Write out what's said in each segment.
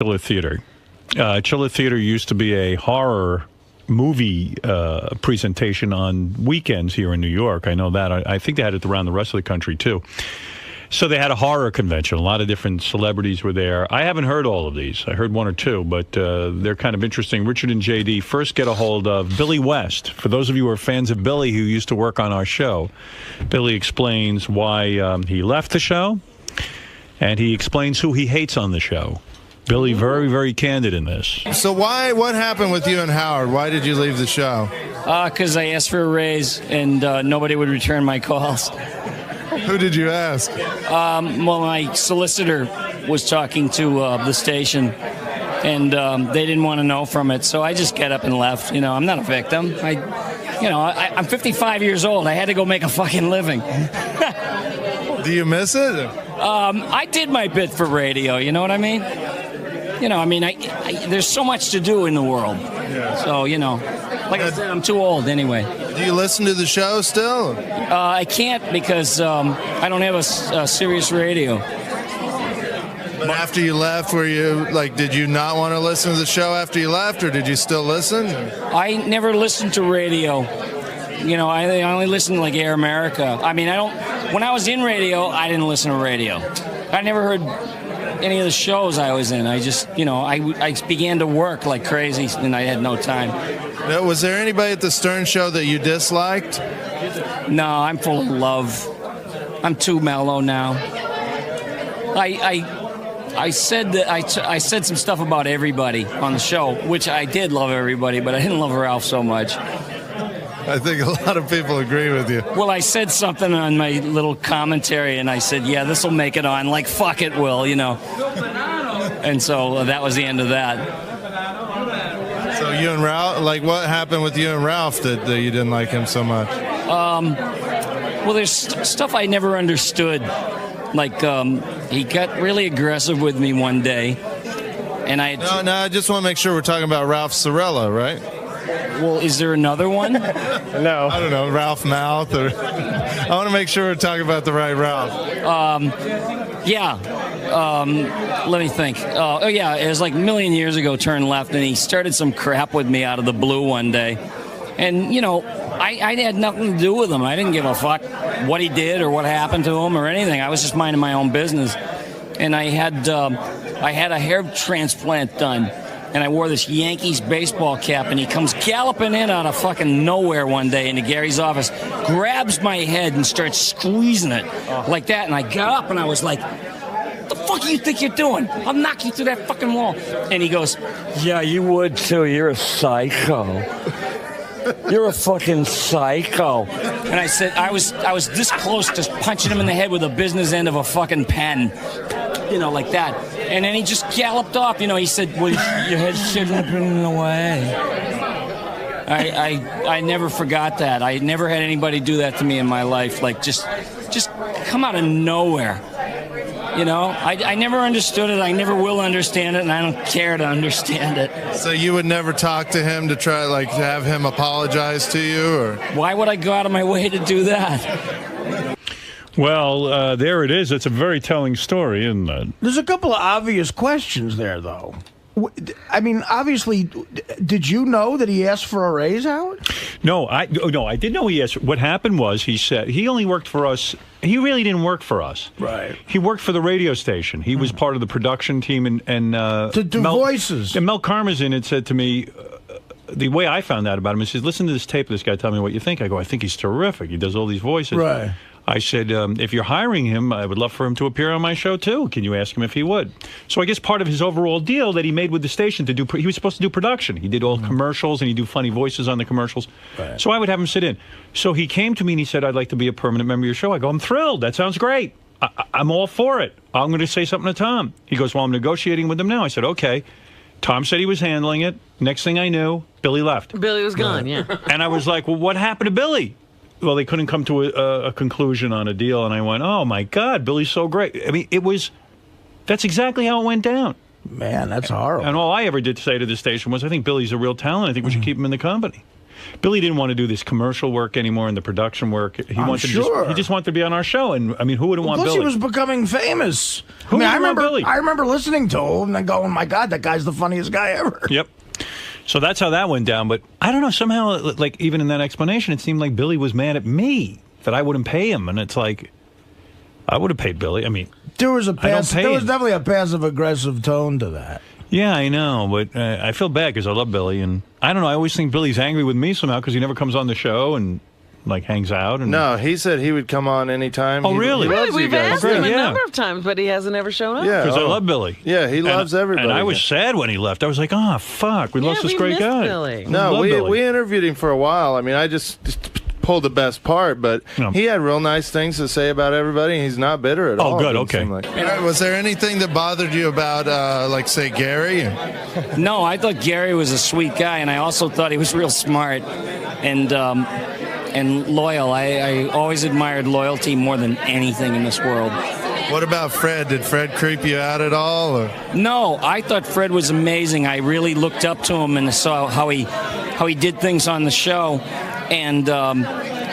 Chiller Theater. Chiller Theater used to be a horror movie presentation on weekends here in New York. I know that. I think they had it around the rest of the country, too. So they had a horror convention. A lot of different celebrities were there. I haven't heard all of these. I heard one or two, but they're kind of interesting. Richard and JD first get a hold of Billy West. For those of you who are fans of Billy who used to work on our show, Billy explains why he left the show, and he explains who he hates on the show. Billy, very, very candid in this. So what happened with you and Howard? Why did you leave the show? Because I asked for a raise, and nobody would return my calls. Who did you ask? Well, my solicitor was talking to the station, and they didn't want to know from it, so I just got up and left. You know, I'm not a victim. I'm 55 years old. I had to go make a fucking living. Do you miss it? I did my bit for radio, you know what I mean? There's so much to do in the world. Yeah. So, like I said, I'm too old anyway. Do you listen to the show still? I can't because I don't have a Sirius radio. But after you left, did you not want to listen to the show after you left, or did you still listen? I never listened to radio. I only listened to Air America. When I was in radio, I didn't listen to radio. I never heard any of the shows I was in. I just, I began to work like crazy, and I had no time. Now, was there anybody at the Stern Show that you disliked? No, I'm full of love. I'm too mellow now. I said that I said some stuff about everybody on the show, which I did love everybody, but I didn't love Ralph so much. I think a lot of people agree with you. Well, I said something on my little commentary, and I said, yeah, this will make it on. Fuck it, Will, And so that was the end of that. So you and Ralph, what happened with you and Ralph that you didn't like him so much? Well, there's stuff I never understood. He got really aggressive with me one day, and I... No, I just want to make sure we're talking about Ralph Sorella, right? Well, is there another one? No. I don't know, Ralph Mouth, or... I want to make sure we're talking about the right Ralph. Let me think. It was a million years ago, turned left, and he started some crap with me out of the blue one day. And, I had nothing to do with him. I didn't give a fuck what he did or what happened to him or anything. I was just minding my own business. And I had a hair transplant done. And I wore this Yankees baseball cap, and he comes galloping in out of fucking nowhere one day into Gary's office, grabs my head and starts squeezing it like that. And I got up and I was like, what the fuck do you think you're doing? I'll knock you through that fucking wall. And he goes, yeah, you would too. You're a psycho. You're a fucking psycho. And I said, I was this close to punching him in the head with the business end of a fucking pen. Like that. And then he just galloped off. He said, well, your head shouldn't have been in the way. I never forgot that. I never had anybody do that to me in my life. Just come out of nowhere. I never understood it. I never will understand it, and I don't care to understand it. So you would never talk to him to try, to have him apologize to you, or? Why would I go out of my way to do that? Well, there it is. It's a very telling story, isn't it? There's a couple of obvious questions there, though. Obviously, did you know that he asked for a raise, Howard? No, I did know he asked. What happened was he said he only worked for us. He really didn't work for us. Right. He worked for the radio station. He was part of the production team and to do voices. And Mel Karmazin had said to me, the way I found out about him, he says, listen to this tape of this guy, tell me what you think. I go, I think he's terrific. He does all these voices. Right. I said, if you're hiring him, I would love for him to appear on my show, too. Can you ask him if he would? So I guess part of his overall deal that he made with the station he was supposed to do production. He did all commercials, and he'd do funny voices on the commercials. Right. So I would have him sit in. So he came to me, and he said, I'd like to be a permanent member of your show. I go, I'm thrilled. That sounds great. I'm all for it. I'm going to say something to Tom. He goes, well, I'm negotiating with him now. I said, okay. Tom said he was handling it. Next thing I knew, Billy left. Billy was gone, yeah. And I was like, well, what happened to Billy? Well, they couldn't come to a conclusion on a deal, and I went, oh, my God, Billy's so great. I mean, that's exactly how it went down. Man, that's horrible. And all I ever did say to the station was, I think Billy's a real talent. I think we should keep him in the company. Billy didn't want to do this commercial work anymore and the production work. He sure. he just wanted to be on our show. And I mean, who wouldn't want Plus, Billy? he was becoming famous. Who I wouldn't want Billy? I remember listening to him and going, "My God, that guy's the funniest guy ever." Yep. So that's how that went down. But I don't know. Somehow, like even in that explanation, it seemed like Billy was mad at me that I wouldn't pay him, and it's like I would have paid Billy. I mean, there was pay him. definitely a passive aggressive tone to that. Yeah, I know, but I feel bad because I love Billy, and I don't know. I always think Billy's angry with me somehow because he never comes on the show and like hangs out. And No, he said he would come on anytime. Oh, really? He loves Really, you we've guys. asked him a Yeah. number of times, but he hasn't ever shown up. Yeah, because I love Billy. Yeah, he loves everybody. And I was sad when he left. I was like, oh, fuck, we lost this great guy. Billy. No, Love Billy. we interviewed him for a while. I mean, I just pulled the best part, but No. he had real nice things to say about everybody. And he's not bitter at all. Oh, good, It okay. seemed like. All right, was there anything that bothered you about, like, say, Gary? No, I thought Gary was a sweet guy, and I also thought he was real smart and loyal. I always admired loyalty more than anything in this world. What about Fred? Did Fred creep you out at all? Or? No, I thought Fred was amazing. I really looked up to him and saw how he did things on the show, and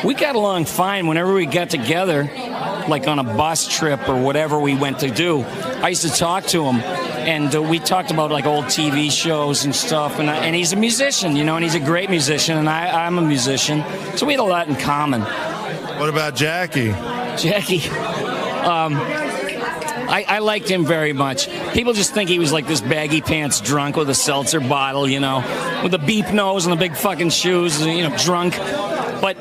we got along fine. Whenever we got together, like on a bus trip or whatever we went to do, I used to talk to him, and we talked about like old TV shows and stuff. And he's a musician, and he's a great musician, and I'm a musician, so we had a lot in common. What about Jackie? Jackie. I liked him very much. People just think he was like this baggy pants drunk with a seltzer bottle, with a beep nose and the big fucking shoes, drunk. But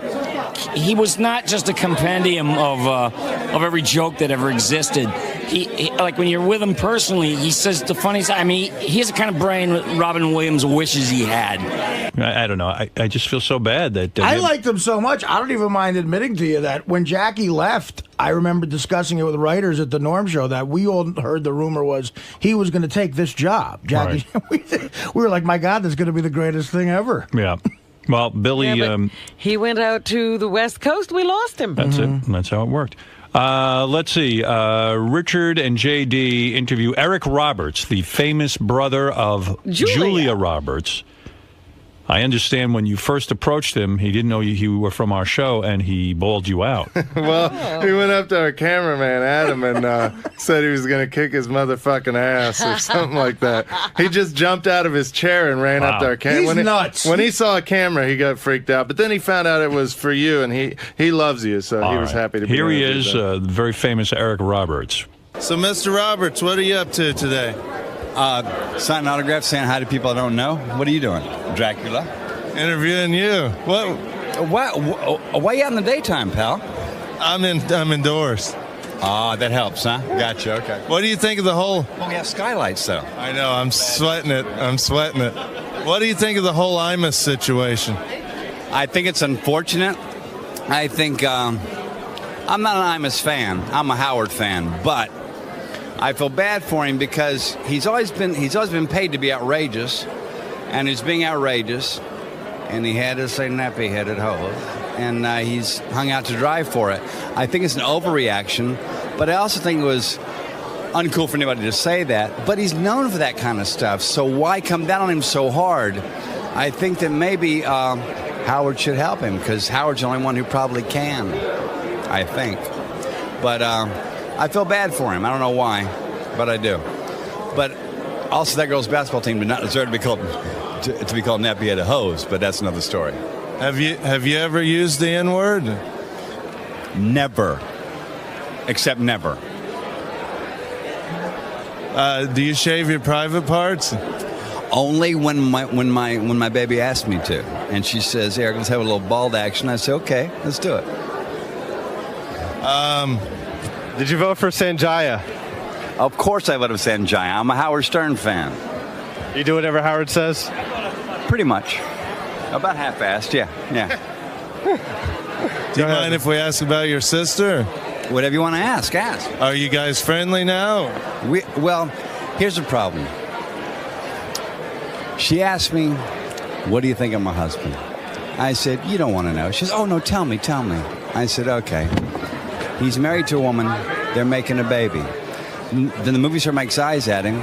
he was not just a compendium of every joke that ever existed. He like when you're with him personally, he says the funniest. I mean, he has the kind of brain Robin Williams wishes he had. I don't know. I just feel so bad that I liked him so much. I don't even mind admitting to you that when Jackie left, I remember discussing it with writers at the Norm Show that we all heard the rumor was he was going to take this job. Jackie, Right. we were like, my God, this is going to be the greatest thing ever. Yeah. Well, Billy, Yeah, but he went out to the West Coast. We lost him. that's it. That's how it worked. Let's see. Richard and JD interview Eric Roberts, the famous brother of Julia Roberts. I understand when you first approached him, he didn't know you were from our show, and he bawled you out. Well, he went up to our cameraman, Adam, and said he was going to kick his motherfucking ass or something like that. He just jumped out of his chair and ran up to our camera. He's nuts. When he saw a camera, he got freaked out. But then he found out it was for you, and he loves you, so he was happy to be Here he interviewed is, then. the very famous Eric Roberts. So, Mr. Roberts, what are you up to today? Signing autographs, saying hi to people I don't know. What are you doing, Dracula? Interviewing you. What? Why are you out in the daytime, pal? I'm indoors. Ah, that helps, huh? Gotcha, okay. What do you think of the whole... Well, we have skylights, though. I know, I'm sweating it. What do you think of the whole Imus situation? I think it's unfortunate. I think I'm not an Imus fan. I'm a Howard fan, but I feel bad for him because he's always been paid to be outrageous, and he's being outrageous, and he had to say nappy-headed hose, and he's hung out to dry for it. I think it's an overreaction, but I also think it was uncool for anybody to say that. But he's known for that kind of stuff, so why come down on him so hard? I think that maybe Howard should help him because Howard's the only one who probably can, I think. But I feel bad for him. I don't know why, but I do. But also, that girls' basketball team did not deserve to be called nappy-headed hose, but that's another story. Have you ever used the N-word? Never. Except never. Do you shave your private parts? Only when my baby asked me to. And she says, Eric, let's have a little bald action. I say, okay, let's do it. Did you vote for Sanjaya? Of course I voted for Sanjaya. I'm a Howard Stern fan. You do whatever Howard says? Pretty much. About half-assed, yeah. Do you mind if we ask about your sister? Whatever you want to ask. Are you guys friendly now? Well, here's the problem. She asked me, what do you think of my husband? I said, you don't want to know. She said, oh, no, tell me. I said, okay. He's married to a woman. They're making a baby. Then the movie star makes eyes at him,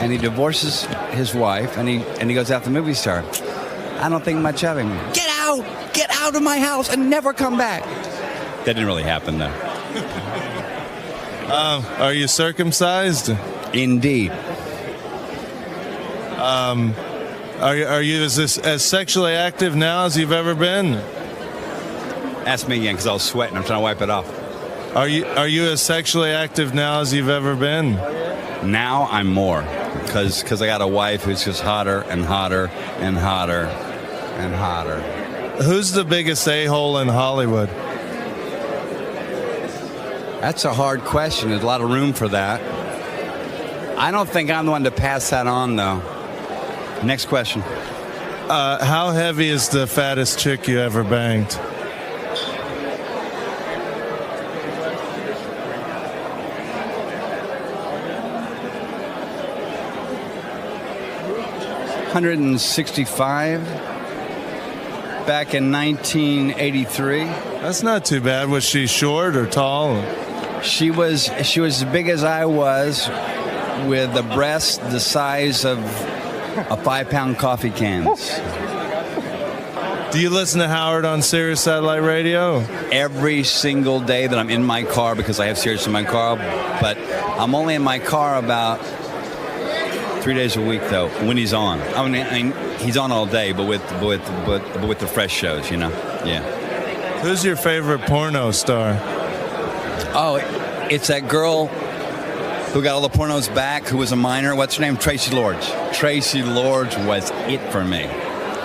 and he divorces his wife, and he goes after the movie star. I don't think much of him. Get out of my house and never come back. That didn't really happen, though. Are you circumcised? Indeed. Are you as sexually active now as you've ever been? Ask me again, because I was sweating. I'm trying to wipe it off. Are you as sexually active now as you've ever been? Now I'm more, because I got a wife who's just hotter and hotter and hotter and hotter. Who's the biggest a-hole in Hollywood? That's a hard question. There's a lot of room for that. I don't think I'm the one to pass that on, though. Next question. How heavy is the fattest chick you ever banged? $165 back in 1983. That's not too bad. Was she short or tall? She was as big as I was, with a breast the size of a 5-pound coffee cans. Do you listen to Howard on Sirius Satellite Radio? Every single day that I'm in my car, because I have Sirius in my car, but I'm only in my car about 3 days a week, though, when he's on. I mean, he's on all day, but with the fresh shows, you know. Yeah. Who's your favorite porno star? Oh, it's that girl who got all the pornos back, who was a minor. What's her name? Tracy Lords. Tracy Lords was it for me.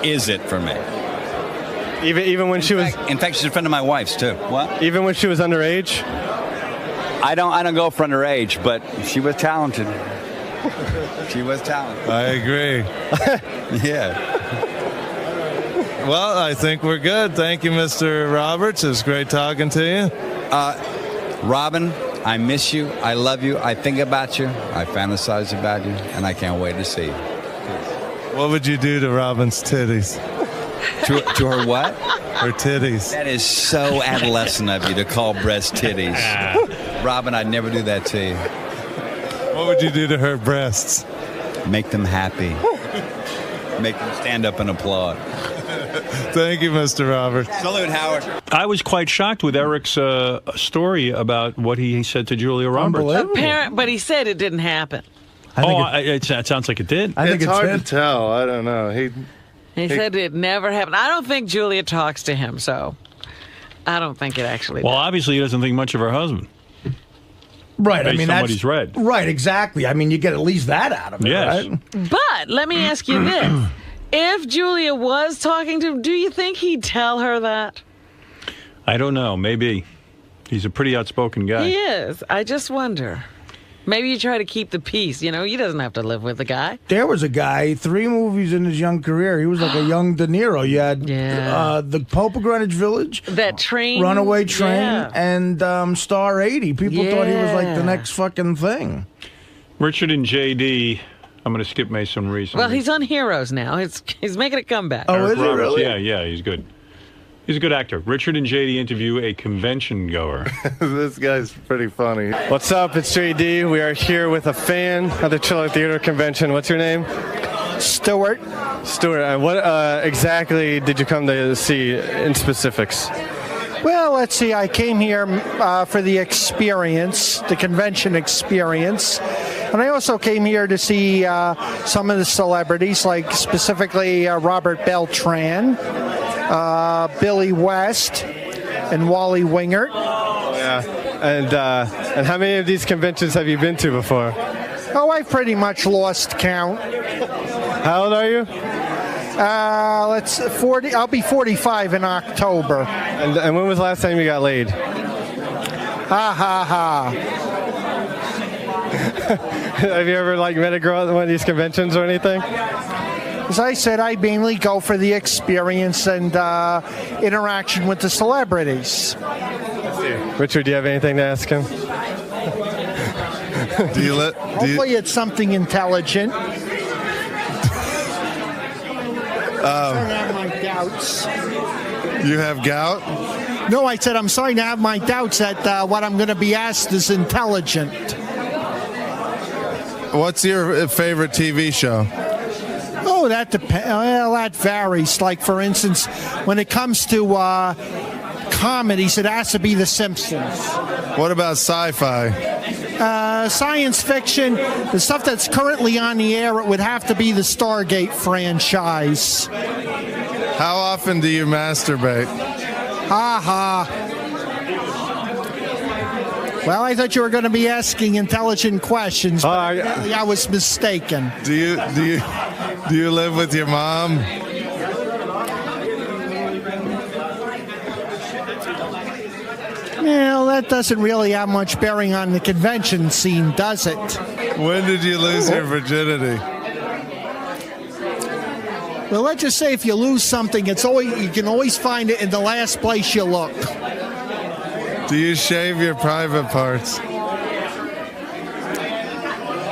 Is it for me? Even when she was... In fact, she's a friend of my wife's, too. What? Even when she was underage? I don't go for underage, but she was talented. She was talented. I agree. Yeah. Well, I think we're good. Thank you, Mr. Roberts. It was great talking to you. Robin, I miss you. I love you. I think about you. I fantasize about you. And I can't wait to see you. What would you do to Robin's titties? To her what? Her titties. That is so adolescent of you to call breast titties. Robin, I'd never do that to you. What would you do to her breasts? Make them happy. Make them stand up and applaud. Thank you, Mr. Roberts. Salute, Howard. I was quite shocked with Eric's story about what he said to Julia Roberts. But he said it didn't happen. It sounds like it did. I think it's hard to tell. I don't know. He said it never happened. I don't think Julia talks to him, so I don't think it actually Well, does. obviously he doesn't think much of her husband. Right. I Based mean, on that's what he's read. Right, exactly. I mean, you get at least that out of it, Yes. right? But let me ask you this. If Julia was talking to him, do you think he'd tell her that? I don't know. Maybe. He's a pretty outspoken guy. He is. I just wonder. Maybe you try to keep the peace. You know, he doesn't have to live with the guy. There was a guy, 3 movies in his young career. He was like a young De Niro. You had The Pope of Greenwich Village, That Train. Runaway Train, Yeah. and Star 80. People thought he was like the next fucking thing. Richard and JD, I'm going to skip Mason Reese. Well, he's on Heroes now. He's making a comeback. Oh, Eric is he Roberts. really? Yeah, he's good. He's a good actor. Richard and JD interview a convention-goer. This guy's pretty funny. What's up? It's JD. We are here with a fan of the Chiller Theater Convention. What's your name? Stuart. Stuart. And what exactly did you come to see in specifics? Well, let's see. I came here for the experience, the convention experience. And I also came here to see some of the celebrities, like specifically Robert Beltran, Billy West, and Wally Wingert. Yeah. And how many of these conventions have you been to before? Oh, I've pretty much lost count. How old are you? 40. I'll be 45 in October. And when was the last time you got laid? Ha ha ha. Have you ever met a girl at one of these conventions or anything? As I said, I mainly go for the experience and interaction with the celebrities. Richard, do you have anything to ask him? Hopefully it's something intelligent. I have my doubts. You have gout? No, I said I'm starting to have my doubts that what I'm going to be asked is intelligent. What's your favorite TV show? Oh, Oh, that depends. Well, that varies. Like, for instance, when it comes to comedies, it has to be The Simpsons. What about sci-fi? Science fiction, the stuff that's currently on the air, it would have to be the Stargate franchise. How often do you masturbate? Ha ha. Well, I thought you were going to be asking intelligent questions, but I was mistaken. Do you live with your mom? Well, that doesn't really have much bearing on the convention scene, does it? When did you lose your virginity? Well, let's just say if you lose something, you can always find it in the last place you look. Do you shave your private parts?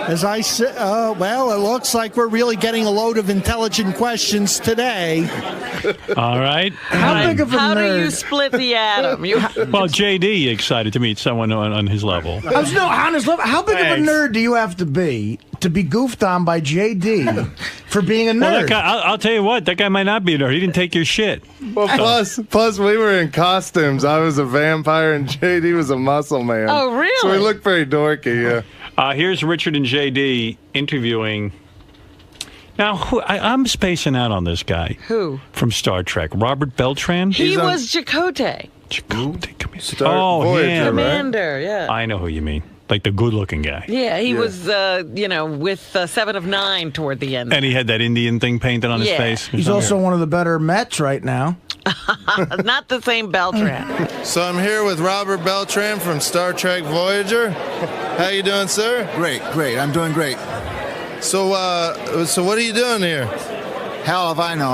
As I said, well, it looks like we're really getting a load of intelligent questions today. All right. How big of a How nerd? do you split the atom? Well, JD excited to meet someone on his level. on his level. How big of a nerd do you have to be goofed on by JD for being a nerd? Well, that guy, I'll tell you what, that guy might not be a nerd. He didn't take your shit. Well, plus we were in costumes. I was a vampire and JD was a muscle man. Oh, really? So we looked very dorky, yeah. Here's Richard and JD interviewing. Now, I'm spacing out on this guy. Who? From Star Trek. Robert Beltran? He was Chakotay. Chakotay, come here. Voyager, him. Commander, yeah. I know who you mean. Like the good-looking guy. Yeah, he was, with 7 of 9 toward the end. And he had that Indian thing painted on his face. He's also one of the better Mets right now. Not the same Beltran. So I'm here with Robert Beltran from Star Trek Voyager. How you doing, sir? Great. I'm doing great. So what are you doing here? Hell if I know.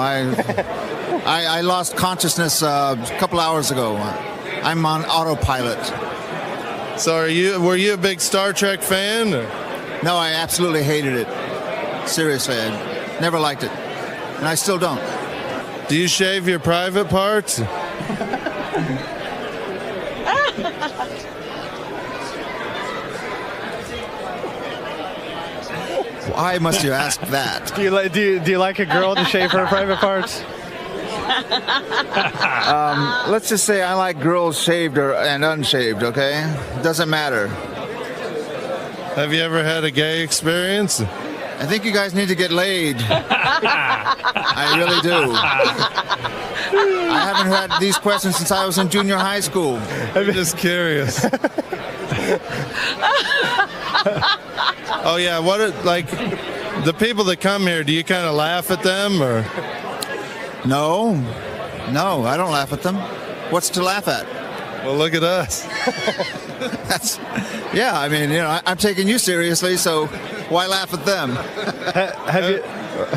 I lost consciousness a couple hours ago. I'm on autopilot. So were you a big Star Trek fan? Or? No, I absolutely hated it. Seriously, I never liked it. And I still don't. Do you shave your private parts? Why must you ask that? Do you like a girl to shave her private parts? Let's just say I like girls shaved and unshaved, okay? Doesn't matter. Have you ever had a gay experience? I think you guys need to get laid. I really do. I haven't had these questions since I was in junior high school. I'm just curious. Oh yeah, the people that come here, do you kind of laugh at them or? No, I don't laugh at them. What's to laugh at? Well, look at us. I mean, I'm taking you seriously, so why laugh at them?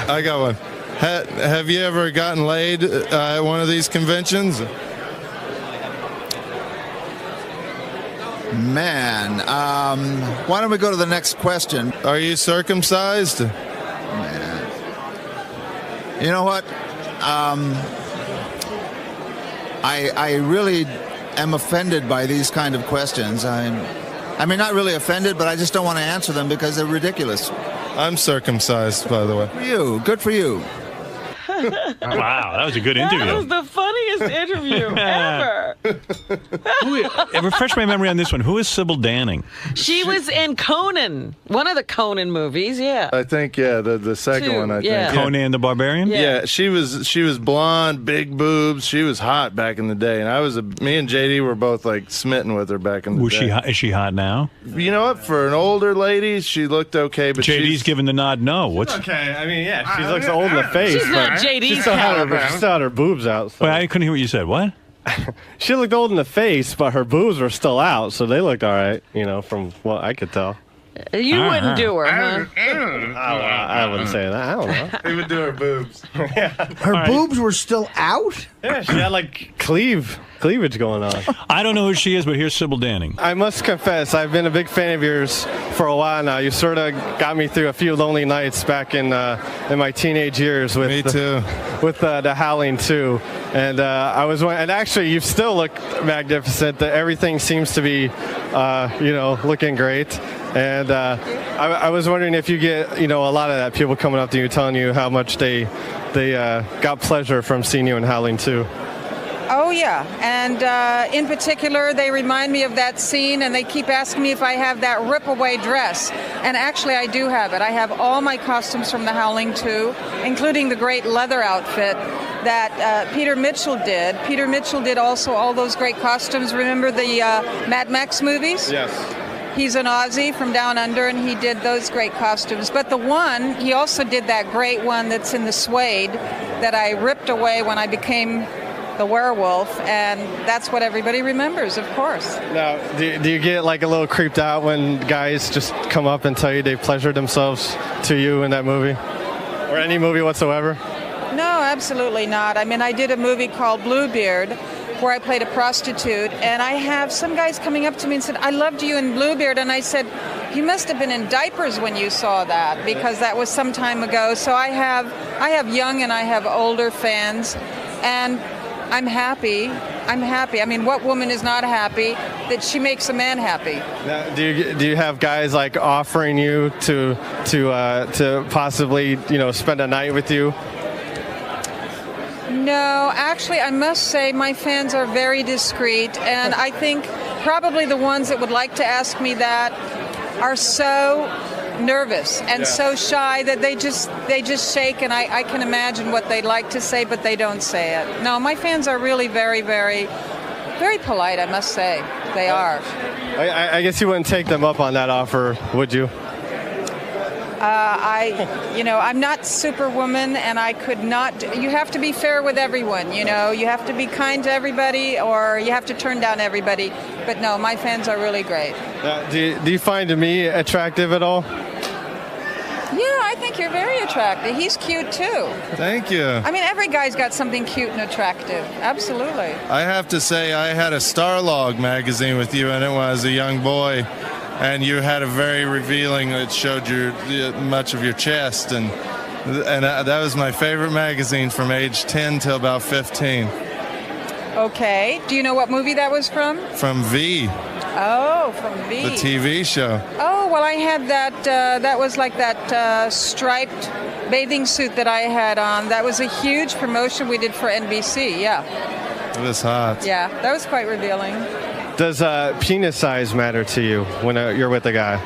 I got one. Have you ever gotten laid at one of these conventions? Man, why don't we go to the next question? Are you circumcised? Man. You know what? I really am offended by these kind of questions. I mean, not really offended, but I just don't want to answer them because they're ridiculous. I'm circumcised, by the way. Good for you. Wow, that was a good interview. That was the funniest interview ever. Refresh my memory on this one. Who is Sybil Danning? She was in Conan, one of the Conan movies, yeah. I think, the second one, I think. Conan the Barbarian? Yeah, she was blonde, big boobs. She was hot back in the day, and me and JD were both like smitten with her back in the day. Is she hot now? You know what? For an older lady, she looked okay, but JD's giving the nod no. What's okay? I mean, yeah, she looks old in the face. She's not JD's she still had her boobs out. So. Wait, I couldn't hear what you said. What? She looked old in the face, but her boobs were still out, so they looked all right, from what I could tell. You wouldn't do her, huh? I wouldn't say that. I don't know. He would do her boobs. Her boobs were still out? Yeah, she had like cleavage going on. I don't know who she is, but here's Sybil Danning. I must confess, I've been a big fan of yours for a while now. You sort of got me through a few lonely nights back in my teenage years with the Howling 2. And and actually, you still look magnificent. Everything seems to be, looking great. And I was wondering if you get, a lot of that, people coming up to you telling you how much they got pleasure from seeing you in Howling 2. Oh, yeah. And in particular, they remind me of that scene, and they keep asking me if I have that rip-away dress. And actually, I do have it. I have all my costumes from The Howling 2, including the great leather outfit that Peter Mitchell did. Peter Mitchell did also all those great costumes. Remember the Mad Max movies? Yes. He's an Aussie from down under, and he did those great costumes. But he also did that great one that's in the suede that I ripped away when I became the werewolf, and that's what everybody remembers, of course. Now, do you get like a little creeped out when guys just come up and tell you they pleasured themselves to you in that movie? Or any movie whatsoever? No, absolutely not. I mean, I did a movie called Bluebeard where I played a prostitute, and I have some guys coming up to me and said, I loved you in Bluebeard, and I said, you must have been in diapers when you saw that, because that was some time ago. So I have young and I have older fans, and I'm happy. I mean, what woman is not happy that she makes a man happy? Now, do you have guys like offering you to possibly spend a night with you? No, actually, I must say my fans are very discreet, and I think probably the ones that would like to ask me that are so nervous and so shy that they just shake, and I can imagine what they'd like to say, but they don't say it. No, my fans are really very, very, very polite, I must say. They are. I guess you wouldn't take them up on that offer, would you? I'm not Superwoman, and I could not. You have to be fair with everyone, you have to be kind to everybody, or you have to turn down everybody. But no, my fans are really great. Do you find me attractive at all? Yeah, I think you're very attractive. He's cute too. Thank you. I mean, every guy's got something cute and attractive. Absolutely. I have to say, I had a Starlog magazine with you in it when I was a young boy, and you had a very revealing. It showed much of your chest, and that was my favorite magazine from age 10 till about 15. Okay. Do you know what movie that was from? From V. Oh, from V. The TV show. Oh, well, I had that. That was like that striped bathing suit that I had on. That was a huge promotion we did for NBC. Yeah. It was hot. Yeah, that was quite revealing. Does penis size matter to you when you're with a guy?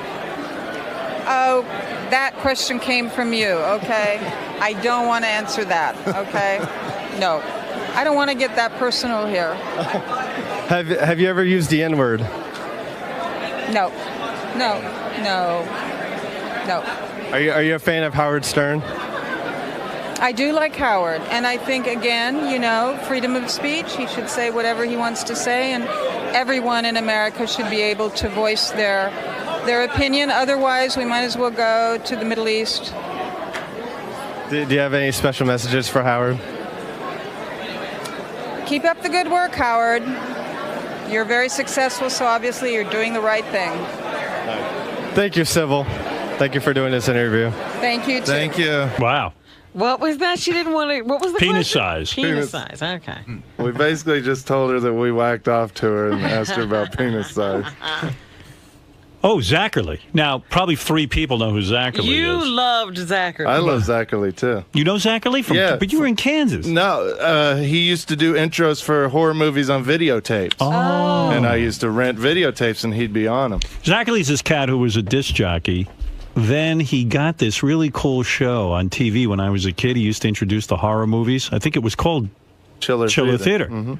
Oh, that question came from you, okay? I don't want to answer that, okay? No. I don't want to get that personal here. Have you ever used the N-word? No. Are you a fan of Howard Stern? I do like Howard, and I think, again, freedom of speech. He should say whatever he wants to say, and everyone in America should be able to voice their opinion. Otherwise, we might as well go to the Middle East. Do you have any special messages for Howard? Keep up the good work, Howard. You're very successful, so obviously you're doing the right thing. Thank you, Sybil. Thank you for doing this interview. Thank you, too. Thank you. Wow. What was that? She didn't want to. What was the penis question? size? Penis size. Okay. We basically just told her that we whacked off to her and asked her about penis size. Oh, Zachary. Now, probably 3 people know who Zachary is. You loved Zachary. I love Zachary, too. You know Zachary? Yeah. But you were in Kansas. No, he used to do intros for horror movies on videotapes. Oh. And I used to rent videotapes, and he'd be on them. Zachary's this cat who was a disc jockey. Then he got this really cool show on TV when I was a kid. He used to introduce the horror movies. I think it was called Chiller Theater. Mm-hmm.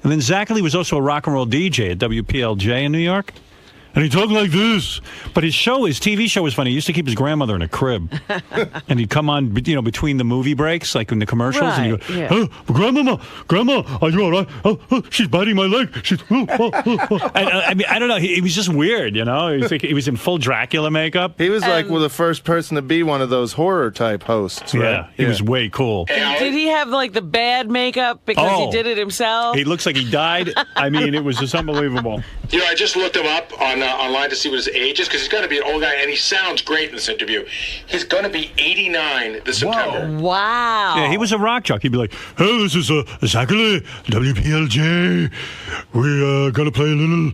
And then Zachary was also a rock and roll DJ at WPLJ in New York. And he talked like this. But his TV show was funny. He used to keep his grandmother in a crib. And he'd come on, between the movie breaks, like in the commercials. Right, And he'd go, yeah. oh, Grandma, are you all right? Oh, she's biting my leg. I mean, I don't know. He was just weird, He was in full Dracula makeup. He was like the first person to be one of those horror-type hosts, right? Yeah, he was way cool. Did he have like the bad makeup because he did it himself? He looks like he died. I mean, it was just unbelievable. I just looked him up online to see what his age is, because he's going to be an old guy, and he sounds great in this interview. He's going to be 89 this September. Wow. Yeah, he was a rock jock. He'd be like, hey, this is Zachary, WPLJ. We're going to play a little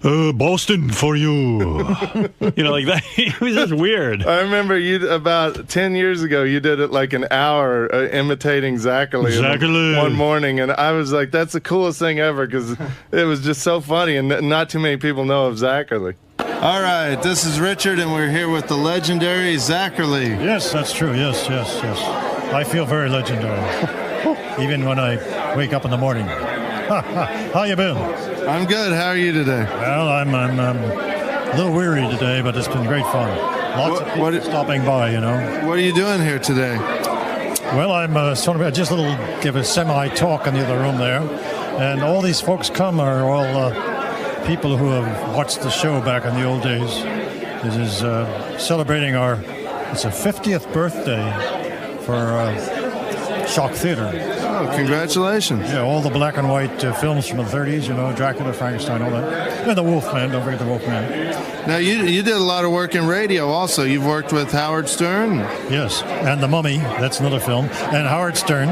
Boston for you. Like that. It was just weird. I remember you about 10 years ago, you did it like an hour imitating Zachary one morning. And I was like, that's the coolest thing ever because it was just so funny. And not too many people know of Zachary. All right, this is Richard, and we're here with the legendary Zachary. Yes, that's true. Yes. I feel very legendary, even when I wake up in the morning. How you been? I'm good. How are you today? Well, I'm a little weary today, but it's been great fun. Lots of people stopping by, What are you doing here today? Well, I'm just give a semi-talk in the other room there, and all these folks are all people who have watched the show back in the old days. This is celebrating it's a 50th birthday for Shock Theater. Oh, congratulations. Yeah, all the black and white films from the 30s, Dracula, Frankenstein, all that. And the Wolfman, don't forget the Wolfman. Now, you did a lot of work in radio also. You've worked with Howard Stern. Yes, and The Mummy, that's another film. And Howard Stern.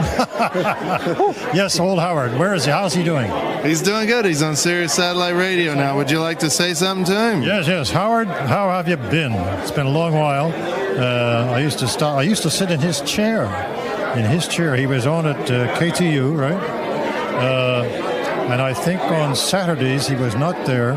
Yes, old Howard. Where is he? How's he doing? He's doing good. He's on Sirius Satellite Radio now. Would you like to say something to him? Yes. Howard, how have you been? It's been a long while. I used to sit in his chair. He was on at KTU, right? And I think on Saturdays he was not there,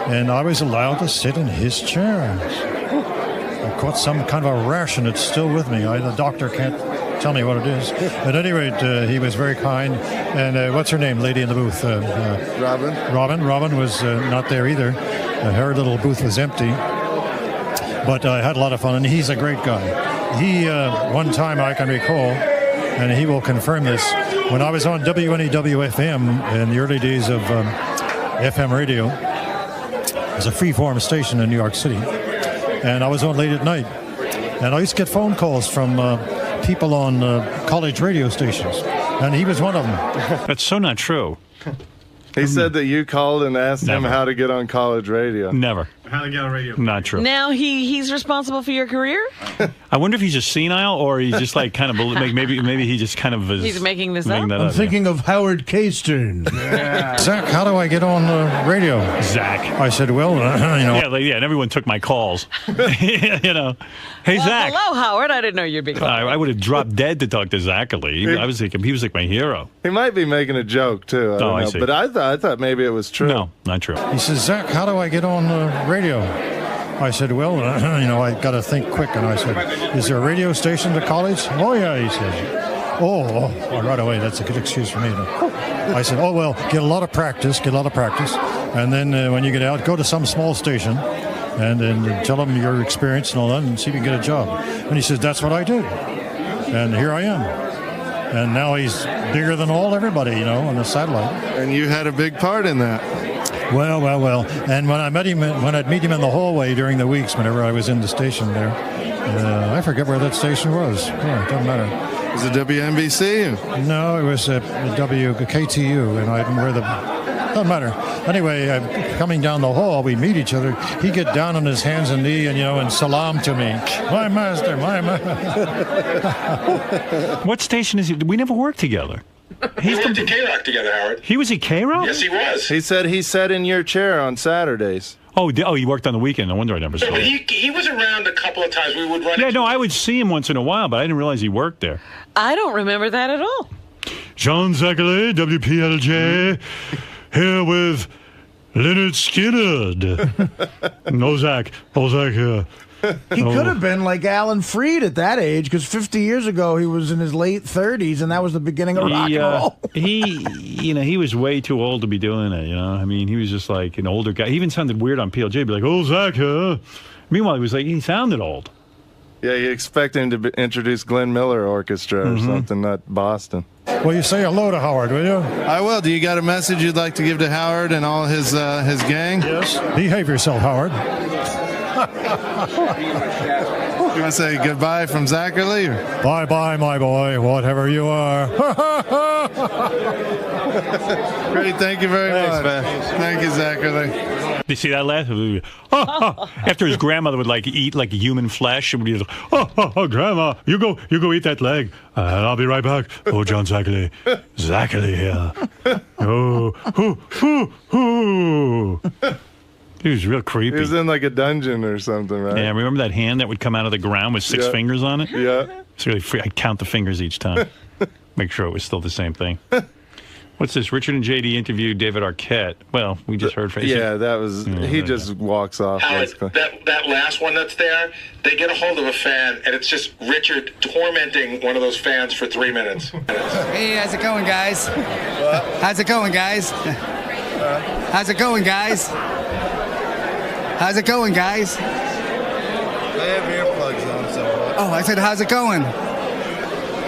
and I was allowed to sit in his chair. I caught some kind of a rash, and it's still with me. The doctor can't tell me what it is. At any rate, he was very kind. And what's her name, lady in the booth? Robin. Robin was not there either. Her little booth was empty. But I had a lot of fun, and he's a great guy. He, one time I can recall, and he will confirm this, when I was on WNEW-FM in the early days of FM radio, it was a free-form station in New York City, and I was on late at night, and I used to get phone calls from people on college radio stations, and he was one of them. That's so not true. He said that you called and asked him how to get on college radio. Never. How to get on radio. Not true. Now he's responsible for your career? I wonder if he's just senile or he's just like kind of maybe he just kind of is. He's making this up. I'm thinking of Howard Stern. Yeah. Zach, how do I get on radio? Zach. I said, well, Yeah, and everyone took my calls. Hey, Zach. Hello, Howard. I didn't know you'd be calling. I would have dropped dead to talk to Zachary. I was thinking he was like my hero. He might be making a joke too. I don't know. see. But I thought maybe it was true. No, not true. He says, Zach, how do I get on radio? I said, well, I got to think quick. And I said, is there a radio station at the college? Oh, yeah, he says. Oh, right away. That's a good excuse for me. I said, oh, well, get a lot of practice. And then when you get out, go to some small station and then tell them your experience and all that and see if you can get a job. And he says, that's what I did. And here I am. And now he's bigger than everybody, on the satellite. And you had a big part in that. Well. And when I'd meet him in the hallway during the weeks, whenever I was in the station there, I forget where that station was. Yeah, it doesn't matter. Was it WNBC? No, it was WKTU, and I didn't wear the. Doesn't matter. Anyway, coming down the hall, we meet each other. He'd get down on his hands and knees and salam to me. My master. What station is he? We never worked together. We worked at K-Rock together, Howard. He was at K-Rock? Yes, he was. He said he sat in your chair on Saturdays. Oh, he worked on the weekend. No wonder I never saw him. He was around a couple of times. We would run. Yeah, no, I would see him once in a while, but I didn't realize he worked there. I don't remember that at all. John Zachary, WPLJ, here with Leonard Skinner. No, Zach. Oh, Zach here. He could have been like Alan Freed at that age, because 50 years ago he was in his late 30s, and that was the beginning of rock and roll. He was way too old to be doing it. I mean, he was just like an older guy. He even sounded weird on PLJ. He'd be like, "Oh, Zach, huh?" Meanwhile, he sounded old. Yeah, you expect him to introduce Glenn Miller Orchestra or something, not Boston. Well, you say hello to Howard, will you? I will. Do you got a message you'd like to give to Howard and all his gang? Yes. Behave yourself, Howard. You want to say goodbye from Zachary? Bye-bye, my boy, whatever you are. Great, thank you very much. Man. Thank you, Zachary. Did you see that laugh? After his grandmother would eat like human flesh, and would be like, oh, Grandma, you go eat that leg, and I'll be right back. Oh, John Zachary here. Oh, hoo. He was real creepy. He was in like a dungeon or something, right? Yeah, remember that hand that would come out of the ground with 6 fingers on it? Yeah. It's really I'd count the fingers each time. Make sure it was still the same thing. What's this? Richard and JD interviewed David Arquette. Well, we just heard from that was he just walks off. That last one that's there, they get a hold of a fan, and it's just Richard tormenting one of those fans for 3 minutes. Hey, how's it going, guys? How's it going, guys? How's it going, guys? How's it going, guys? They have earplugs on, so. Oh, I said, how's it going?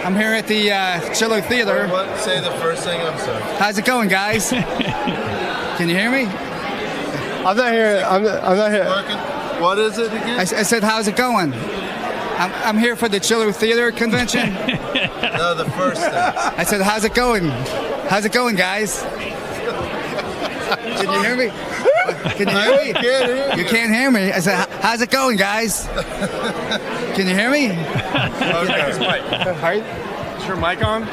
I'm here at the Chiller Theater. What? Say the first thing. I'm sorry. How's it going, guys? Can you hear me? I'm not here. I'm not here. What is it again? I said, how's it going? I'm here for the Chiller Theater convention. No, the first thing. I said, how's it going? How's it going, guys? Can you hear me? Can you hear me? You can't hear me. I said, how's it going, guys? Can you hear me? Okay. Is your mic on?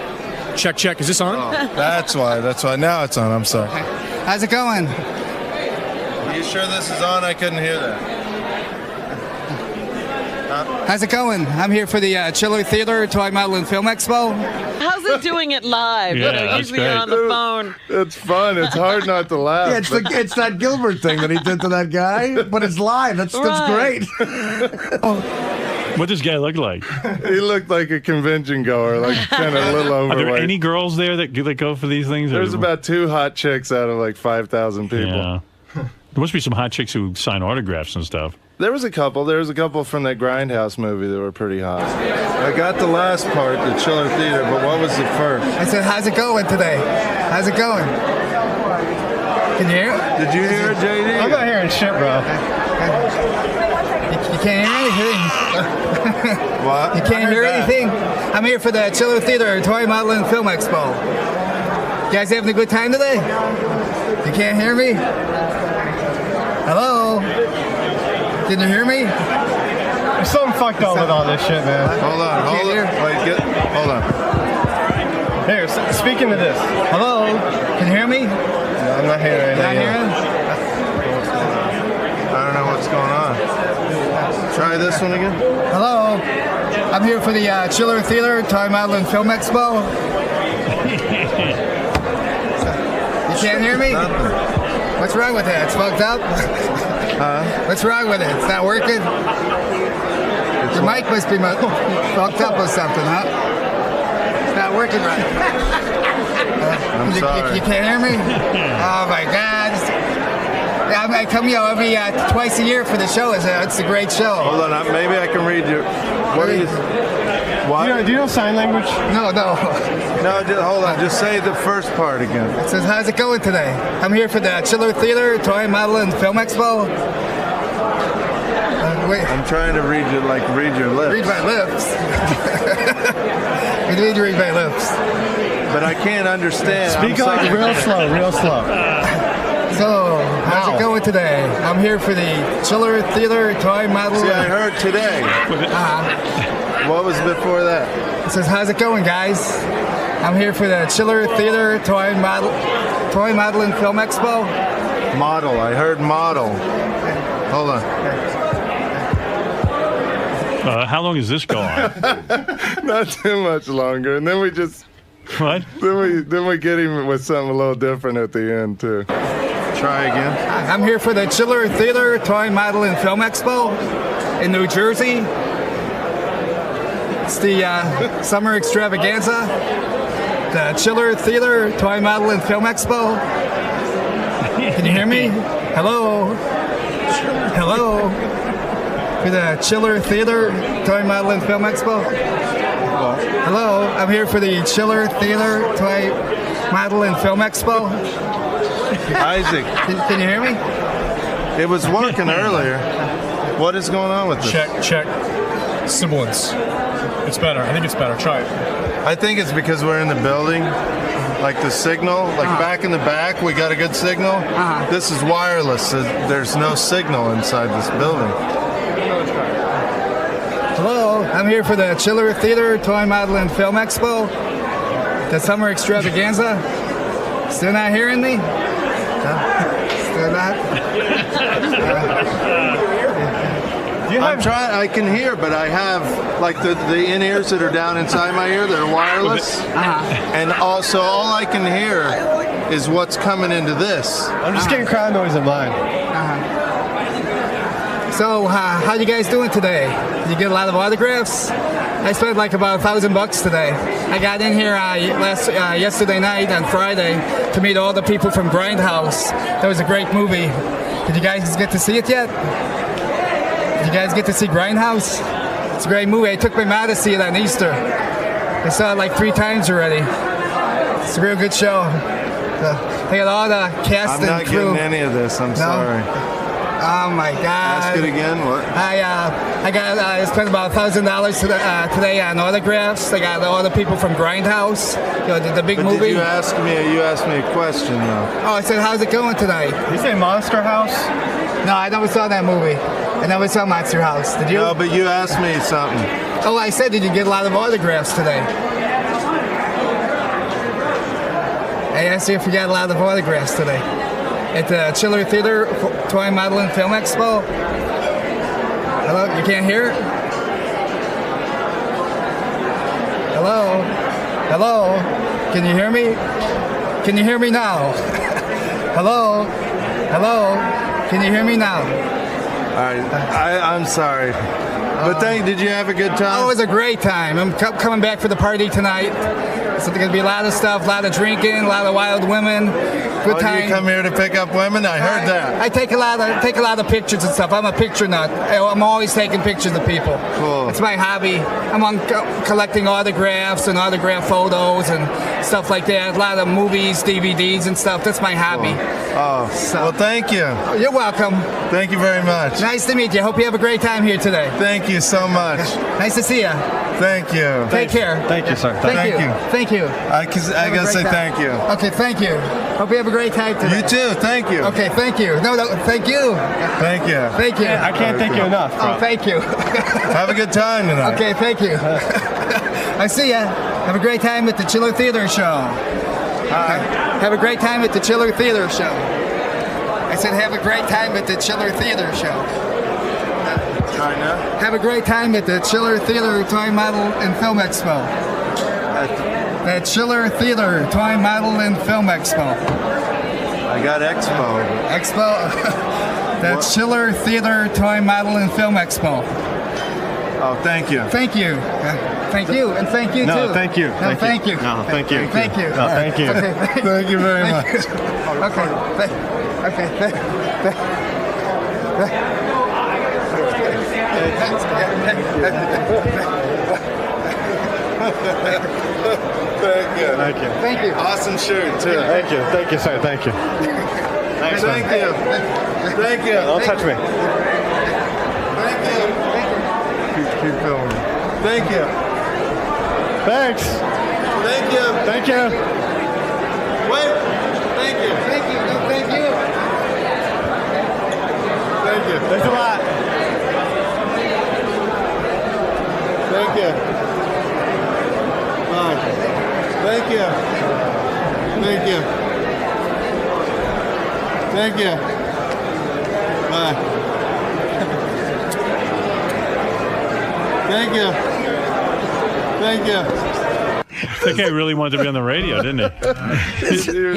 Check. Is this on? Oh, that's why. Now it's on. I'm sorry. How's it going? Are you sure this is on? I couldn't hear that. How's it going? I'm here for the Chiller Theater Toy Model and Film Expo. How's it doing it live? Usually on the phone. It's fun. It's hard not to laugh. Yeah, it's that Gilbert thing that he did to that guy, but it's live. That's great. What does this guy look like? He looked like a convention goer, like kind of a little overweight. Are there any girls there that go for these things? There's about 2 hot chicks out of like 5,000 people. Yeah. There must be some hot chicks who sign autographs and stuff. There was a couple. There was a couple from that Grindhouse movie that were pretty hot. I got the last part, the Chiller Theater, but what was the first? I said, how's it going today? How's it going? Can you hear it? Did you hear it, JD? I'm not hearing shit, bro. You can't hear anything. What? You can't hear anything? I'm here for the Chiller Theater Toy Model and Film Expo. You guys having a good time today? You can't hear me? Hello? Can you hear me? There's something fucked up with all this shit, man. Hold on. Hold on. Here, speaking of this. Hello? Can you hear me? No, I'm not hearing anything. Not hearing? I don't know what's going on. Try this one again. Hello? I'm here for the Chiller Theater Toy Model and Film Expo. You can't hear me? What's wrong with it? It's fucked up? What's wrong with it? It's not working? Your mic must be fucked up or something, huh? It's not working right. I'm sorry. You can't hear me? Oh my God. I come every twice a year for the show. It's a great show. Hold on, maybe I can read your. What is? What? Do you know sign language? No. No, hold on. Just say the first part again. It says, how's it going today? I'm here for the Chiller Theater Toy Model and Film Expo. Wait. I'm trying to read your lips. Read my lips. You need to read my lips. But I can't understand. Speak like real slow. So, how's it going today? I'm here for the Chiller Theater Toy Model. See, I heard today. What was before that? It says, how's it going, guys? I'm here for the Chiller Theater Toy Model and Film Expo. Model. I heard model. Hold on. How long does this go on? Not too much longer. And then we just... What? Then we get him with something a little different at the end, too. Try again. I'm here for the Chiller Theater Toy Model and Film Expo in New Jersey. It's the summer extravaganza. The Chiller Theater Toy Model and Film Expo. Can you hear me? Hello? Hello? For the Chiller Theater Toy Model and Film Expo. Hello? I'm here for the Chiller Theater Toy Model and Film Expo. Isaac. Can you hear me? It was working earlier. What is going on with this? Check. Sibilance. It's better. I think it's better. Try it. I think it's because we're in the building. Like the signal, back in the back, we got a good signal. This is wireless. So there's no signal inside this building. Hello, I'm here for the Chiller Theater Toy Model and Film Expo. The summer extravaganza. Still not hearing me? Still not? I'm trying. I can hear, but I have like the in-ears that are down inside my ear that are wireless, and also all I can hear is what's coming into this. I'm just getting crowd noise in mine. So, how you guys doing today? Did you get a lot of autographs? I spent like about $1,000 today. I got in here yesterday night on Friday to meet all the people from Grindhouse. That was a great movie. Did you guys get to see it yet? Did you guys get to see Grindhouse? It's a great movie. I took my mom to see it on Easter. I saw it like 3 times already. It's a real good show. They got all the cast and crew. I'm not getting any of this. I'm sorry. Oh my God! Ask it again. What? I spent about $1,000 today on autographs. I got all the people from Grindhouse. The big movie. Did you ask me? You asked me a question though. Oh, I said, how's it going tonight? Did you say Monster House? No, I never saw that movie. I never saw Monster House. Did you? No, but you asked me something. Oh, I said, did you get a lot of autographs today? I asked you if you got a lot of autographs today. At the Chiller Theater Toy Model and Film Expo. Hello, you can't hear it? Hello? Hello? Can you hear me? Can you hear me now? Hello? Hello? Can you hear me now? All right, I'm sorry. But did you have a good time? Oh, it was a great time. I'm coming back for the party tonight. So there's going to be a lot of stuff, a lot of drinking, a lot of wild women. Good time. You come here to pick up women? I heard that. I take a lot of pictures and stuff. I'm a picture nut. I'm always taking pictures of people. Cool. It's my hobby. I'm on collecting autographs and autograph photos and stuff like that. A lot of movies, DVDs and stuff. That's my hobby. Cool. Oh, well, thank you. You're welcome. Thank you very much. Nice to meet you. Hope you have a great time here today. Thank you so much. Nice to see you. Thank you. Take care. Thank you, sir. Thank you. Thank you. I gotta say thank you. Okay, thank you. Hope you have a great time today. You too. Thank you. Okay, thank you. No, thank you. Thank you. Thank you. I can't thank you enough. Oh, thank you. Have a good time tonight. Okay, thank you. I see ya. Have a great time at the Chiller Theater show. Have a great time at the Chiller Theater show. I said have a great time at the Chiller Theater show. Have a great time at the Chiller Theater Toy Model and Film Expo. At Chiller Theater Toy Model and Film Expo. I got Expo. Expo? That's Chiller Theater Toy Model and Film Expo. Oh, thank you. Thank you. Thank you, and thank you No, too. thank you. No, thank you. No, thank you. Thank you. No, thank you. Okay, Thank you very much. Thank you. Thank you. Thank you. Awesome shirt too. Thank you. Thank you, sir. Thank you. Thanks, Thank man. you. Thank you. Don't touch me. Thank you. Keep filming. Thank you. Thanks. Thank you. Thank you. Wait. Thank you. Thank you. No, thank you. Thank you. Thanks a lot. Thank you. Bye. Thank you. Thank you. Thank you. Bye. Thank you. Thank you. That guy really wanted to be on the radio, didn't he?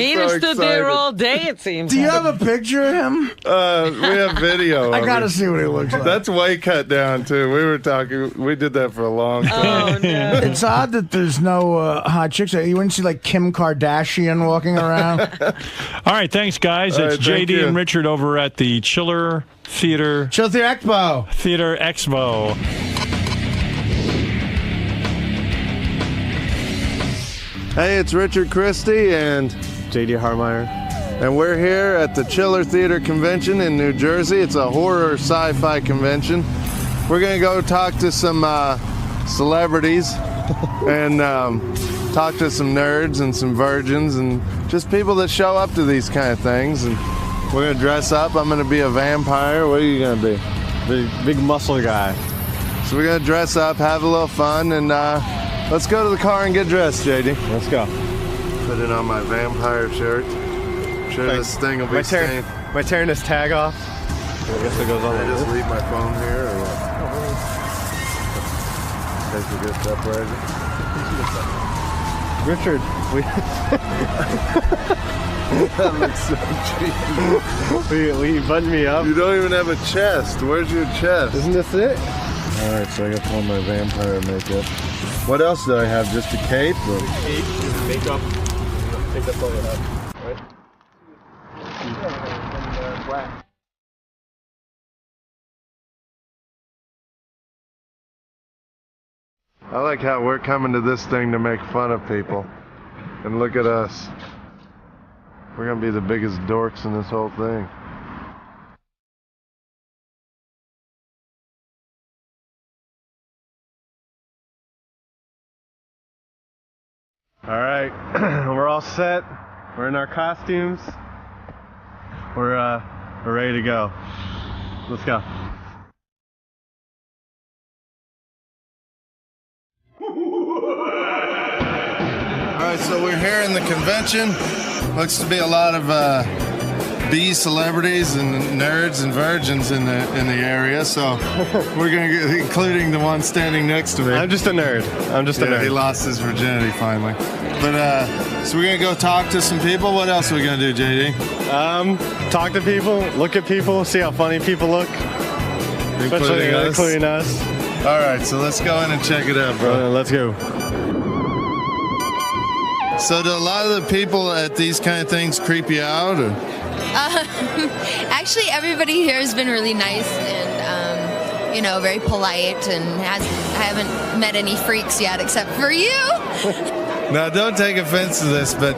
He just stood there all day, it seems. Do you have a picture of him? We have video. I gotta see what he looks like. That's way cut down too. We were talking. We did that for a long time. Oh, no. It's odd that there's no hot chicks. You wouldn't see like Kim Kardashian walking around. All right, thanks, guys. All It's right, thank JD you. and Richard over at the Chiller Theater Expo. Theater Expo. Hey, it's Richard Christy and JD Harmeyer. And we're here at the Chiller Theater Convention in New Jersey. It's a horror sci-fi convention. We're going to go talk to some celebrities and talk to some nerds and some virgins and just people that show up to these kind of things. And we're going to dress up. I'm going to be a vampire. What are you going to be? The big muscle guy. So we're going to dress up, have a little fun, and let's go to the car and get dressed, JD. Let's go. Put it on my vampire shirt. I'm sure Thanks. this thing will be My turn. stained. Am I tearing this tag off? I guess it goes on. I just leave my phone here, or what? In case we get separated. Richard, That looks so cheap. will you button me up? You don't even have a chest. Where's your chest? Isn't this it? Alright, so I got to pull my vampire makeup. What else do I have? Just a cape? Or? Cape, makeup. I think that's all I have, right? I like how we're coming to this thing to make fun of people. And look at us. We're going to be the biggest dorks in this whole thing. All right, we're all set. We're in our costumes. We're ready to go. Let's go. All right, so we're here in the convention. Looks to be a lot of B celebrities and nerds and virgins in the area. So we're gonna get, including the one standing next to me. I'm just a nerd. I'm just a nerd. He lost his virginity finally. But so we're gonna go talk to some people. What else are we gonna do, JD? Talk to people, look at people, see how funny people look, including us. All right, so let's go in and check it out, bro. Let's go. So do a lot of the people at these kind of things creep you out? Or? Actually, everybody here has been really nice and, you know, very polite, and I haven't met any freaks yet except for you. Now, don't take offense to this, but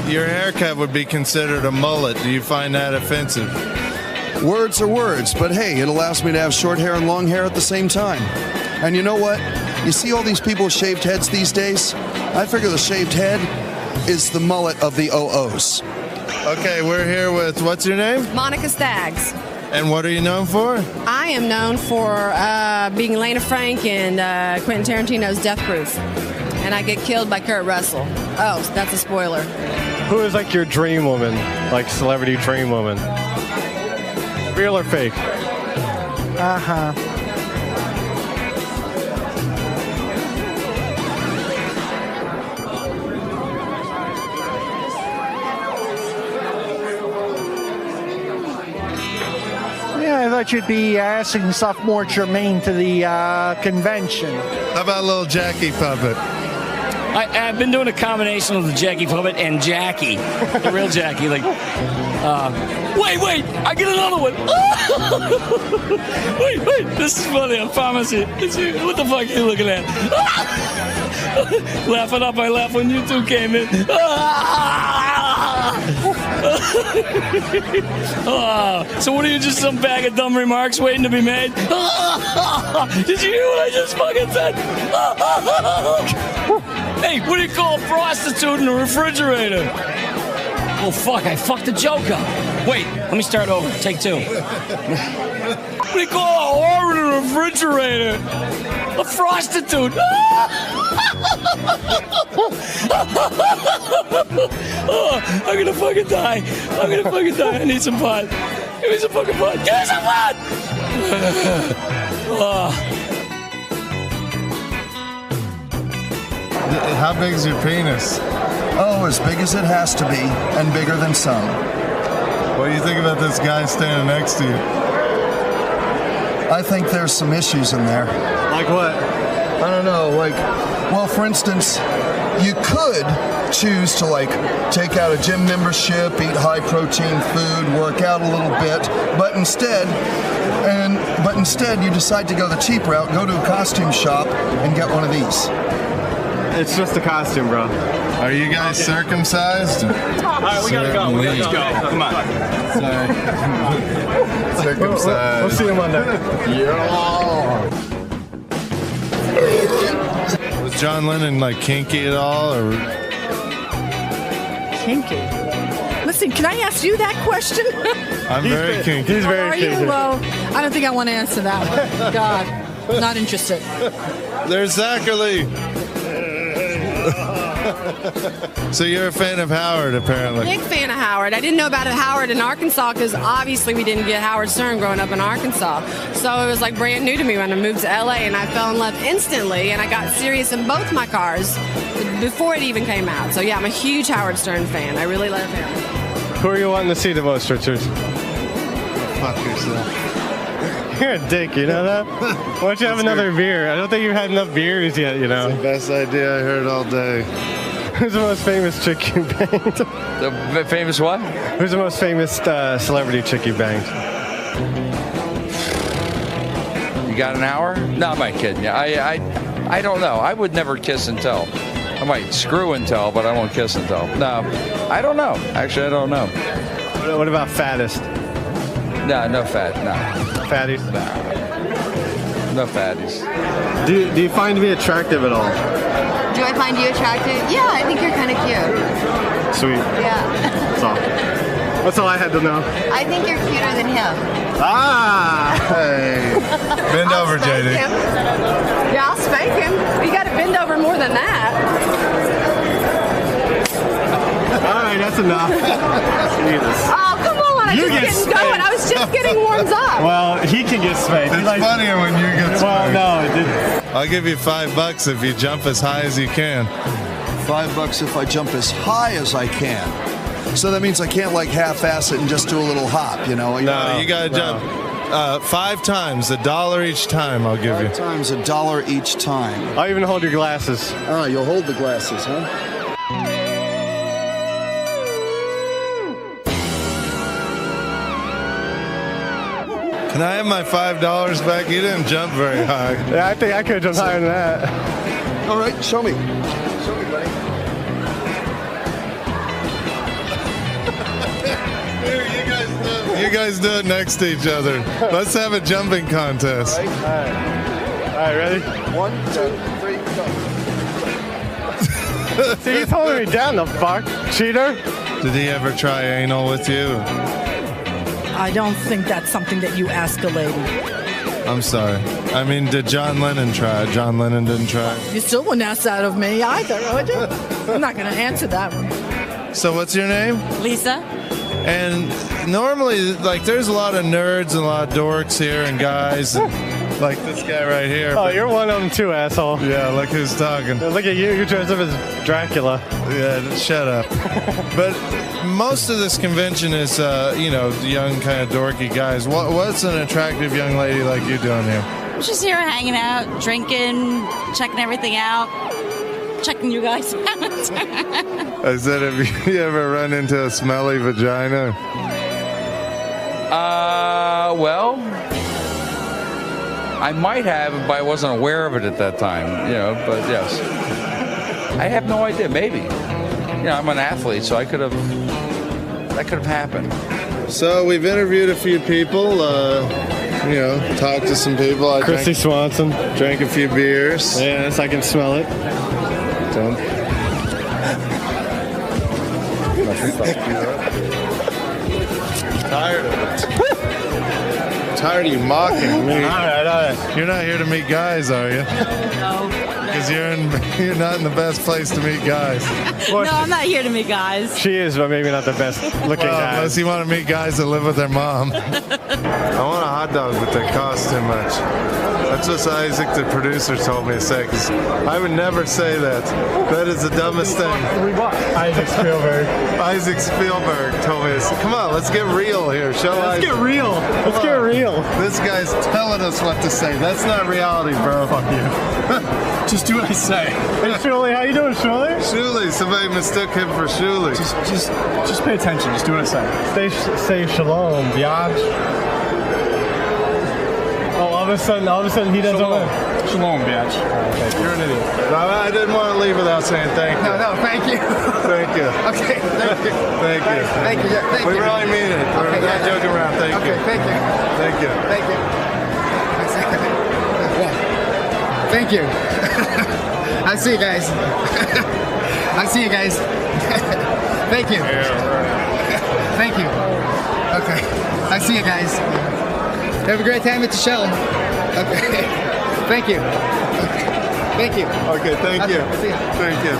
your haircut would be considered a mullet. Do you find that offensive? Words are words, but hey, it allows me to have short hair and long hair at the same time. And you know what? You see all these people with shaved heads these days? I figure the shaved head is the mullet of the OOs. Okay, we're here with, what's your name? Monica Staggs. And what are you known for? I am known for being Elena Frank in Quentin Tarantino's Death Proof. And I get killed by Kurt Russell. Oh, that's a spoiler. Who is like your dream woman, like celebrity dream woman? Real or fake? Uh-huh. Yeah, I thought you'd be asking stuff more germane to the convention. How about a little Jackie puppet? I've been doing a combination of the Jackie puppet and Jackie, the real Jackie. Like, wait, I get another one. wait, this is funny. I promise you. What the fuck are you looking at? Laughing up, I laughed when you two came in. So what are you, just some bag of dumb remarks waiting to be made? Did you hear what I just fucking said? Hey, what do you call a prostitute in a refrigerator? Oh, fuck, I fucked the joke up. Wait, let me start over. Take two. What do you call a whore in a refrigerator? A prostitute. Oh, I'm gonna fucking die. I need some pot. Give me some fucking pot. Give me some pot! How big is your penis? Oh, as big as it has to be, and bigger than some. What do you think about this guy standing next to you? I think there's some issues in there. Like what? I don't know, well, for instance, you could choose to, take out a gym membership, eat high-protein food, work out a little bit, but instead you decide to go the cheap route, go to a costume shop, and get one of these. It's just a costume, bro. Are you guys circumcised? All right, we gotta go. Let's go. Come on. Sorry. Circumcised. We'll see you Monday. Yeah. Was John Lennon kinky at all, or? Kinky? Listen, can I ask you that question? I'm very kinky. He's very kinky. Are you? Well, I don't think I want to answer that one. God, not interested. There's Zachary. So you're a fan of Howard, apparently. Big fan of Howard. I didn't know about Howard in Arkansas because obviously we didn't get Howard Stern growing up in Arkansas. So it was like brand new to me when I moved to LA, and I fell in love instantly, and I got serious in both my cars before it even came out. So yeah, I'm a huge Howard Stern fan. I really love him. Who are you wanting to see the most, Richard? Fuck yourself. You're a dick, you know that? Why don't you have another beer? I don't think you've had enough beers yet, you know? It's the best idea I heard all day. Who's the most famous chick you banged? The famous what? Who's the most famous celebrity chick you banged? You got an hour? No, I'm not kidding you. I don't know. I would never kiss and tell. I might screw and tell, but I won't kiss and tell. No, I don't know. Actually, I don't know. What about fattest? No, no fat. No. Fatties? No fatties. Do you find me attractive at all? Do I find you attractive? Yeah, I think you're kind of cute. Sweet. Yeah. That's all I had to know. I think you're cuter than him. Ah! Hey. Bend over, JD. Him. Yeah, I'll spank him. You got to bend over more than that. All right, that's enough. Jesus. Oh, come on. I was just getting going. I was just getting warmed up. Well, he can get spanked. It's funnier when you get spanked. Well, no, it didn't. I'll give you $5 if you jump as high as you can. $5 if I jump as high as I can. So that means I can't like half-ass it and just do a little hop, you know? No, you gotta jump 5 times, $1 each time. I'll give you. 5 times, $1 each time. I'll even hold your glasses. Ah, you'll hold the glasses, huh? Can I have my $5 back? You didn't jump very high. Yeah, I think I could have jumped higher than that. All right, show me. Show me, buddy. Here, you guys do it next to each other. Let's have a jumping contest. All right, ready? 1, 2, 3, go. See, he's holding me down, the fuck. Cheater. Did he ever try anal with you? I don't think that's something that you ask a lady. I'm sorry. I mean, did John Lennon try? John Lennon didn't try. You still wouldn't ask that of me either, would you? I'm not going to answer that one. So what's your name? Lisa. And normally, like, there's a lot of nerds and a lot of dorks here and guys, and, like this guy right here. Oh, you're one of them too, asshole. Yeah, look who's talking. Look at you. You're dressed up as Dracula. Yeah, shut up. But most of this convention is, young, kind of dorky guys. What's an attractive young lady like you doing here? I'm just here hanging out, drinking, checking everything out, checking you guys out. I said, have you ever run into a smelly vagina? Well, I might have, but I wasn't aware of it at that time, but yes. I have no idea, maybe. I'm an athlete, so that could have happened. So we've interviewed a few people, talked to some people. Christy Swanson. Drank a few beers. Yes, I can smell it. Don't. Tired of it. Tired of you mocking me. All right. You're not here to meet guys, are you? No. Because you're not in the best place to meet guys. No, I'm not here to meet guys. She is, but maybe not the best looking guy. Unless you want to meet guys that live with their mom. I want a hot dog, but they cost too much. That's what Isaac, the producer, told me to say, because I would never say that. That is the dumbest thing. Isaac Spielberg. Isaac Spielberg told me to say, come on, let's get real here. Let's get real. Let's get real. This guy's telling us what to say. That's not reality, bro. Fuck you. Just do what I say. Hey, Shuli, how you doing, Shuli? Shuli, somebody mistook him for Shuli. Just pay attention. Just do what I say. Say shalom, biatch. Oh, all of a sudden he doesn't know. Shalom, biatch. Okay, you're an idiot. No, I didn't want to leave without saying thank you. No, thank you. Thank you. Okay, thank you. Thank you. Thank you. Yeah, thank we you. really mean it. We're not joking around. Thank you. Thank you. Thank you. Thank you. Thank you. I'll see you guys. I'll see you guys. Thank you. Thank you. Okay. I'll see you guys. Have a great time at the show. Okay. Thank you. Okay. Thank you. Okay, thank you. See you. Thank you.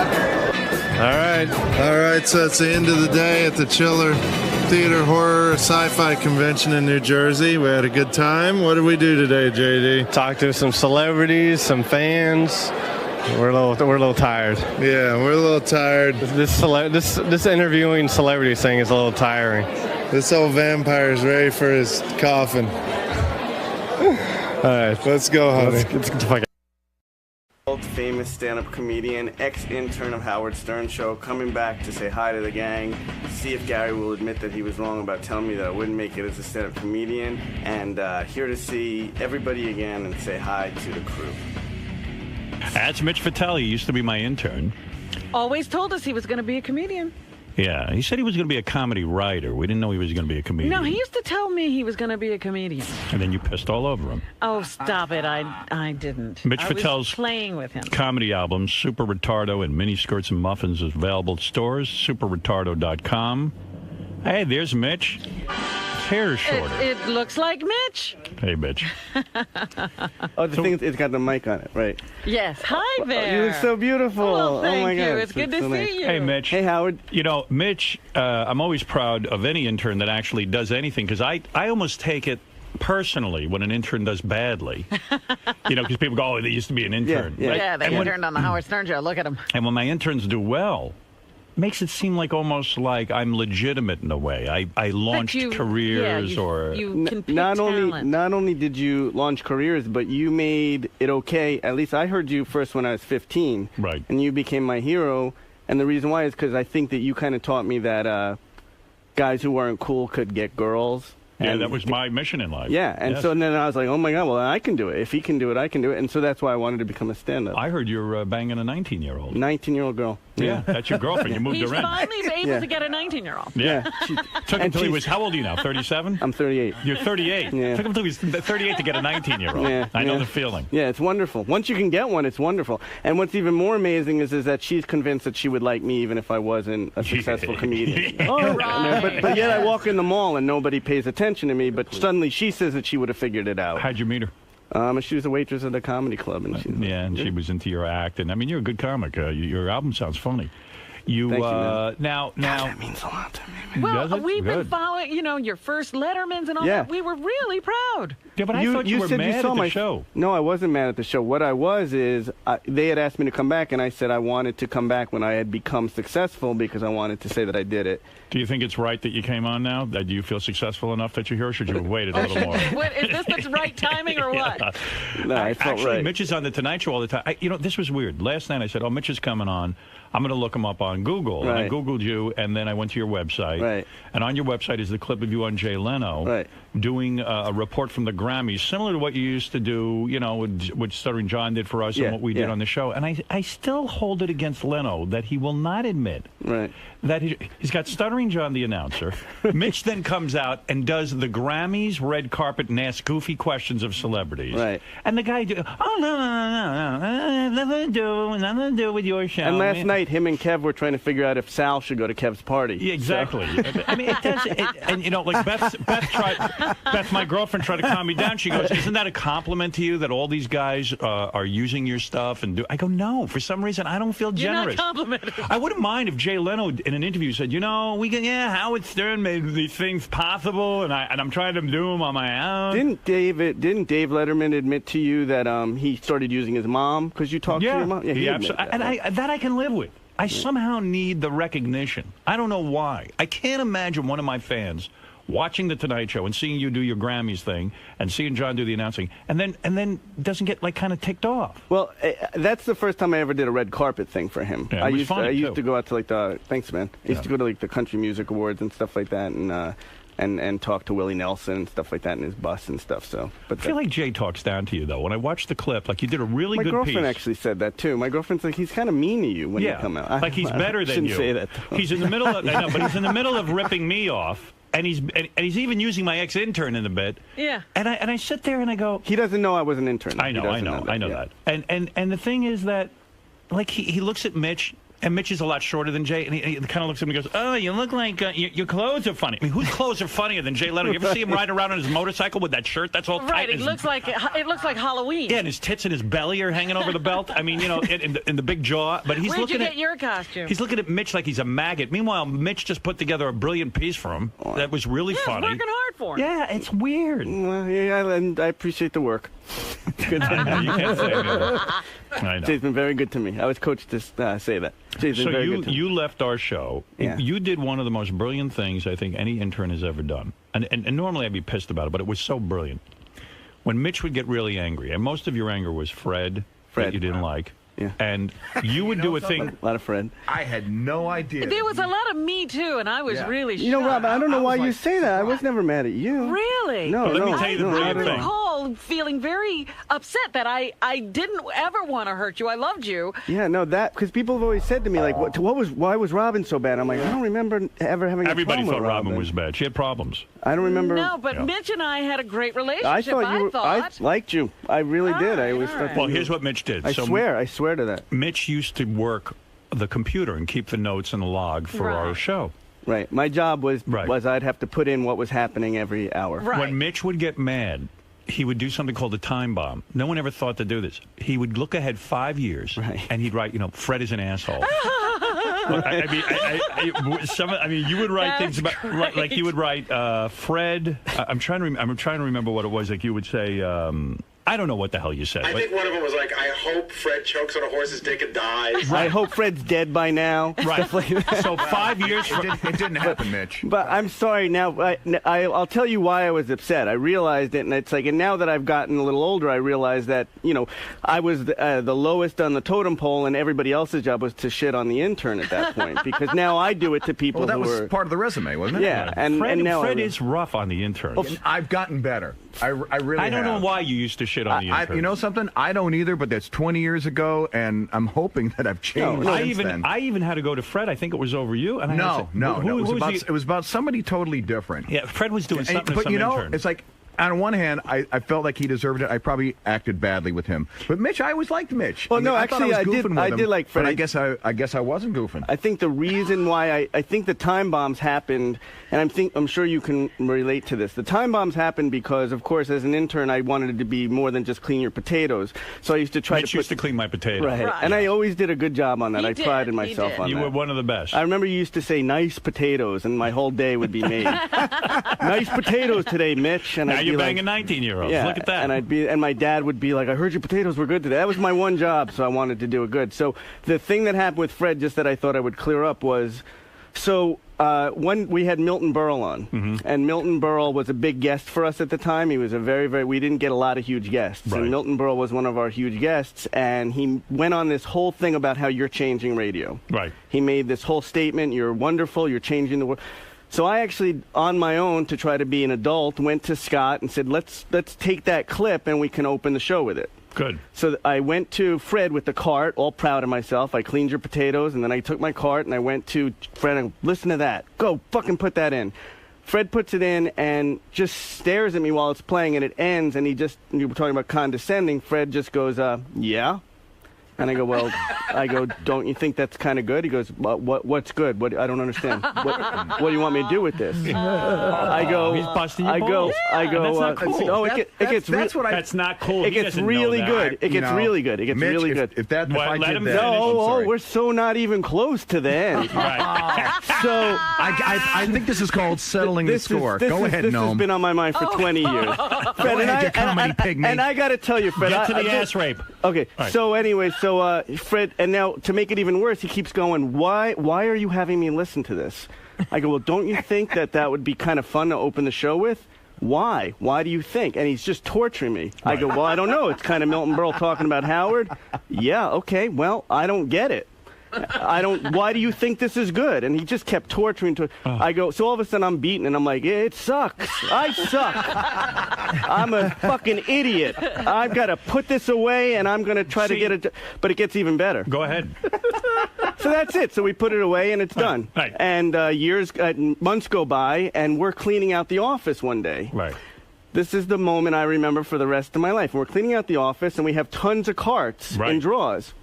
All right, so it's the end of the day at the Chiller Theater Horror Sci-Fi Convention in New Jersey. We had a good time. What did we do today, JD? Talked to some celebrities, some fans. We're a little tired. Yeah, we're a little tired. This interviewing celebrities thing is a little tiring. This old vampire's ready for his coffin. All right, let's go, honey. Let's get the fuck out. Famous stand-up comedian, ex-intern of Howard Stern show, coming back to say hi to the gang, see if Gary will admit that he was wrong about telling me that I wouldn't make it as a stand-up comedian, and here to see everybody again and say hi to the crew. That's Mitch Fatel. He used to be my intern. Always told us he was going to be a comedian. Yeah, he said he was going to be a comedy writer. We didn't know he was going to be a comedian. No, he used to tell me he was going to be a comedian. And then you pissed all over him. Oh, stop it. I didn't. Mitch I Fatel's was playing with him. Comedy album, Super Retardo and Mini Skirts and Muffins, is available at stores, superretardo.com. Hey, there's Mitch. His hair is shorter. It looks like Mitch. Hey, Mitch. Oh, the thing is, it's got the mic on it, right? Yes. Hi there. You look so beautiful. Well, thank oh my you. God. It's good to so see nice. you. Hey, Mitch. Hey, Howard. You know, Mitch, I'm always proud of any intern that actually does anything, because I almost take it personally when an intern does badly. You know, because people go, oh, they used to be an intern. Yeah, right? Yeah, they And when- interned on the Howard Stern show. Look at him. And when my interns do well, makes it seem like almost like I'm legitimate in a way. I launched careers or you can pick not talent. only did you launch careers, but you made it okay. At least I heard you first when I was 15. Right. And you became my hero. And the reason why is because I think that you kind of taught me that guys who weren't cool could get girls. Yeah, And that was my mission in life. Yeah, and Yes. so then I was like, oh my God, well, I can do it. If he can do it, I can do it. And so that's why I wanted to become a stand-up. I heard you're banging a 19-year-old. 19-year-old girl. Yeah, that's your girlfriend. You moved He's her in. finally able Yeah. to get a 19-year-old. Yeah. Took him And till he she's- was, how old are you now, 37? I'm 38. You're 38. Yeah. Took him till he was 38 to get a 19-year-old. Yeah, I know yeah. the feeling. Yeah, it's wonderful. Once you can get one, it's wonderful. And what's even more amazing is that she's convinced that she would like me even if I wasn't a successful comedian. But yet I walk in the mall and nobody pays attention to me, but suddenly she says that she would have figured it out. How'd you meet her? She was a waitress at a comedy club. And she was into your act. And I mean, you're a good comic. Your album sounds funny. You, Thank you, man. now that means a lot to me. Does Well, it? we've been Good. following, your first Lettermans and all Yeah. that. We were really proud. Yeah, but I thought you were said mad saw at the my show. No, I wasn't mad at the show. What I was is they had asked me to come back, and I said I wanted to come back when I had become successful because I wanted to say that I did it. Do you think it's right that you came on now? Do you feel successful enough that you're here, or should you have waited a little more? What, is this the right timing or what? Yeah. No, I felt Actually, right. Mitch is on the Tonight Show all the time. This was weird. Last night I said, oh, Mitch is coming on. I'm going to look him up on Google. And I Right. Googled you, and then I went to your website. Right. And on your website is the clip of you on Jay Leno doing a report from the Grammys, similar to what you used to do, what Stuttering John did for us Yeah, and what we did yeah. on the show. And I still hold it against Leno that he will not admit that he's got Stuttering John, the announcer. Mitch then comes out and does the Grammys red carpet and asks goofy questions of celebrities. Right. And the guy, nothing to do with your show. And last night, him and Kev were trying to figure out if Sal should go to Kev's party. Yeah, exactly. So. I mean, it does. And like Beth, my girlfriend, tried to calm me down. She goes, "Isn't that a compliment to you that all these guys are using your stuff?" And I go, "No, for some reason I don't feel generous." You're not complimented. I wouldn't mind if Jay Leno in an interview said, Howard Stern made these things possible, and I'm trying to do them on my own. Didn't Dave Letterman admit to you that he started using his mom because you talked to your mom? he admitted that. and I can live with. I somehow need the recognition. I don't know why. I can't imagine one of my fans watching the Tonight Show and seeing you do your Grammys thing and seeing John do the announcing and then doesn't get kind of ticked off. Well, that's the first time I ever did a red carpet thing for him. Yeah, it was funny, I used too. to go out to thanks man. I used to go to the Country Music Awards and stuff like that and talk to Willie Nelson and stuff like that in his bus and stuff. So, but I feel like Jay talks down to you though. When I watched the clip, like you did a really good piece. My girlfriend actually said that too. My girlfriend's like, he's kind of mean to you when you come out. Like he's better than shouldn't you. say that. Though. He's in the middle of I know, but he's in the middle of ripping me off. And he's even using my ex-intern in a bit. Yeah. And I sit there and I go, he doesn't know I was an intern. I know that. And the thing is that, like he looks at Mitch And Mitch is a lot shorter than Jay, and he kind of looks at him and goes, "Oh, you look like your clothes are funny." I mean, whose clothes are funnier than Jay Leno? You ever see him riding around on his motorcycle with that shirt that's all tight? Right, it looks like Halloween. Yeah, and his tits and his belly are hanging over the belt. I mean, in the big jaw. But he's Where'd looking you get your costume? He's looking at Mitch like he's a maggot. Meanwhile, Mitch just put together a brilliant piece for him that was really funny. Working hard for him. Yeah, it's weird. Well, yeah, and I appreciate the work. Good. You can't say that. I know. Jay's been very good to me. I was coached to say that. Jay's been very good to me. You left our show. Yeah. You did one of the most brilliant things I think any intern has ever done. And normally I'd be pissed about it, but it was so brilliant. When Mitch would get really angry, and most of your anger was Fred. That you didn't like. Yeah. And you would do a thing. A lot of Fred. I had no idea. There was a lot of me too, and I was really shocked. You know, Rob, I don't know why you say that. I was never mad at you. Really? No, let me tell you the brilliant I thing. recall feeling very upset that I didn't ever want to hurt you. I loved you. Yeah, no, because people have always said to me, like, why was Robin so bad? I'm like, I don't remember ever having Everybody a problem thought with Robin was bad. She had problems. I don't remember. No, but Mitch and I had a great relationship. I thought I liked you. I really did. I always thought. Well, here's what Mitch did. I swear to that. Mitch used to work the computer and keep the notes and the log for our show. Right. My job was I'd have to put in what was happening every hour. Right. When Mitch would get mad, he would do something called a time bomb. No one ever thought to do this. He would look ahead 5 years, and he'd write, Fred is an asshole. I mean, you would write things about, like you would write, Fred. I'm trying to remember what it was. Like you would say, I don't know what the hell you said. I think one of them was like, I hope Fred chokes on a horse's dick and dies. I hope Fred's dead by now. Right. So 5 years. It didn't happen, Mitch. But I'm sorry. Now I'll tell you why I was upset. I realized it, and it's like, and now that I've gotten a little older, I realized that I was the lowest on the totem pole, and everybody else's job was to shit on the intern at that point. Because now I do it to people. Well, that who was are, part of the resume, wasn't it? Yeah, and now Fred is rough on the intern. Well, I've gotten better. I really. I don't know why you used to shit on the intern. You know something? I don't either, but that's 20 years ago, and I'm hoping that I've changed since then. I even had to go to Fred. I think it was over you. And It was about somebody totally different. Yeah, Fred was doing something. But it's like, on one hand, I felt like he deserved it. I probably acted badly with him. But Mitch, I always liked Mitch. Well, no, actually, I did like Fred. But I guess I wasn't goofing. I think the reason why I think the time bombs happened, and I'm sure you can relate to this. The time bombs happened because, of course, as an intern, I wanted it to be more than just clean your potatoes. So I used to try Mitch used to clean my potatoes. Right. And I always did a good job on that. I prided myself on that. You were one of the best. I remember you used to say nice potatoes, and my whole day would be made. Nice potatoes today, Mitch. And now I'd you're be banging 19-year-olds. Yeah, Look at that. And my dad would be like, I heard your potatoes were good today. That was my one job, so I wanted to do it good. So the thing that happened with Fred, just that I thought I would clear up, was when we had Milton Berle on, and Milton Berle was a big guest for us at the time. He was a we didn't get a lot of huge guests. Right. And Milton Berle was one of our huge guests, and he went on this whole thing about how you're changing radio. Right. He made this whole statement, you're wonderful, you're changing the world. So I actually, on my own, to try to be an adult, went to Scott and said, let's take that clip and we can open the show with it. Good. So I went to Fred with the cart, all proud of myself. I cleaned your potatoes, and then I took my cart and I went to Fred and listen to that. Go fucking put that in. Fred puts it in and just stares at me while it's playing, and it ends, and you were talking about condescending. Fred just goes, yeah. And I go, don't you think that's kind of good? He goes, what's good? I don't understand. What do you want me to do with this? I go, he's busting your balls. That's not cool. That's not cool. It gets really good. It gets really good. It gets really good. If I did that, no, we're so not even close to the end. Right. So I think this is called settling the score. Go ahead, This Gnome. has been on my mind for 20 years. Fred, and I got to tell you, Fred. Get to the ass rape. Okay. Right. So anyway, Fred, and now to make it even worse, he keeps going, why are you having me listen to this? I go, well, don't you think that would be kind of fun to open the show with? Why? Why do you think? And he's just torturing me. I go, well, I don't know. It's kind of Milton Berle talking about Howard. Yeah, okay, well, I don't get it. Why do you think this is good? And he just kept torturing. I go, so all of a sudden I'm beaten, and I'm like, it sucks. I suck. I'm a fucking idiot. I've got to put this away, and I'm going to try to get it. But it gets even better. Go ahead. So that's it. So we put it away, and it's done. Right. And months go by, and we're cleaning out the office one day. Right. This is the moment I remember for the rest of my life. We're cleaning out the office, and we have tons of carts and drawers.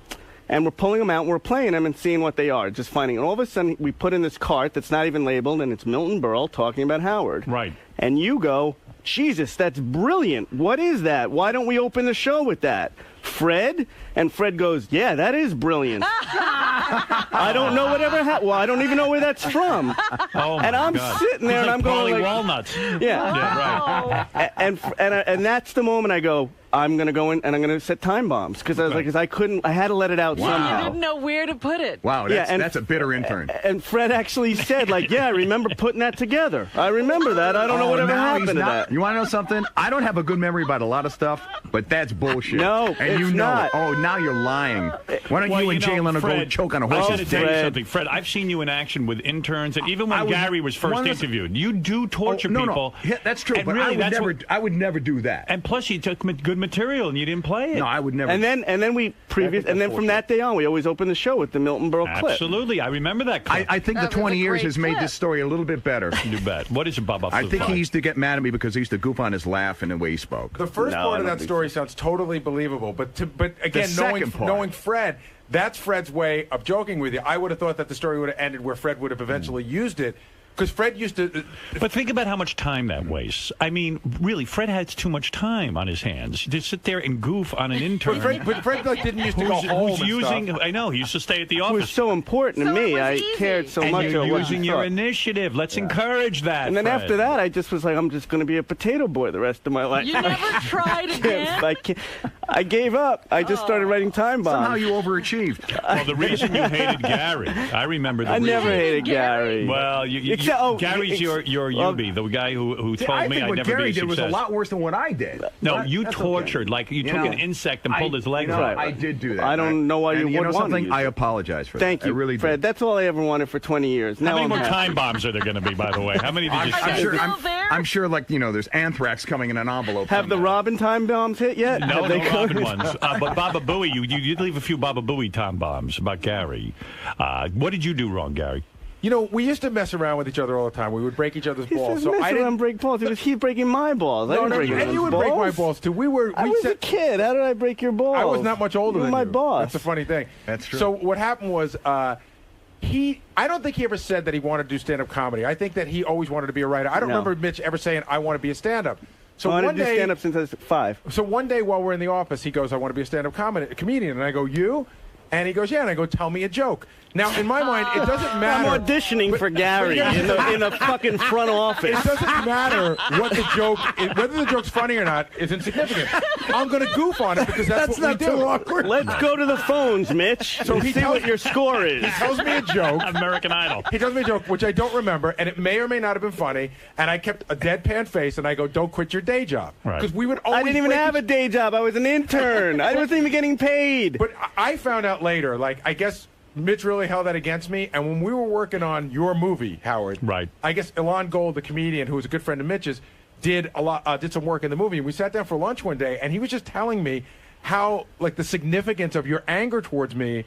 And we're pulling them out, and we're playing them and seeing what they are, just finding. And all of a sudden, we put in this cart that's not even labeled, and it's Milton Berle talking about Howard. Right. And you go, Jesus, that's brilliant. What is that? Why don't we open the show with that? Fred? And Fred goes, yeah, that is brilliant. I don't know whatever happened. Well, I don't even know where that's from. Oh my and I'm God. sitting there, He's and like I'm going Paulie like, Walnuts. Yeah. Yeah, right. And that's the moment I go, I'm going to go in and I'm going to set time bombs because I was like, I had to let it out You somehow. didn't know where to put it. Wow, that's a bitter intern. And Fred actually said, like, yeah, I remember putting that together. I remember that. I don't know whatever happened to that. You want to know something? I don't have a good memory about a lot of stuff, but that's bullshit. No, and you it's know not. it. Oh, now you're lying. Why don't Well, you and Jay Leno go Fred, choke on a I horse's gotta tell you dick? something, Fred. I've seen you in action with interns, and even when I was- Gary was first one of the- interviewed, you do torture no, people. No, that's true. And But really, I would never do that. And plus, you took good material and you didn't play it. No, I would never. And then from that day on, we always open the show with the Milton Berle clip. Absolutely, I remember that clip. I think the 20 years has made this story a little bit better. You bet. What is it, Bubba? I think he used to get mad at me because he used to goof on his laugh and the way he spoke. The first part of that story sounds totally believable, but again, second part. knowing Fred, that's Fred's way of joking with you. I would have thought that the story would have ended where Fred would have eventually used it. Because Fred used to... But think about how much time that wastes. I mean, really, Fred has too much time on his hands to sit there and goof on an intern. But Fred like, didn't used to go home who's and using, stuff. I know, he used to stay at the office. It was so important to me. I cared so and much you're about what using he your thought. initiative. Let's encourage that, And then Fred. after that, I just was like, I'm just going to be a potato boy the rest of my life. You never tried again? I gave up. I just started writing time bombs. Somehow you overachieved. Well, the reason you hated Gary, I remember the I reason. never hated Gary. Well, Gary's your Yubi, the guy who See, told I me think I'd what never Gary be a did was a success. lot worse than what I did. No, you That's tortured. okay. Like you took an insect and pulled his leg you know, off. I did do that. I don't know why you and would know want to something? use I it. apologize for Thank that. you, I really Fred. did. That's all I ever wanted for 20 years. Now How many I'm more happy. time bombs are there going to be, by the way? How many did you I'm say? sure, I'm sure, like, there's anthrax coming in an envelope. Have the Robin time bombs hit yet? No, Have no they Robin come? ones. But Baba Booey, you did leave a few Baba Booey time bombs about Gary. What did you do wrong, Gary? You know, we used to mess around with each other all the time. We would break each other's He balls. says, So mess I around, didn't break balls. It was he breaking my balls. I No, didn't no, break and his you would balls. break my balls too. We was a kid. How did I break your balls? I was not much older You were than my you. boss. That's the funny thing. That's true. So what happened was I don't think he ever said that he wanted to do stand-up comedy. I think that he always wanted to be a writer. I don't No. remember Mitch ever saying, I want to be a stand-up. So I wanted one to do day, stand-up since I was 5. So one day while we're in the office, he goes, I want to be a stand-up comedian. And I go, you? And he goes, yeah. And I go, tell me a joke. Now, in my mind, it doesn't matter. I'm auditioning for Gary in the fucking front office. It doesn't matter what the joke is, whether the joke's funny or not is insignificant. I'm going to goof on it because that's what we do. awkward. Let's go to the phones, Mitch. So and he see tells- what your score is. He tells me a joke. American Idol. He tells me a joke, which I don't remember, and it may or may not have been funny. And I kept a deadpan face, and I go, "Don't quit your day job," because we would always. I didn't even have a day job. I was an intern. I wasn't even getting paid. But I found out later, I guess Mitch really held that against me. And when we were working on your movie, Howard, right? I guess Ilan Gold, the comedian who was a good friend of Mitch's, did some work in the movie. And we sat down for lunch one day, and he was just telling me how the significance of your anger towards me.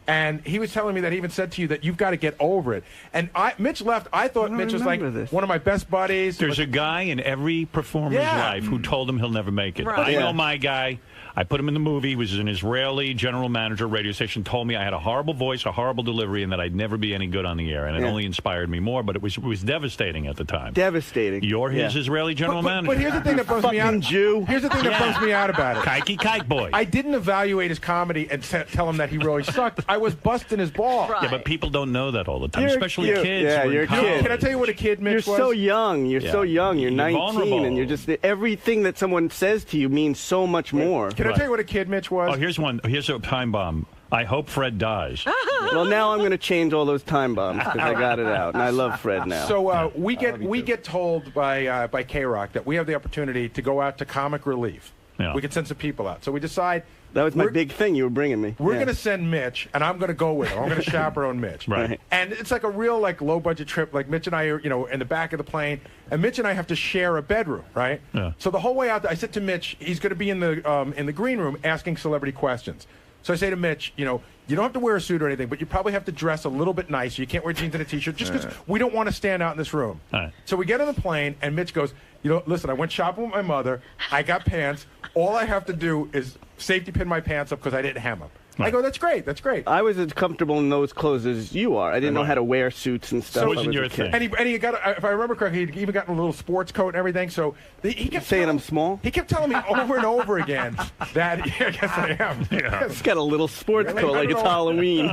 And he was telling me that he even said to you that you've got to get over it. And Mitch left. I thought Mitch was one of my best buddies. There's a guy in every performer's life who told him he'll never make it. Right. I know my guy. I put him in the movie. He was an Israeli general manager radio station. Told me I had a horrible voice, a horrible delivery, and that I'd never be any good on the air. And it only inspired me more. But it was devastating at the time. Devastating. You're his Israeli general manager. But here's the thing that bums me out. Jew. Here's the thing that bums me out about it. Kike boy. I didn't evaluate his comedy and tell him that he really sucked. I was busting his balls. Yeah, but people don't know that all the time, You're especially cute. kids. Yeah, who are in you're a college. kid. Can I tell you what a kid Mitch You're was? so young. You're so young. You're 19, vulnerable. and you're just everything that someone says to you means so much more. Can I tell you what a kid Mitch was? Oh, here's one. Here's a time bomb. I hope Fred dies. Well, now I'm going to change all those time bombs because I got it out, and I love Fred now. So we get told by K-Rock that we have the opportunity to go out to Comic Relief. Yeah. We can send some people out. So we decide that was my big thing you were bringing me. we're going to send Mitch, and I'm going to go with him. I'm going to chaperone Mitch. Right. And it's like a real low budget trip. Like Mitch and I are in the back of the plane, and Mitch and I have to share a bedroom, right? Yeah. So the whole way out there, I said to Mitch, he's going to be in the green room asking celebrity questions. So I say to Mitch, you don't have to wear a suit or anything, but you probably have to dress a little bit nicer. You can't wear jeans and a T-shirt just because we don't want to stand out in this room. Right. So we get on the plane, and Mitch goes, listen, I went shopping with my mother. I got pants. All I have to do is safety pin my pants up because I didn't hem them. I go, that's great. That's great. I was as comfortable in those clothes as you are. I didn't know how to wear suits and stuff. So wasn't your thing. And he got, if I remember correctly, he even got a little sports coat and everything. So he kept saying I'm small. He kept telling me over and over again that I guess I am. Yeah. He's got a little sports coat like it's Halloween.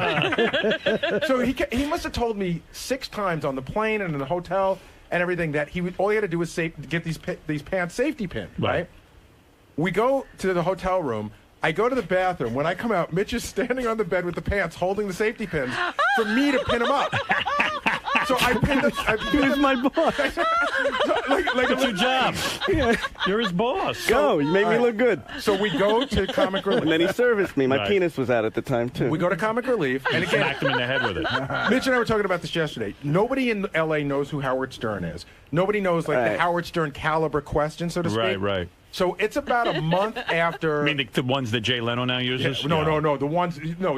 So he must have told me 6 times on the plane and in the hotel and everything that all he had to do was get these pants safety pinned. Right. We go to the hotel room. I go to the bathroom. When I come out, Mitch is standing on the bed with the pants, holding the safety pins for me to pin him up. So I pinned him. He was my boss. like it's your job. Yeah. You're his boss. Go. You make me look good. So we go to Comic Relief. And then he serviced me. My penis was out at the time, too. We go to Comic Relief. And again, smacked him in the head with it. Mitch and I were talking about this yesterday. Nobody in L.A. knows who Howard Stern is. Nobody knows the Howard Stern caliber question, so to speak. Right. So it's about a month after. I mean, the ones that Jay Leno now uses? Yeah, no.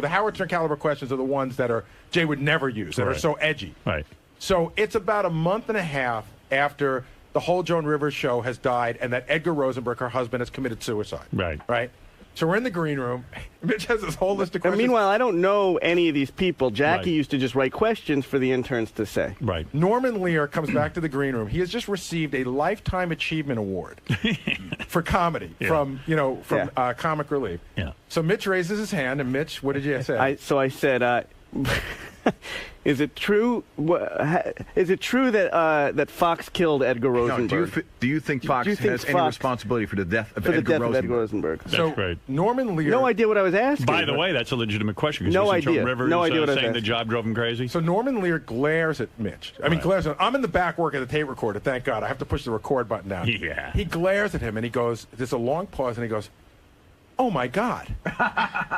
The Howard Stern caliber questions are the ones that Jay would never use, that are so edgy. Right. So it's about a month and a half after the whole Joan Rivers show has died and that Edgar Rosenberg, her husband, has committed suicide. Right. So we're in the green room. Mitch has this whole list of questions. And meanwhile, I don't know any of these people. Jackie used to just write questions for the interns to say. Right. Norman Lear comes back to the green room. He has just received a Lifetime Achievement Award for comedy from Comic Relief. Yeah. So Mitch raises his hand, and Mitch, what did you say? I said, is it true? Is it true that Fox killed Edgar Rosenberg? No, do you think Fox has any responsibility for the death of Edgar Rosenberg? That's great. Norman Lear. No idea what I was asking. By the way, that's a legitimate question. No idea. Rivers, no idea what I was saying asking. the job drove him crazy. So Norman Lear glares at Mitch. Glares at him. I'm in the back working the tape recorder. Thank God. I have to push the record button down. Yeah. He glares at him and he goes. There's a long pause and he goes, "Oh my God."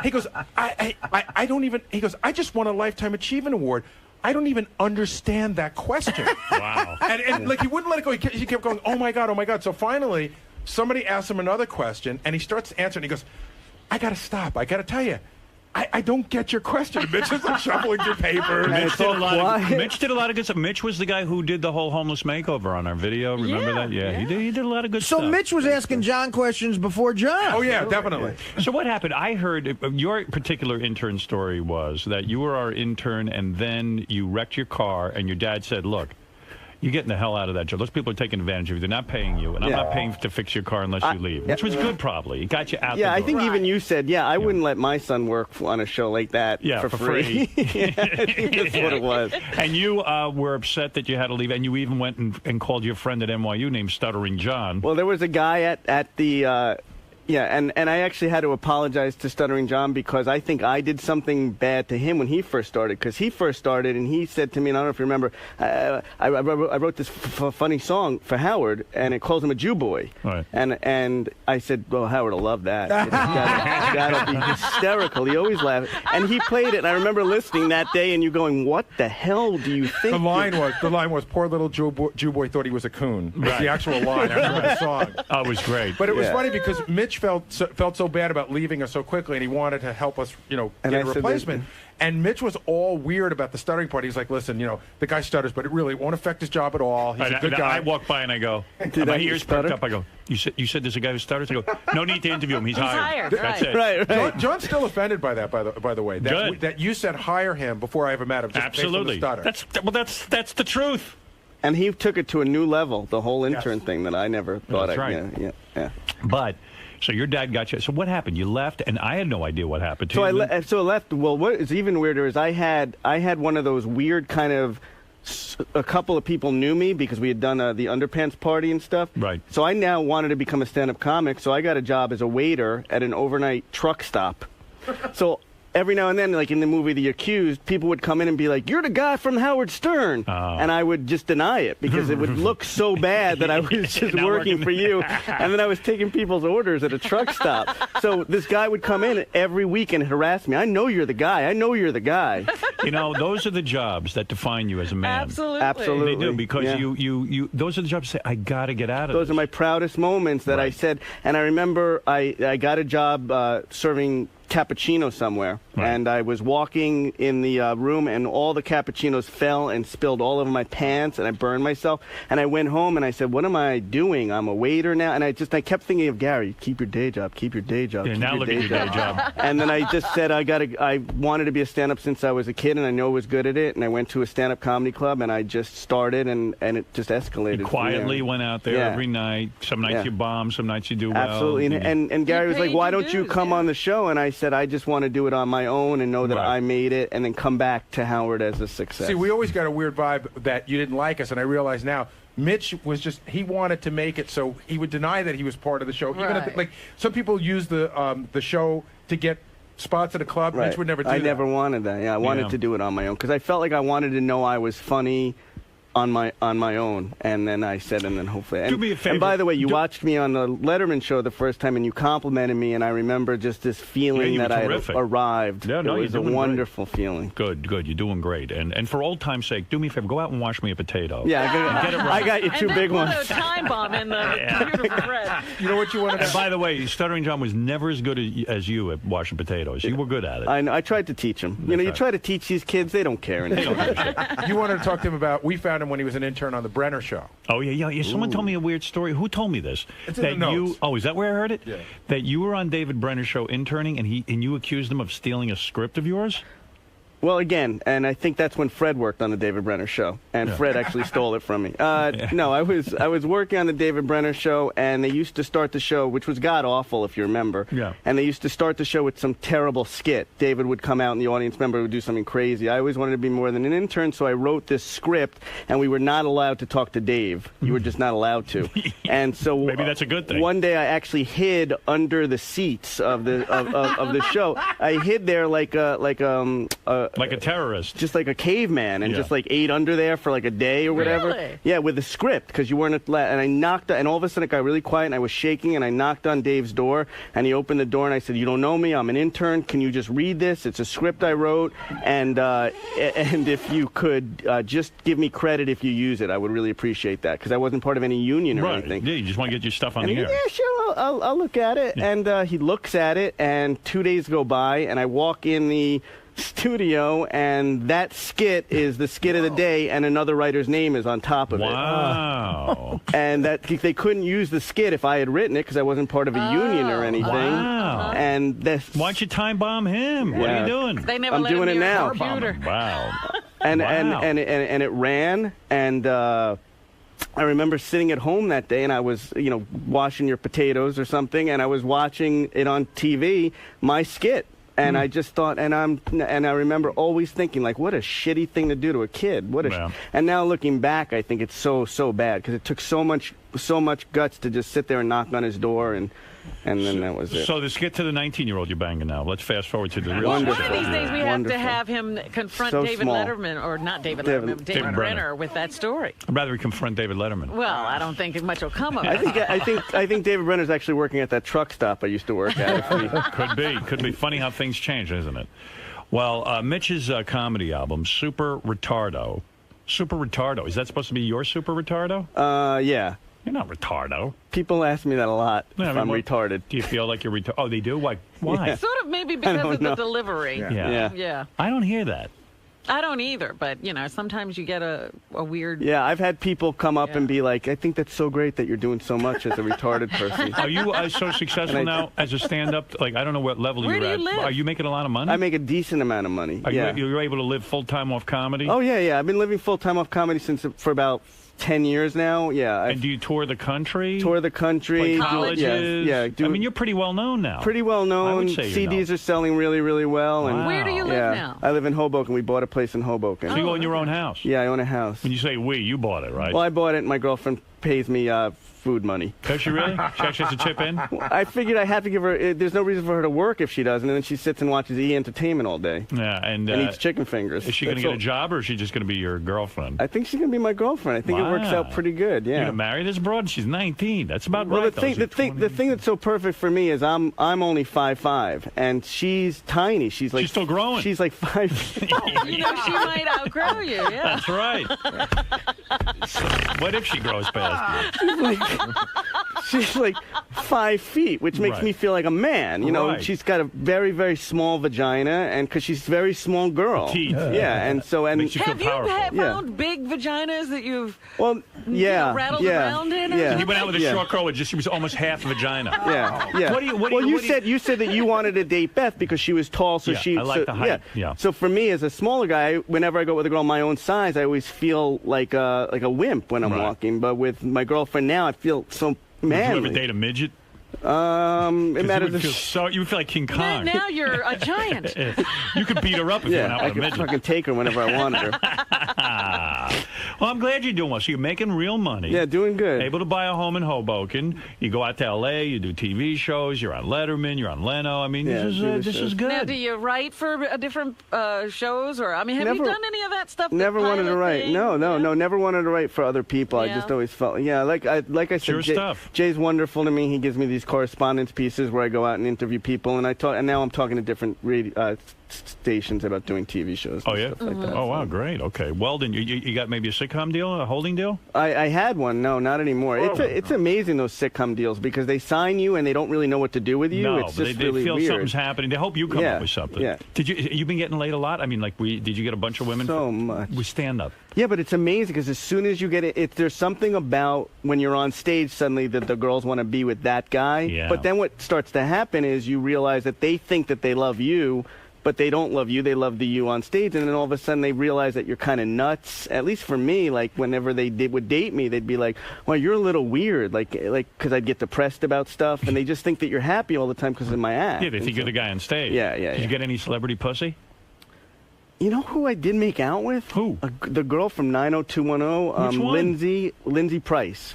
He goes, I don't even. He goes, "I just won a Lifetime Achievement Award. I don't even understand that question." Wow. And like he wouldn't let it go. He kept going, "Oh my God, oh my God." So finally, somebody asked him another question, and he starts answering. He goes, "I got to stop. I got to tell you, I don't get your question." And Mitch is like shuffling through papers. Mitch did a lot of good stuff. Mitch was the guy who did the whole homeless makeover on our video. Remember that? Yeah. He did a lot of good stuff. So Mitch was asking John questions before John. Oh, yeah, definitely. So what happened? I heard your particular intern story was that you were our intern and then you wrecked your car and your dad said, "Look, you're getting the hell out of that job. Those people are taking advantage of you. They're not paying you, and I'm not paying to fix your car unless you leave," which was good, probably. It got you out the door. I think even you said, I wouldn't let my son work on a show like that for free. I think that's what it was. And you were upset that you had to leave, and you even went and called your friend at NYU named Stuttering John. Well, there was a guy at the... and I actually had to apologize to Stuttering John because I think I did something bad to him when he first started. Because he first started and he said to me, and I don't know if you remember, I wrote this funny song for Howard, and it calls him a Jew boy. Right. And I said, well, Howard will love that. That'll be hysterical. He always laughs. And he played it, and I remember listening that day, and you going, what the hell do you think? The line was, poor little Jew boy thought he was a coon. Right. The actual line after the song. Oh, it was great. But it was funny because Mitch felt so bad about leaving us so quickly, and he wanted to help us, get a replacement. And Mitch was all weird about the stuttering part. He's like, "Listen, the guy stutters, but it really won't affect his job at all. He's a good guy." I walk by and I go, my ears perked up. I go, "You said there's a guy who stutters?" I go, "No need to interview him. He's hired. That's it." Right. John's still offended by that. By the way, that you said hire him before I ever met him. Just Absolutely. Based on the stutter. That's the truth. And he took it to a new level. The whole intern thing that I never thought. That's right. Yeah. But. So your dad got you. So what happened? You left, and I had no idea what happened to you. So I left. Well, what is even weirder is I had one of those weird kind of. A couple of people knew me because we had done the underpants party and stuff. Right. So I now wanted to become a stand-up comic. So I got a job as a waiter at an overnight truck stop. So. Every now and then, like in the movie The Accused, people would come in and be like, "You're the guy from Howard Stern." And I would just deny it because it would look so bad that I was just working for you. And then I was taking people's orders at a truck stop. So this guy would come in every week and harass me. "I know you're the guy. I know you're the guy." Those are the jobs that define you as a man. Absolutely. They do, because you those are the jobs that say, "I got to get out of Those are my proudest moments that I said. And I remember I got a job serving cappuccino somewhere, And I was walking in the room, and all the cappuccinos fell and spilled all over my pants, and I burned myself. And I went home, and I said, what am I doing? I'm a waiter now. And I kept thinking of Gary, keep your day job, keep your day job. Yeah, now look at your day job. And then I just said, I wanted to be a stand-up since I was a kid, and I know I was good at it. And I went to a stand-up comedy club, and I just started, and it just escalated. You quietly went out there every night. Some nights you bomb, some nights you do well. Absolutely. And Gary was like, why don't you come on the show? And I said, I just want to do it on my own and know that I made it, and then come back to Howard as a success. See, we always got a weird vibe that you didn't like us, and I realize now Mitch was he wanted to make it so he would deny that he was part of the show. Even if, like, some people use the show to get spots at a club. Right. Mitch would never do that. I never wanted that. Yeah, I wanted to do it on my own because I felt like I wanted to know I was funny on my own, and then I said, and then hopefully. Do me a favor. And by the way, you watched me on the Letterman show the first time, and you complimented me, and I remember just this feeling that I had arrived. Yeah, no, it was a wonderful feeling. Good. You're doing great. And for old time's sake, do me a favor. Go out and wash me a potato. Yeah, get it right. I got you two big ones. And then put a time bomb in the beautiful bread. You know what you want to do? And by the way, Stuttering John was never as good as you at washing potatoes. You were good at it. I know. I tried to teach him. You try to teach these kids, they don't care. They don't give a shit. You wanted to talk to him about, we found him when he was an intern on the Brenner show. Oh, yeah. Someone told me a weird story. Who told me this? It's in the notes. Is that where I heard it? Yeah. That you were on David Brenner's show interning, and you accused him of stealing a script of yours? Well, again, and I think that's when Fred worked on the David Brenner show, and Fred actually stole it from me. No, I was working on the David Brenner show, and they used to start the show, which was god-awful, if you remember. Yeah. And they used to start the show with some terrible skit. David would come out, and the audience member would do something crazy. I always wanted to be more than an intern, so I wrote this script, and we were not allowed to talk to Dave. You were just not allowed to. And so maybe that's a good thing. One day, I actually hid under the seats of the show. I hid there like a terrorist, just like a caveman, and just like ate under there for like a day or whatever. Really? Yeah, with the script, because you weren't allowed. And I knocked, and all of a sudden it got really quiet, and I was shaking, and I knocked on Dave's door, and he opened the door, and I said, "You don't know me? I'm an intern. Can you just read this? It's a script I wrote, and if you could just give me credit if you use it, I would really appreciate that, because I wasn't part of any union or anything." Yeah, you just want to get your stuff on the air. Yeah, sure, I'll look at it. Yeah. And he looks at it, and 2 days go by, and I walk in the studio, and that skit is the skit of the day, and another writer's name is on top of it. Wow. And that they couldn't use the skit if I had written it, because I wasn't part of a union or anything. Wow. And that's, why don't you time bomb him? What are you doing? They never I'm let doing him it use now. a computer. Wow. and it ran, and I remember sitting at home that day, and I was, washing your potatoes or something, and I was watching it on TV, my skit. And I just thought, and I remember always thinking, like, what a shitty thing to do to a kid. And now looking back, I think it's so bad, because it took so much guts to just sit there and knock on his door, and then that was it. So the skit to the 19-year-old you're banging now. Let's fast forward to the real One of skit. these days we have to have him confront David Letterman, or not David Letterman, David Brenner with that story. I'd rather we confront David Letterman. Well, I don't think much will come of it. I think David Brenner's actually working at that truck stop I used to work at. Could be. Funny how things change, isn't it? Well, Mitch's comedy album, Super Retardo. Super Retardo. Is that supposed to be your Super Retardo? Yeah. You're not retardo. People ask me that a lot. If I'm retarded. Do you feel like you're retarded? Oh, they do? Why? Yeah. Sort of maybe because of the delivery. Yeah. I don't hear that. I don't either, but, sometimes you get a weird... Yeah, I've had people come up and be like, I think that's so great that you're doing so much as a retarded person. Are you so successful now as a stand-up? Like, I don't know what level you're at. Where do you live? Are you making a lot of money? I make a decent amount of money. You're able to live full-time off comedy? Oh, yeah. I've been living full-time off comedy for about 10 years now. Yeah. And do you tour the country? Tour the country. Like colleges? Yeah. I mean, you're pretty well known now. Pretty well known. I would say CDs are selling really, really well. Wow. And where do you live now? I live in Hoboken. We bought a place in Hoboken. So you own your own house? Yeah, I own a house. When you say we, you bought it, right? Well, I bought it, and my girlfriend pays me food money. Does she really? She actually has to chip in? I figured I had to give her... there's no reason for her to work if she doesn't, and then she sits and watches E! Entertainment all day. Yeah, and eats chicken fingers. Is she going to get a job, or is she just going to be your girlfriend? I think she's going to be my girlfriend. I think it works out pretty good, yeah. You got married this broad? She's 19. That's about right. The thing that's so perfect for me is I'm only 5'5", and she's tiny. She's still growing. She's like 5. She might outgrow you, yeah. That's right. What if she grows past you? she's like 5 feet, which makes me feel like a man. You know, she's got a very, very small vagina, and because she's a very small girl. Teeth. Yeah, and so and makes you feel Have you powerful. found big vaginas that you've rattled yeah, around in? yeah. You went out with a short girl, she was almost half vagina. Yeah. What do you? Well, you said that you wanted to date Beth because she was tall, so I like the height. Yeah. So for me, as a smaller guy, whenever I go with a girl my own size, I always feel like a wimp when I'm walking. But with my girlfriend now, I feel so manly. Would you ever date a midget? It matters. You would feel like King Kong. Now you're a giant. You could beat her up if you went out with a midget. I could take her whenever I wanted her. Well, I'm glad you're doing well. So you're making real money. Yeah, doing good. Able to buy a home in Hoboken. You go out to L.A., you do TV shows, you're on Letterman, you're on Leno. I mean, this is good. Now, do you write for different shows? Or, I mean, have you done any of that stuff? Never wanted to write. No, never wanted to write for other people. I just always felt, like I said, stuff. Jay's wonderful to me. He gives me these correspondence pieces where I go out and interview people, and now I'm talking to different radio stations about doing TV shows. Oh, yeah? Stuff like that. Oh, wow, great. Okay. Weldon, you got maybe a sitcom deal, a holding deal? I had one. No, not anymore. It's amazing, those sitcom deals, because they sign you and they don't really know what to do with you. No, it's but just they really feel weird. something's happening. They hope you come up with something. Yeah. You been getting laid a lot? I mean, did you get a bunch of women? So much. We stand up. Yeah, but it's amazing because as soon as you get it, there's something about when you're on stage suddenly that the girls want to be with that guy. Yeah. But then what starts to happen is you realize that they think that they love you, but they don't love you. They love the you on stage, and then all of a sudden they realize that you're kind of nuts. At least for me, like whenever they would date me, they'd be like, "Well, you're a little weird," like because I'd get depressed about stuff, and they just think that you're happy all the time because of my act. Yeah, they think you're the guy on stage. Yeah. Did you get any celebrity pussy? You know who I did make out with? Who? The girl from 90210, Which one? Lindsay Price.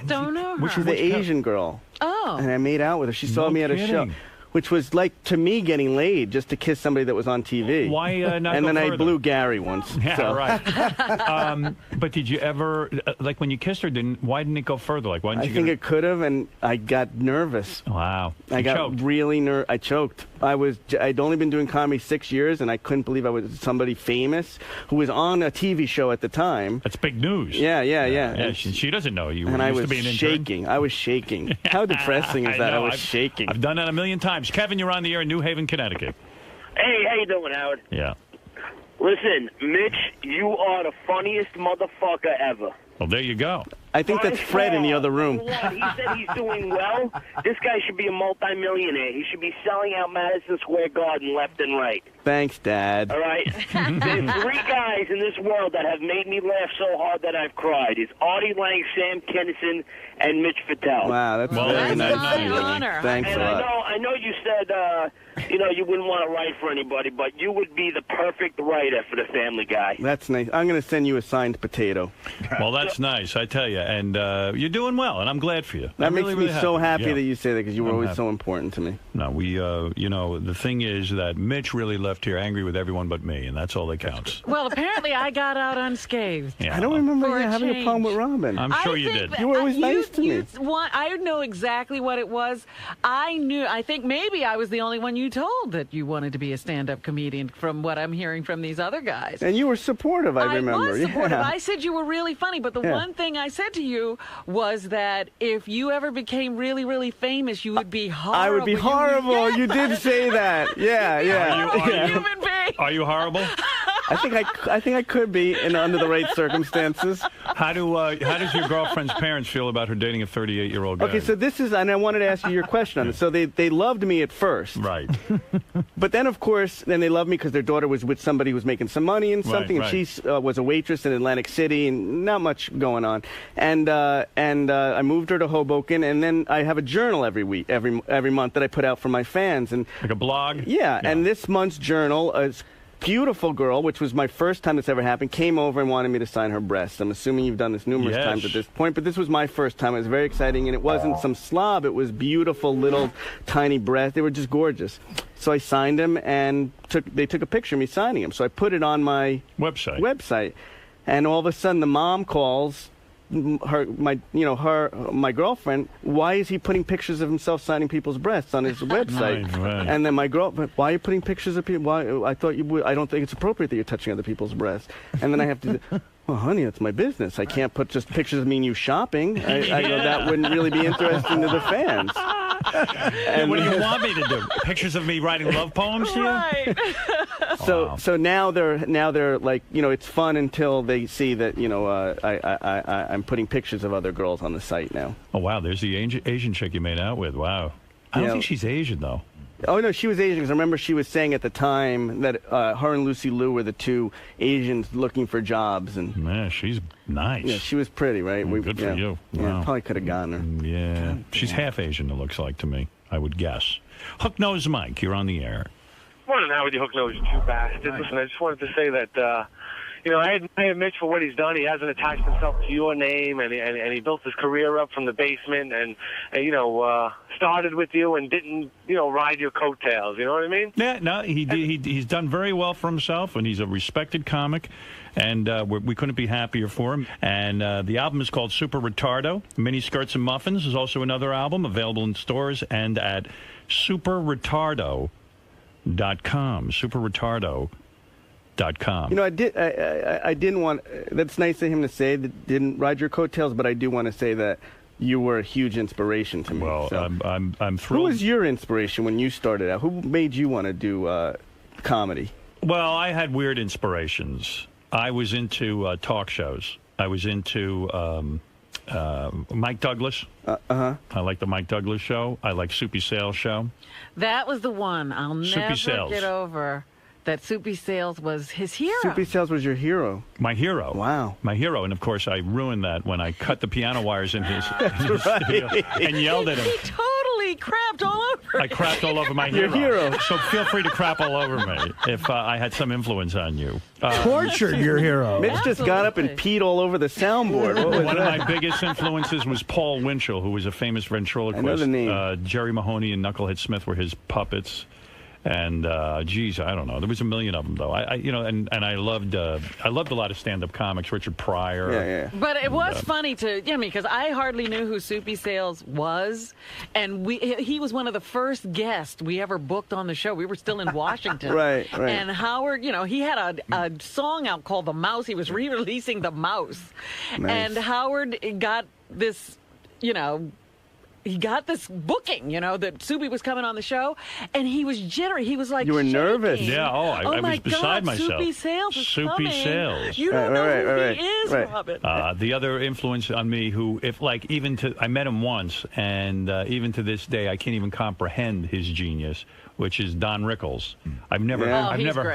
Don't know her. She's the Asian girl. Oh. And I made out with her. She saw me at a show. kidding. Which was like, to me, getting laid just to kiss somebody that was on TV. Why not And go then I further? blew Gary once. Yeah, so. right. But did you ever, like when you kissed her, why didn't it go further? Like, why didn't I you think it could have, and I got nervous. Wow. I got choked. really nervous. I choked. I'd only been doing comedy 6 years, and I couldn't believe I was somebody famous who was on a TV show at the time. That's big news. Yeah. Yeah, she doesn't know you. And I used was to be an intern. shaking. I was shaking. How depressing is that? I was shaking. I've done that a million times. Kevin, you're on the air in New Haven, Connecticut. Hey, how you doing, Howard? Yeah. Listen, Mitch, you are the funniest motherfucker ever. Well, there you go. I think that's Fred in the other room. He said he's doing well. This guy should be a multimillionaire. He should be selling out Madison Square Garden left and right. Thanks, Dad. All right? There's 3 guys in this world that have made me laugh so hard that I've cried. It's Artie Lang, Sam Kinison, and Mitch Fatel. Wow, that's very nice of you. Thanks and a lot. I know you said, you wouldn't want to write for anybody, but you would be the perfect writer for the Family Guy. That's nice. I'm going to send you a signed potato. Well, that's nice, I tell you. And you're doing well, and I'm glad for you. That I'm makes really, me so happy Yeah. that you say that because you were I'm always happy. so important to me. No, we, the thing is that Mitch really left here angry with everyone but me, and that's all that counts. Well, apparently I got out unscathed. Yeah. I don't remember For you a having a problem with Robin. I'm sure you did. You were always nice to me. I know exactly what it was. I think maybe I was the only one you told that you wanted to be a stand-up comedian from what I'm hearing from these other guys. And you were supportive, I remember. I was supportive. Yeah. I said you were really funny, but the Yeah. one thing I said to you was that if you ever became really, really famous, you would be horrible. I would be horrible. You did say that. Yeah. Are you horrible? I think I could be under the right circumstances. How does your girlfriend's parents feel about her dating a 38-year-old guy? Okay, so this is, and I wanted to ask you your question on it. So they loved me at first, right? But then, of course, then they loved me because their daughter was with somebody who was making some money and something, Right. and she was a waitress in Atlantic City, and not much going on. And I moved her to Hoboken, and then I have a journal every week, every month that I put out for my fans, and like a blog. Yeah, and this month's journal is. Beautiful girl, which was my first time this ever happened, came over and wanted me to sign her breasts. I'm assuming you've done this numerous Yes. times at this point, but this was my first time. It was very exciting, and it wasn't some slob. It was beautiful little tiny breasts. They were just gorgeous. So I signed them, and they took a picture of me signing them. So I put it on my website, and all of a sudden the mom calls my girlfriend, why is he putting pictures of himself signing people's breasts on his website? Right. And then my girlfriend, why are you putting pictures of people? Why? I thought you would. I don't think it's appropriate that you're touching other people's breasts. And then I have to. Well, honey, it's my business. I can't put just pictures of me and you shopping. I go, that wouldn't really be interesting to the fans. And what do you want me to do? Pictures of me writing love poems to you? Right. So now they're like, it's fun until they see that, I'm putting pictures of other girls on the site now. Oh, wow. There's the Asian chick you made out with. Wow. I don't think she's Asian, though. Oh, no, she was Asian, because I remember she was saying at the time that her and Lucy Liu were the two Asians looking for jobs. And man, she's nice. Yeah, she was pretty, right? Good for you. Wow. Yeah, probably could have gotten her. Yeah. She's half Asian, it looks like to me, I would guess. Hook-Nosed Mike, you're on the air. Morning, how with you, Hook-Nosed, you two bastards. Listen, I just wanted to say that, I admire Mitch for what he's done. He hasn't attached himself to your name, and he built his career up from the basement, and started with you and didn't, ride your coattails. You know what I mean? Yeah, no, he's done very well for himself, and he's a respected comic, and we couldn't be happier for him. And the album is called Super Retardo. Mini Skirts and Muffins is also another album available in stores and at superretardo.com. Superretardo.com. I didn't want. That's nice of him to say that didn't ride your coattails, but I do want to say that you were a huge inspiration to me. Well, so. I'm thrilled. Who was your inspiration when you started out? Who made you want to do comedy? Well, I had weird inspirations. I was into talk shows. I was into Mike Douglas. I like the Mike Douglas show. I like Soupy Sales show. That was the one I'll never get over. That Soupy Sales was his hero. Soupy Sales was your hero. My hero. Wow. My hero. And, of course, I ruined that when I cut the piano wires in his studio and yelled at him. He totally crapped all over I crapped all over my Your hero. So feel free to crap all over me if I had some influence on you. Tortured your hero. Mitch just got up and peed all over the soundboard. One of my biggest influences was Paul Winchell, who was a famous ventriloquist. I know the name. Jerry Mahoney and Knucklehead Smith were his puppets. And geez, I don't know. There was a million of them, though. And I loved a lot of stand-up comics. Richard Pryor. Yeah. But it was funny because I hardly knew who Soupy Sales was, and he was one of the first guests we ever booked on the show. We were still in Washington, right. And Howard, he had a song out called "The Mouse." He was re-releasing "The Mouse," and Howard got this, he got this booking, that Soupy was coming on the show, and he was jittery. He was like, you were nervous. Yeah, I was beside myself. Soupy Sales is Soupy coming. Sales. You don't know who he is, Robin. The other influence on me, I met him once, and even to this day, I can't even comprehend his genius, which is Don Rickles. I've never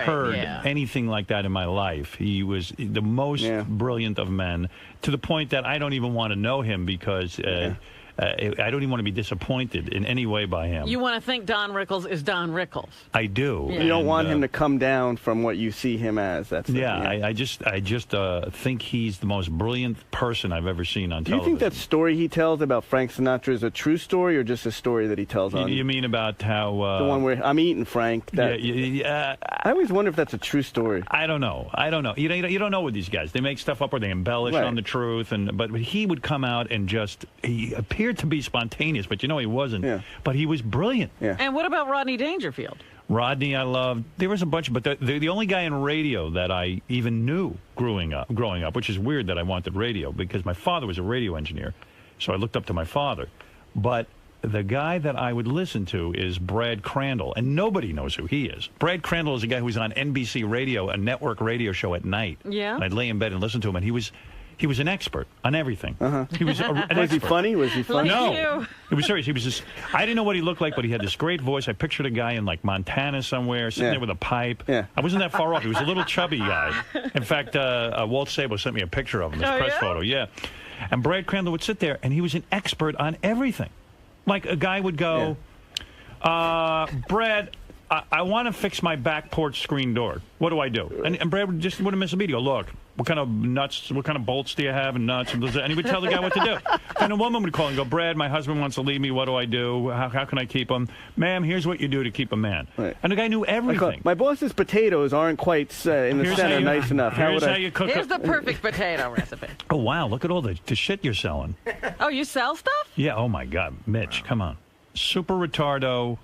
heard anything like that in my life. He was the most brilliant of men, to the point that I don't even want to know him because I don't even want to be disappointed in any way by him. You want to think Don Rickles is Don Rickles. I do. You don't want him to come down from what you see him as. I just think he's the most brilliant person I've ever seen on television. Do you think that story he tells about Frank Sinatra is a true story, or just a story that he tells on? You mean about how the one where I'm eating Frank? I always wonder if that's a true story. I don't know. You don't know with these guys. They make stuff up or they embellish on the truth, but he would come out and he appeared to be spontaneous, but he wasn't. Yeah. But he was brilliant. Yeah. And what about Rodney Dangerfield? Rodney, I loved. There was a bunch, but the only guy in radio that I even knew growing up, which is weird that I wanted radio because my father was a radio engineer, so I looked up to my father. But the guy that I would listen to is Brad Crandall, and nobody knows who he is. Brad Crandall is a guy who was on NBC Radio, a network radio show at night. Yeah. And I'd lay in bed and listen to him, and he was an expert on everything. He was an expert. Was he funny? No. It was serious. He was just, I didn't know what he looked like, but he had this great voice. I pictured a guy in like Montana somewhere, sitting there with a pipe. Yeah. I wasn't that far off. He was a little chubby guy. In fact, Walt Sabo sent me a picture of him, this press photo. Yeah. And Brad Crandall would sit there, and he was an expert on everything. Like a guy would go, Brad, I want to fix my back porch screen door. What do I do? And Brad just wouldn't miss a beat. He go, look, what kind of nuts, what kind of bolts do you have and nuts? And he would tell the guy what to do. And a woman would call and go, Brad, my husband wants to leave me. What do I do? How can I keep him? Ma'am, here's what you do to keep a man. Right. And the guy knew everything. My boss's potatoes aren't quite in the center nice enough. Here's how you cook Here's the perfect potato recipe. Oh, wow. Look at all the shit you're selling. Oh, you sell stuff? Yeah. Oh, my God. Mitch, come on. Super Retardo,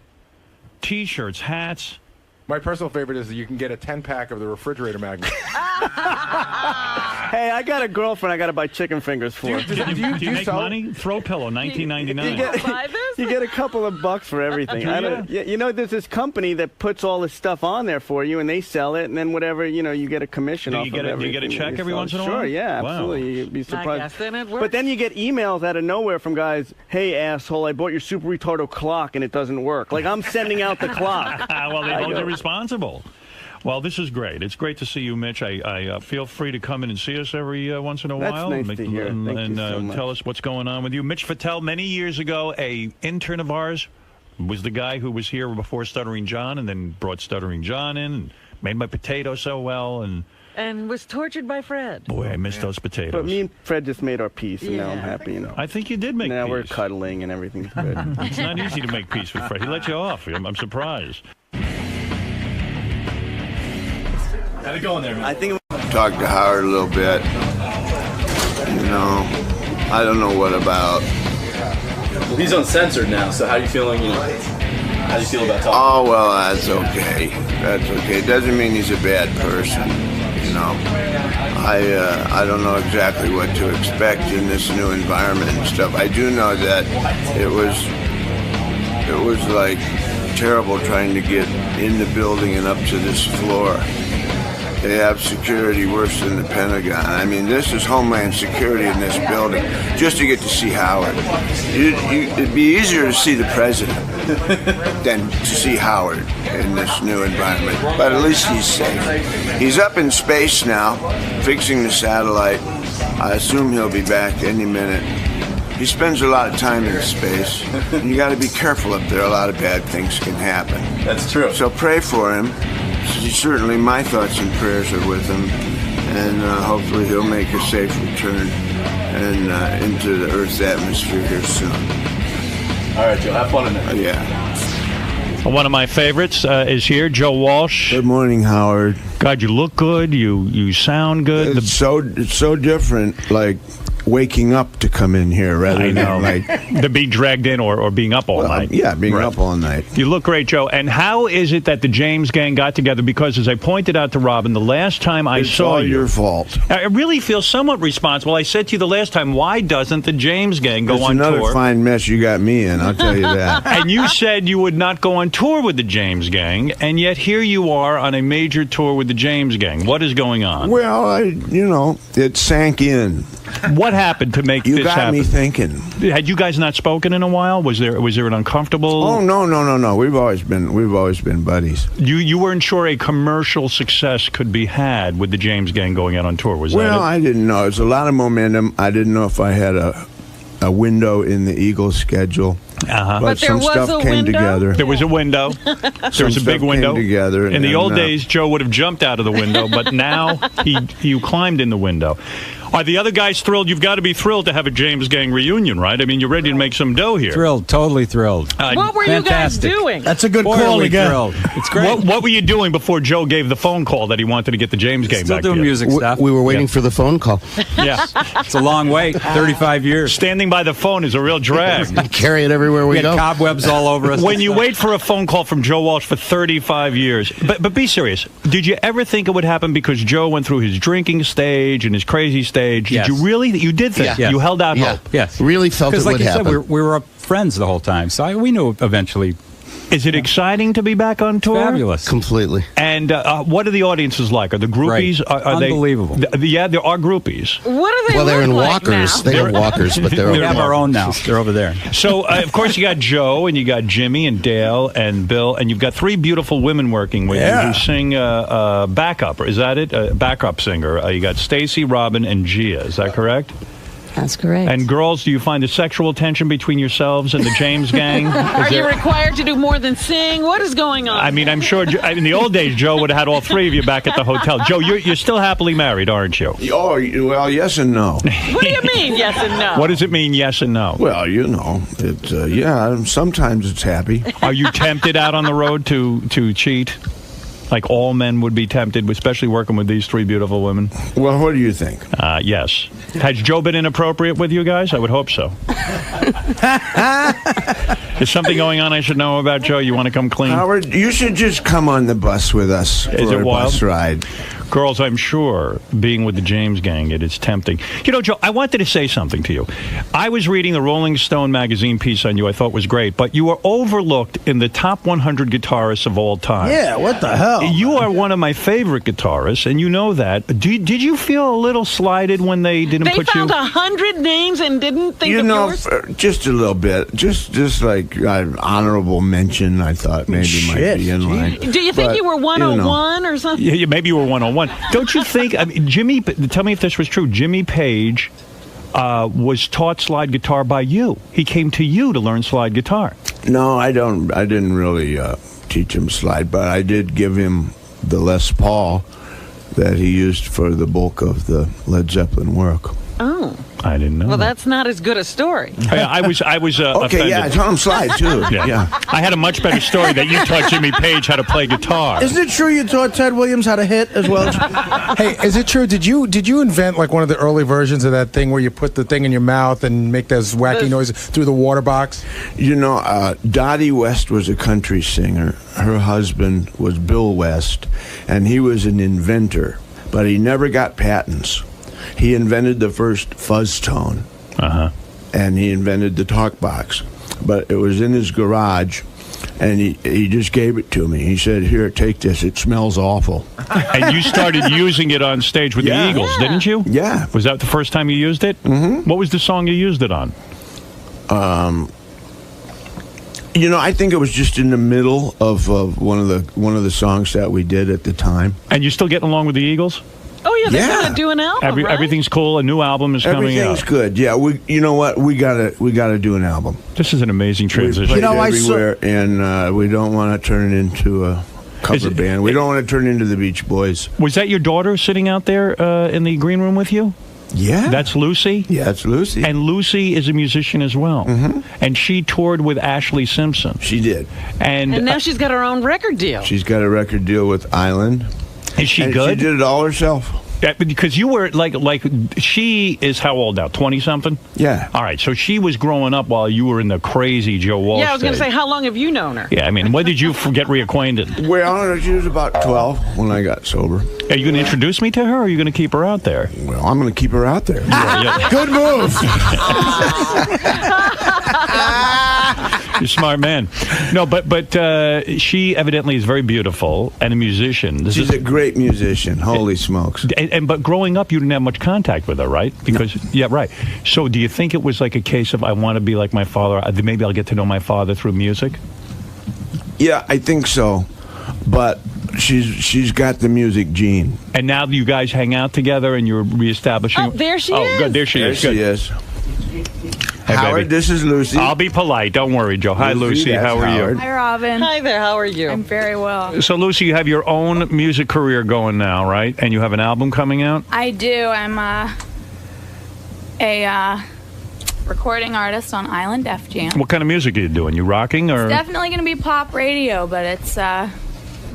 T-shirts, hats. My personal favorite is that you can get a 10-pack of the refrigerator magnet. Hey, I got a girlfriend I got to buy chicken fingers for. Do you make money? Throw Pillow, $19.99. You get a couple of bucks for everything. There's this company that puts all this stuff on there for you, and they sell it, and then whatever, you get a commission off of everything. Do you get a check every once in a while? Sure, yeah, Wow. absolutely. You'd be surprised. I guess then it works. But then you get emails out of nowhere from guys, hey, asshole, I bought your Super Retardo clock, and it doesn't work. Like, I'm sending out the clock. Well, they hold you responsible. Well, this is great. It's great to see you, Mitch. I feel free to come in and see us every once in a while. That's nice to hear. Thank you so much. Tell us what's going on with you. Mitch Fatel, many years ago, a intern of ours, was the guy who was here before Stuttering John and then brought Stuttering John in and made my potato so well. And was tortured by Fred. Boy, I missed those potatoes. But me and Fred just made our peace, and now I'm happy, I think you did make now peace. we're cuddling and everything's good. It's not easy to make peace with Fred. He let you off. I'm surprised. How'd it go in there, man? I think talked to Howard a little bit. I don't know what about. Well, he's uncensored now, so how are you feeling? How do you feel about talking? Oh, well, that's okay. That's okay. It doesn't mean he's a bad person. I don't know exactly what to expect in this new environment and stuff. I do know that it was like terrible trying to get in the building and up to this floor. They have security worse than the Pentagon. I mean, this is Homeland Security in this building, just to get to see Howard. It'd be easier to see the president than to see Howard in this new environment. But at least he's safe. He's up in space now, fixing the satellite. I assume he'll be back any minute. He spends a lot of time in space. And you got to be careful up there. A lot of bad things can happen. That's true. So pray for him. Certainly my thoughts and prayers are with him, and hopefully he'll make a safe return and into the Earth's atmosphere here soon. All right, Joe, have fun in there. Yeah. One of my favorites is here, Joe Walsh. Good morning, Howard. God, you look good. You sound good. It's so different, like waking up to come in here rather than like to be dragged in or being up all night. Yeah, being up all night. You look great, Joe. And how is it that the James gang got together? Because as I pointed out to Robin, the last time I saw you... It's all your fault. I really feel somewhat responsible. I said to you the last time, why doesn't the James gang go on another tour? fine mess you got me in, I'll tell you that. And you said you would not go on tour with the James gang, and yet here you are on a major tour with the James gang. What is going on? Well, it sank in. What happened to make you this happen? got me thinking. Had you guys not spoken in a while? Was there an uncomfortable? Oh no. We've always been buddies. You weren't sure a commercial success could be had with the James gang going out on tour, was that it? Well, I didn't know. There's a lot of momentum. I didn't know if I had a window in the Eagles schedule. But some stuff came together. There was a window. There was a big window. Came together. In the old days, Joe would have jumped out of the window, but now you climbed in the window. Are the other guys thrilled? You've got to be thrilled to have a James gang reunion, right? I mean, you're ready to make some dough here. Thrilled, totally thrilled. What were you guys doing? That's a good call again. Thrilled. It's great. What were you doing before Joe gave the phone call that he wanted to get the James gang back Still doing together? music stuff. We were waiting for the phone call. Yeah. It's a long wait, 35 years. Standing by the phone is a real drag. Carry it everywhere we go. Cobwebs all over us. When you wait for a phone call from Joe Walsh for 35 years, but be serious. Did you ever think it would happen because Joe went through his drinking stage and his crazy stage? Yes. Did you really? You did think? Yeah. You held out hope? Yes. Really felt it would happen. Because like you said, we were friends the whole time, so we knew eventually. Is it exciting to be back on tour? Fabulous. Completely. And what are the audiences like? Are the groupies? Right. Are Unbelievable. Yeah, there are groupies. What do they Well, they're in look like walkers. now? They are walkers, but they're We have our own now. They're over there. So, of course, you got Joe, and you got Jimmy, and Dale, and Bill, and you've got three beautiful women working with you who sing backup. Is that it? Backup singer. You got Stacy, Robin, and Gia. Is that correct? That's correct. And girls, do you find a sexual tension between yourselves and the James gang? Are you required to do more than sing? What is going on? I mean, I'm sure in the old days, Joe would have had all three of you back at the hotel. Joe, you're still happily married, aren't you? Oh, well, yes and no. What do you mean, yes and no? What does it mean, yes and no? Well, it's yeah. Sometimes it's happy. Are you tempted out on the road to cheat? Like all men would be tempted, especially working with these three beautiful women? Well, what do you think? Yes. Has Joe been inappropriate with you guys? I would hope so. Is something going on I should know about, Joe? You want to come clean? Howard, you should just come on the bus with us for Is it a wild? bus ride. Girls, I'm sure, being with the James gang, it is tempting. You know, Joe, I wanted to say something to you. I was reading the Rolling Stone magazine piece on you I thought was great, but you were overlooked in the top 100 guitarists of all time. Yeah, what the hell? You are one of my favorite guitarists, and you know that. Did you feel a little slighted when they didn't They put you... found 100 names and didn't think of yours? Just a little bit. Just like an honorable mention, I thought maybe might be in line. Do you think But, you were 101 or something? Yeah, maybe you were 101. Don't you think, I mean, Jimmy, tell me if this was true, Jimmy Page was taught slide guitar by you. He came to you to learn slide guitar. No, I didn't really teach him slide, but I did give him the Les Paul that he used for the bulk of the Led Zeppelin work. Oh. I didn't know. Well, that's not as good a story. I was Okay, offended. yeah, I taught him slide too. Yeah. I had a much better story that you taught Jimmy Page how to play guitar. Isn't it true you taught Ted Williams how to hit as well? Hey, is it true? Did you invent like one of the early versions of that thing where you put the thing in your mouth and make those wacky noises through the water box? You know, Dottie West was a country singer. Her husband was Bill West, and he was an inventor, but he never got patents. He invented the first fuzz tone, and he invented the talk box, but it was in his garage, and he just gave it to me. He said, "Here, take this. It smells awful." And you started using it on stage with the Eagles, didn't you? Yeah. Was that the first time you used it? Mm-hmm. What was the song you used it on? You know, I think it was just in the middle of one of the songs that we did at the time. And you still getting along with the Eagles? Oh, yeah, they're going to do an album, right? Everything's cool. A new album is coming out. Everything's good. Yeah, you know what? We gotta do an album. This is an amazing transition. We played everywhere, and we don't want to turn it into a cover band. We don't want to turn it into the Beach Boys. Was that your daughter sitting out there in the green room with you? Yeah. That's Lucy? Yeah, that's Lucy. And Lucy is a musician as well. Mm-hmm. And she toured with Ashley Simpson. She did. And now she's got her own record deal. She's got a record deal with Island. Is she and good? She did it all herself. Yeah, because you were like she is how old now? 20-something? Yeah. All right, so she was growing up while you were in the crazy Joe Walsh Yeah, I was going to stage. say, how long have you known her? Yeah, I mean, when did you get reacquainted? Well, she was about 12 when I got sober. Are you going to introduce me to her, or are you going to keep her out there? Well, I'm going to keep her out there. Yeah. Good move. You're a smart man. No, but she evidently is very beautiful and a musician. She's a great musician. Holy smokes. But growing up, you didn't have much contact with her, right? Because yeah, right. So do you think it was like a case of I want to be like my father? Maybe I'll get to know my father through music? Yeah, I think so. But she's got the music gene. And now you guys hang out together and you're reestablishing. Oh, there she is. Oh, good. There she is. There Good. she is. Hey, Howard, baby. this is Lucy. I'll be polite. Don't worry, Joe. Hi, Lucy. that's How are Howard. you? Hi, Robin. Hi there. How are you? I'm very well. So, Lucy, you have your own music career going now, right? And you have an album coming out? I do. I'm a recording artist on Island Def Jam. What kind of music are you doing? You rocking or? It's definitely going to be pop radio, but it's I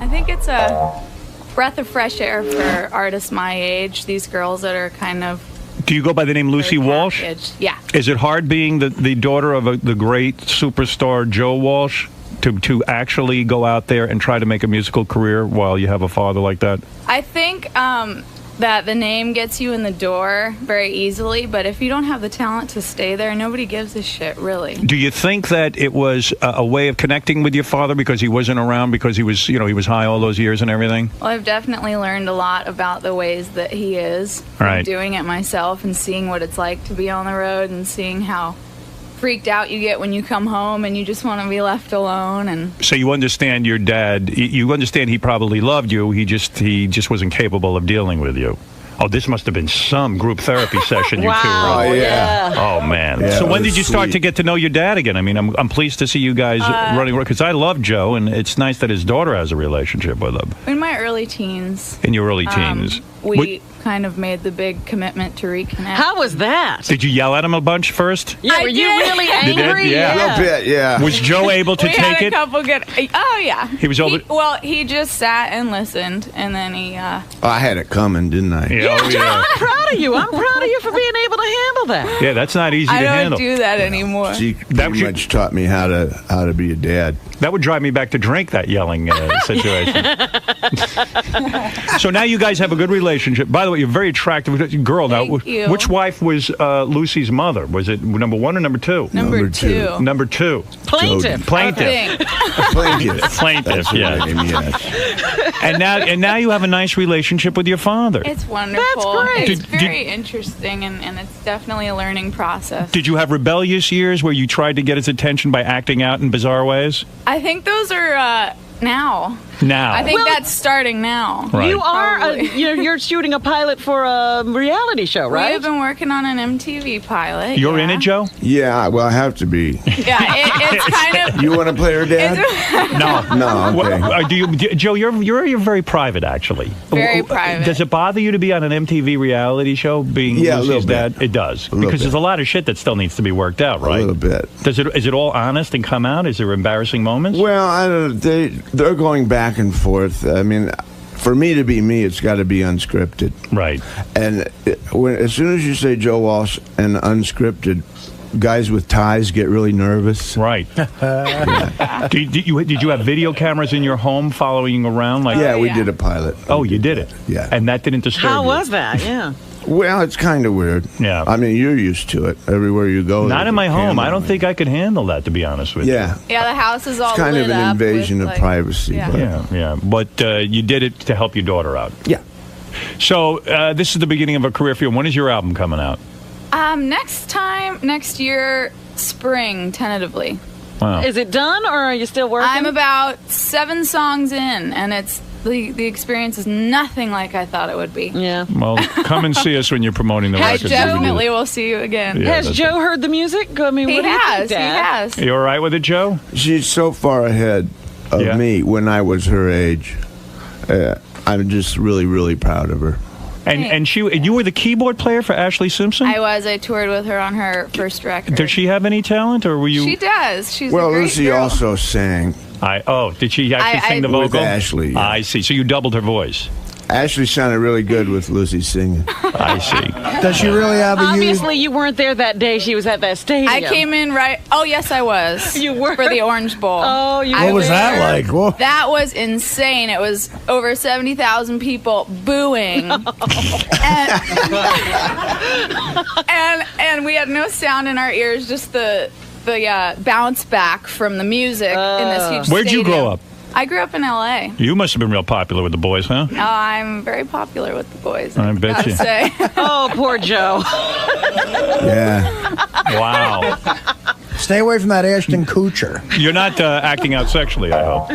think it's a breath of fresh air for artists my age. These girls that are kind of. Do you go by the name Lucy Walsh? Yeah. Is it hard being the daughter of the great superstar Joe Walsh to actually go out there and try to make a musical career while you have a father like that? I think that the name gets you in the door very easily, but if you don't have the talent to stay there, nobody gives a shit, really. Do you think that it was a way of connecting with your father because he wasn't around, because he was, he was high all those years and everything? Well, I've definitely learned a lot about the ways that he is from Right. doing it myself and seeing what it's like to be on the road and seeing how freaked out you get when you come home and you just want to be left alone. And So you understand your dad, you understand he probably loved you, he just wasn't capable of dealing with you. Oh, this must have been some group therapy session you two were Wow, on. yeah. Oh, man. Yeah, So it when was did you start sweet. to get to know your dad again? I mean, I'm pleased to see you guys running around, because I love Joe, and it's nice that his daughter has a relationship with him. In my early teens. In your early teens. We kind of made the big commitment to reconnect. How was that? Did you yell at him a bunch first? Yeah, were you really You did? angry? Yeah. A little bit, yeah. Was Joe able to we take had a it? couple good. Oh yeah. He was able to- Well, he just sat and listened, and then he. I had it coming, didn't I? Yeah, oh, Joe, yeah. I'm proud of you. I'm proud of you for being able to handle that. Yeah, that's not easy I to don't handle. do that anymore. She pretty much taught me how to be a dad. That would drive me back to drink, that yelling situation. So now you guys have a good relationship. By the way, you're a very attractive girl. Now, Thank you. which wife was Lucy's mother? Was it number 1 or number 2? Number two. Number 2. Plaintiff. Plaintiff. Plaintiff. Plaintiff, That's her yeah. name, yes. And now you have a nice relationship with your father. It's wonderful. That's great. It's very interesting, and it's definitely a learning process. Did you have rebellious years where you tried to get his attention by acting out in bizarre ways? I think those are now. Now. I think that's starting now. Right. You are, Probably. you're shooting a pilot for a reality show, right? We've been working on an MTV pilot. You're yeah. in it, Joe? Yeah, well, I have to be. Yeah, it's kind of. You want to play her dad? No. No, okay. Well, Joe, you're very private, actually. Very private. Does it bother you to be on an MTV reality show, being Yeah, a Lucy's little bit. dad? It does, little because bit. there's a lot of shit that still needs to be worked out, right? A little bit. Is it all honest and come out? Is there embarrassing moments? Well, I don't. They're going back and forth. I mean, for me to be me, it's got to be unscripted. Right. And as soon as you say Joe Walsh and unscripted, guys with ties get really nervous. Right. Did you have video cameras in your home following you around? Like, Yeah, we did a pilot. Oh, you did it. Yeah. And that didn't disturb How you? was that? Yeah. Well, it's kind of weird. Yeah. I mean, you're used to it. Everywhere you go. Not there's in a my home. I camera. don't think I could handle that, to be honest with Yeah. Yeah, the house is all It's kind lit of an up invasion with, of like- privacy. Yeah. But Yeah. But you did it to help your daughter out. Yeah. So this is the beginning of a career for you. When is your album coming out? Next year, spring, tentatively. Wow. Is it done, or are you still working? I'm about 7 songs in, and it's the experience is nothing like I thought it would be. Yeah. Well, come and see us when you're promoting the I record. definitely will see you again. Yeah, Has that's Joe heard the music? I mean, He what do you think, has. He Dad? has. You all right with it, Joe? She's so far ahead of Yeah. me when I was her age. I'm just really, really proud of her. And you were the keyboard player for Ashley Simpson? I toured with her on her first record. Does she have any talent, or were you? She does. She's Well, a great Lucy girl. also sang. Did she actually sing the With vocal? Ashley, yeah. I see. So you doubled her voice. Ashley sounded really good with Lucy singing. I see. Does she really have a Obviously, you weren't there that day. She was at that stadium. I came in right. Oh yes, I was. You were for the Orange Bowl. Oh, you What was that like? Whoa. That was insane. It was over 70,000 people booing, and we had no sound in our ears, just the bounce back from the music in this huge. Where'd you grow stadium. up? I grew up in L.A. You must have been real popular with the boys, huh? Oh, I'm very popular with the boys. I bet gotta you. say. Oh, poor Joe. Yeah. Wow. Stay away from that Ashton Kutcher. You're not acting out sexually, I hope.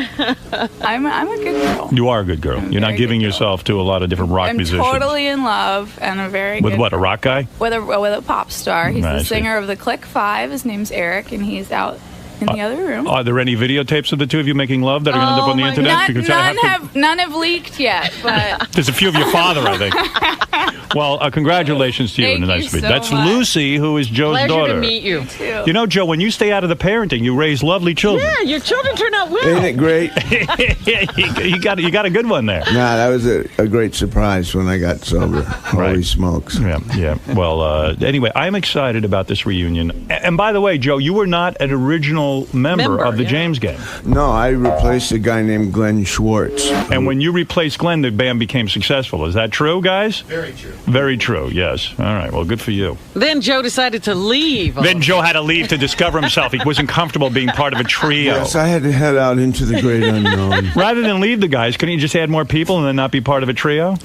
I'm a good girl. You are a good girl. You're not giving yourself to a lot of different rock I'm musicians. totally in love and a very With good what, a rock guy? with a pop star. He's I the see. singer of the Click Five. His name's Eric, and he's out in the other room. Are there any videotapes of the two of you making love that are going to end up on the internet? Because I have to- None have leaked yet, but There's a few of your father, I think. Well, congratulations to you. Thank and a nice you to meet so That's much. Lucy, who is Joe's Pleasure daughter. to meet you. too. You know, Joe, when you stay out of the parenting, you raise lovely children. Yeah, your children turn out well. Ain't it great? you got a good one there. Nah, that was a great surprise when I got sober. Holy smokes. Yeah. Well, anyway, I'm excited about this reunion. And by the way, Joe, you were not an original member of the James Gang. No, I replaced a guy named Glenn Schwartz. And when you replaced Glenn, the band became successful. Is that true, guys? Very true. Very true, yes. All right, well, good for you. Then Joe decided to leave. Then Joe had to leave to discover himself. He wasn't comfortable being part of a trio. Yes, I had to head out into the great unknown. Rather than leave the guys, couldn't you just add more people and then not be part of a trio?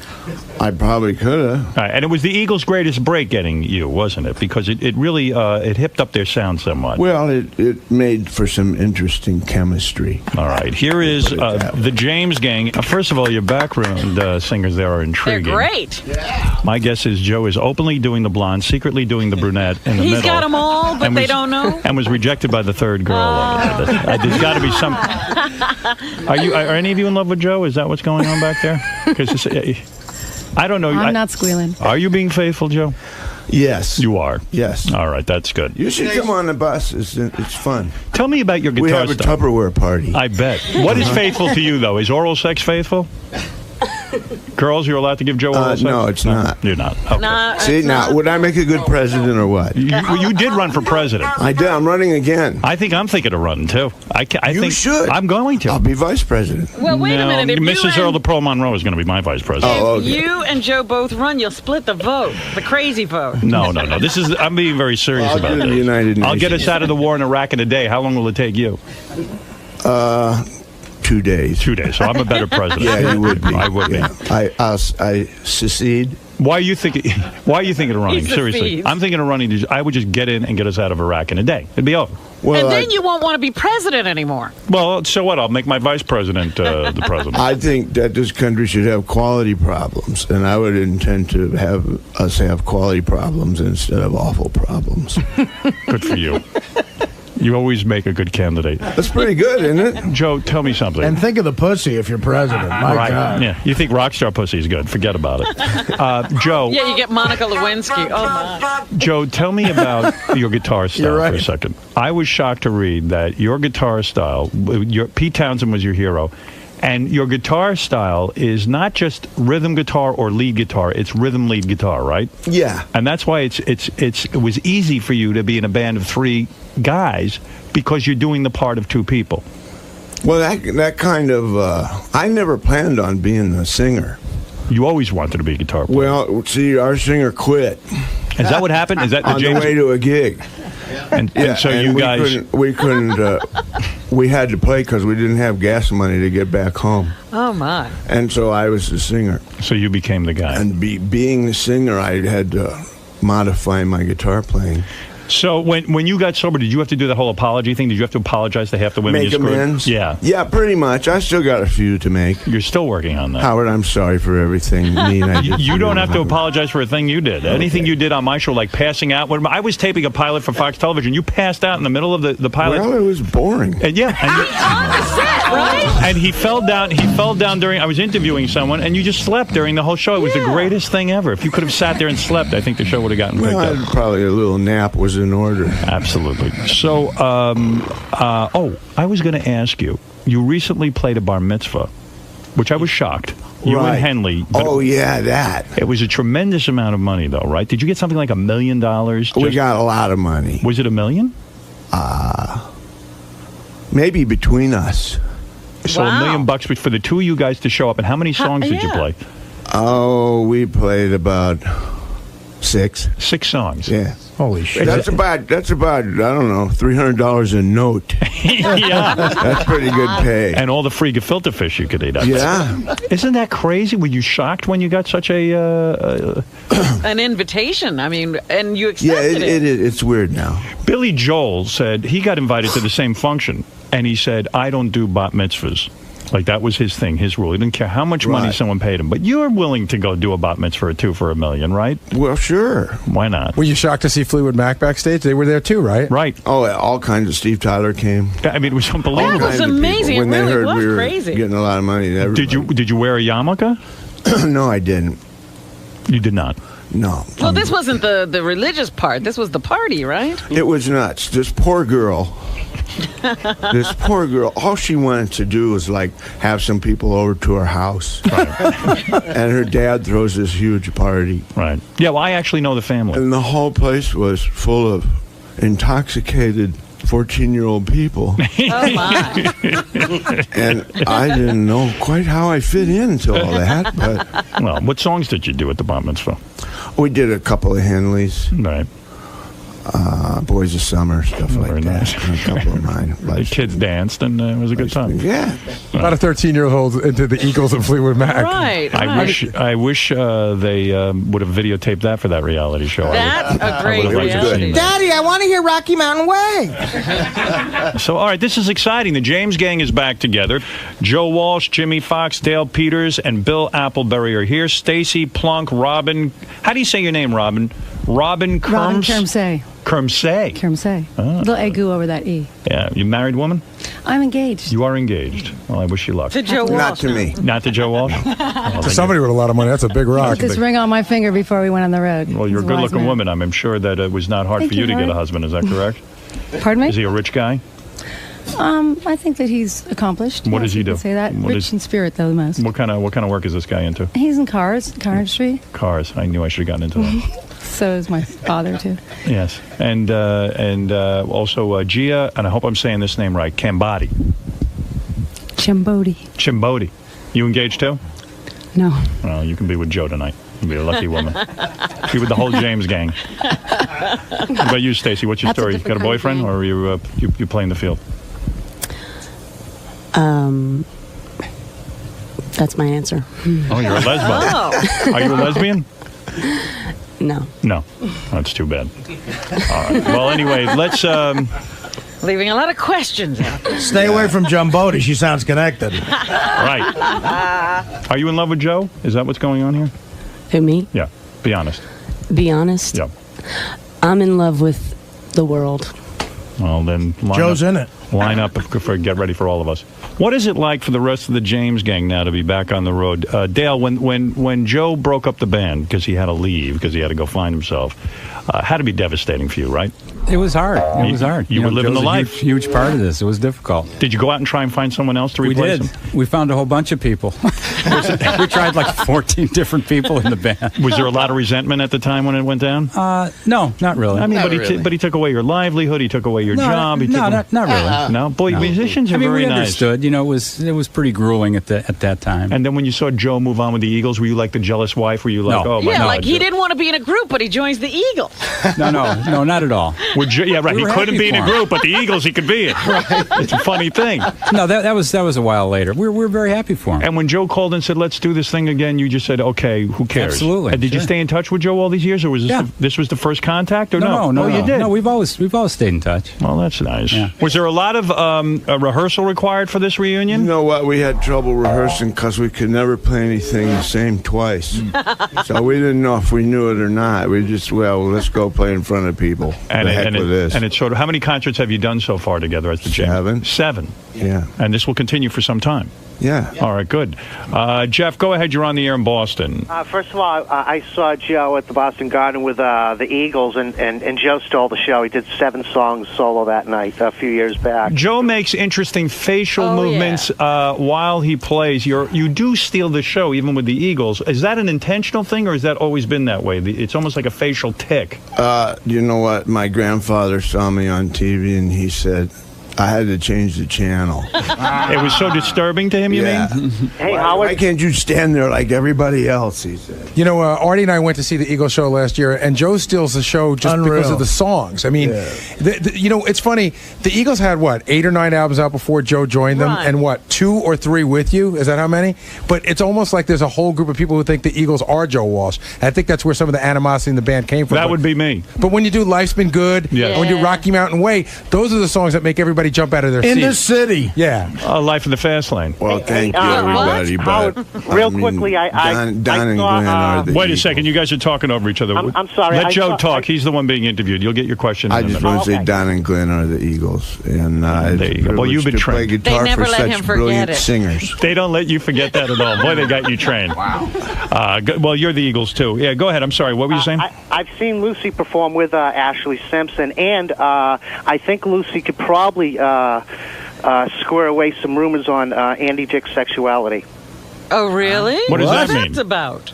I probably could have. All right, and it was the Eagles' greatest break getting you, wasn't it? Because it really it hipped up their sound somewhat. Well, it made for some interesting chemistry. All right, here is the James Gang. First of all, your background singers there are intriguing. They're great. Yeah. My guess is Joe is openly doing the blonde, secretly doing the brunette in the middle. He's got them all, but they don't know. And was rejected by the third girl. There's got to be some. Are any of you in love with Joe? Is that what's going on back there? Because I don't know. I'm not squealing. Are you being faithful, Joe? Yes. You are? Yes. All right, that's good. You should come on the bus. It's fun. Tell me about your guitar We have a stuff. Tupperware party. I bet. What is faithful to you, though? Is oral sex faithful? Girls, you're allowed to give Joe oral sex? No, it's not. You're not. Okay. Nah, See, now, would I make a good president or what? You did run for president. I did. I'm running again. I think I'm thinking of running, too. I You think should. I'm going to. I'll be vice president. Well, wait a minute. If Mrs. Earl Pearl Monroe is going to be my vice president. Oh, If you and Joe both run, you'll split the vote, the crazy vote. No. I'm being very serious I'll about do the this. United I'll get Nations. us out of the war in Iraq in a day. How long will it take you? 2 days. 2 days. So I'm a better president. Yeah, you would be. I would be. I secede. Why are you thinking of running? He Seriously. secedes. I'm thinking of running. I would just get in and get us out of Iraq in a day. It'd be over. Well, And then you won't want to be president anymore. Well, so what? I'll make my vice president the president. I think that this country should have quality problems, and I would intend to have us have quality problems instead of awful problems. Good for you. You always make a good candidate. That's pretty good, isn't it? Joe, tell me something. And think of the pussy if you're president. My God. Yeah. You think rockstar pussy is good? Forget about it. Joe. Yeah, you get Monica Lewinsky. Oh, my. Joe, tell me about your guitar style for a second. I was shocked to read that your guitar style, Pete Townsend was your hero, and your guitar style is not just rhythm guitar or lead guitar, it's rhythm lead guitar, right? Yeah. And that's why it was easy for you to be in a band of 3 guys because you're doing the part of 2 people. Well, that kind of I never planned on being a singer. You always wanted to be a guitar player. Well, see, our singer quit. Is that what happened? Is that the on James? the way to a gig? And so and you we guys couldn't. We had to play because we didn't have gas money to get back home. Oh, my. And so I was the singer. So you became the guy. And being the singer, I had to modify my guitar playing. So when you got sober, did you have to do the whole apology thing? Did you have to apologize to half the women Make you screwed? amends? Yeah. Yeah, pretty much. I still got a few to make. You're still working on that. Howard, I'm sorry for everything mean I did. You don't have to apologize for a thing you did. Okay. Anything you did on my show, like passing out. When I was taping a pilot for Fox Television, you passed out in the middle of the pilot. Well, it was boring. And yeah. And on the set, right? And he fell down. He fell down during. I was interviewing someone, and you just slept during the whole show. It was the greatest thing ever. If you could have sat there and slept, I think the show would have gotten picked up. Probably a little nap was in order. Absolutely. So, I was going to ask you. You recently played a bar mitzvah, which I was shocked. You Right. and Henley. Oh, yeah, that. It was a tremendous amount of money, though, right? Did you get something like $1 million? We got a lot of money. Was it $1 million? Maybe between us. So $1 million bucks for the 2 of you guys to show up. And how many songs did you play? Oh, we played about 6. 6 songs. Yeah. Holy shit. That's about I don't know, $300 a note. Yeah. That's pretty good pay. And all the free gefilte fish you could eat. Yeah. Isn't that crazy? Were you shocked when you got such a... An invitation. I mean, and you accepted it. It's weird now. Billy Joel said he got invited to the same function, and he said, I don't do bat mitzvahs. Like, that was his thing, his rule. He didn't care how much money someone paid him. But you're willing to go do a bat mitzvah or 2 for $1 million, right? Well, sure. Why not? Were you shocked to see Fleetwood Mac backstage? They were there too, right? Right. Oh, all kinds of. Steve Tyler came. I mean, it was unbelievable. That was amazing. When It they really heard was we were crazy. getting a lot of money. Did you wear a yarmulke? No, I didn't. You did not? No. Well, this wasn't the religious part. This was the party, right? It was nuts. This poor girl. All she wanted to do was like have some people over to her house. And her dad throws this huge party. Right. Yeah, well, I actually know the family. And the whole place was full of intoxicated 14-year-old people. Oh, my. And I didn't know quite how I fit into all that. But Well, what songs did you do at the bar mitzvah? we did a couple of Henleys. Right. Boys of Summer, stuff like that. Nice. And a couple of mine. The kids danced, and it was a good time. Yeah. About a 13-year-old into the Eagles and Fleetwood Mac. Right. I wish they would have videotaped that for that reality show. That's a great reality. Daddy, I want to hear Rocky Mountain Way. So, all right, this is exciting. The James Gang is back together. Joe Walsh, Jimmy Fox, Dale Peters, and Bill Appleberry are here. Stacy Plunk, Robin. How do you say your name, Robin? Robin Kermsey. Kermsey. Kermsey. Ah. Little egu over that E. Yeah, you married woman? I'm engaged. You are engaged. Well, I wish you luck. To Joe Walsh. Not to me. Not to Joe Walsh? To somebody with a lot of money, that's a big rock. Put this ring on my finger before we went on the road. Well, you're a He's wise good-looking man. woman. I'm sure that it was not hard Thank for you to you, get a Howard. husband. Is that correct? Pardon me? Is he a rich guy? I think that he's accomplished. What Yes, does he you do? can say that. What Rich is- in spirit, though, the most. What kind of work is this guy into? He's in car industry. Cars. I knew I should have gotten into that. So is my father, too. Yes, and also Gia, and I hope I'm saying this name right. Cambodi. Chimbodi. You engaged too? No. Well, you can be with Joe tonight. You'll be a lucky woman. Be with the whole James gang. What about you, Stacy? What's your That's a story? different Got a kind of boyfriend, gang. or are you playing the field? That's my answer. Oh, you're a lesbian. Are you a lesbian? No. No. That's too bad. All right. Well, anyway, let's. Leaving a lot of questions out there. Stay away from Jumbodi. She sounds connected. Right. Are you in love with Joe? Is that what's going on here? Who, me? Yeah. Be honest. Be honest? Yeah. I'm in love with the world. Well, then Joe's in it. Line up for get ready for all of us. What is it like for the rest of the James gang now to be back on the road? Dale, when Joe broke up the band because he had to leave because he had to go find himself, had to be devastating for you, right? It was hard. It was hard. You were know, living Joe's the a life. Huge part of this. It was difficult. Did you go out and try and find someone else to We replace did. him? We found a whole bunch of people. We tried like 14 different people in the band. Was there a lot of resentment at the time when it went down? No, not really. I mean, but he took away your livelihood. He took away your job. Not really. No, boy, No. musicians are I mean, very we nice. understood. You know, it was pretty grueling at that time. And then when you saw Joe move on with the Eagles, were you like the jealous wife? Were you like, No. oh my Yeah, God? like he didn't want to be in a group, but he joins the Eagles. No, not at all. Yeah, right. We He were couldn't happy be in a for him. group, but the Eagles he could be in. Right. It's a funny thing. No, that was a while later. We were very happy for him. And when Joe called and said, "Let's do this thing again," you just said, "Okay, who cares?" Absolutely. And did you Sure. stay in touch with Joe all these years, or was this this was the first contact, or no? No, Oh, you did. No, we've always stayed in touch. Well, that's nice. Yeah. Was there a lot of a rehearsal required for this reunion? You know what? We had trouble rehearsing because we could never play anything the same twice. So we didn't know if we knew it or not. We just, let's go play in front of people. And the heck with this. And it's sort of, how many concerts have you done so far together as the James? 7. Yeah. And this will continue for some time. Yeah. All right, good. Jeff, go ahead. You're on the air in Boston. First of all, I saw Joe at the Boston Garden with the Eagles, and Joe stole the show. He did 7 songs solo that night a few years back. Joe makes interesting facial movements while he plays. You do steal the show, even with the Eagles. Is that an intentional thing, or has that always been that way? It's almost like a facial tick. You know what? My grandfather saw me on TV, and he said, I had to change the channel. It was so disturbing to him, you mean? Hey, why can't you stand there like everybody else, he said. You know, Artie and I went to see the Eagles show last year, and Joe steals the show just because Unreal. of the songs. I mean, you know, it's funny. The Eagles had, 8 or 9 albums out before Joe joined them, Right. and 2 or 3 with you? Is that how many? But it's almost like there's a whole group of people who think the Eagles are Joe Walsh. And I think that's where some of the animosity in the band came from. That would be me. But when you do Life's Been Good, Yeah. when you do Rocky Mountain Way, those are the songs that make everybody jump out of their In seats. the city. Yeah. Life in the Fast Lane. Well, thank you, everybody. Howard, But real I mean, quickly, Don and Glenn are the Wait a Eagles. second. You guys are talking over each other. I'm sorry, Let I Joe thought- talk. He's the one being interviewed. You'll get your question. I in a just minute. want to say Don and Glenn are the Eagles, and There you go. Well, you've been to play trained. guitar They never for let such him forget brilliant it. singers. They don't let you forget that at all. Boy, they got you trained. Wow. Well, you're the Eagles, too. Yeah, go ahead. I'm sorry. What were you saying? I've seen Lucy perform with Ashley Simpson, and I think Lucy could probably square away some rumors on Andy Dick's sexuality. Oh, really? What does that What's mean? that about?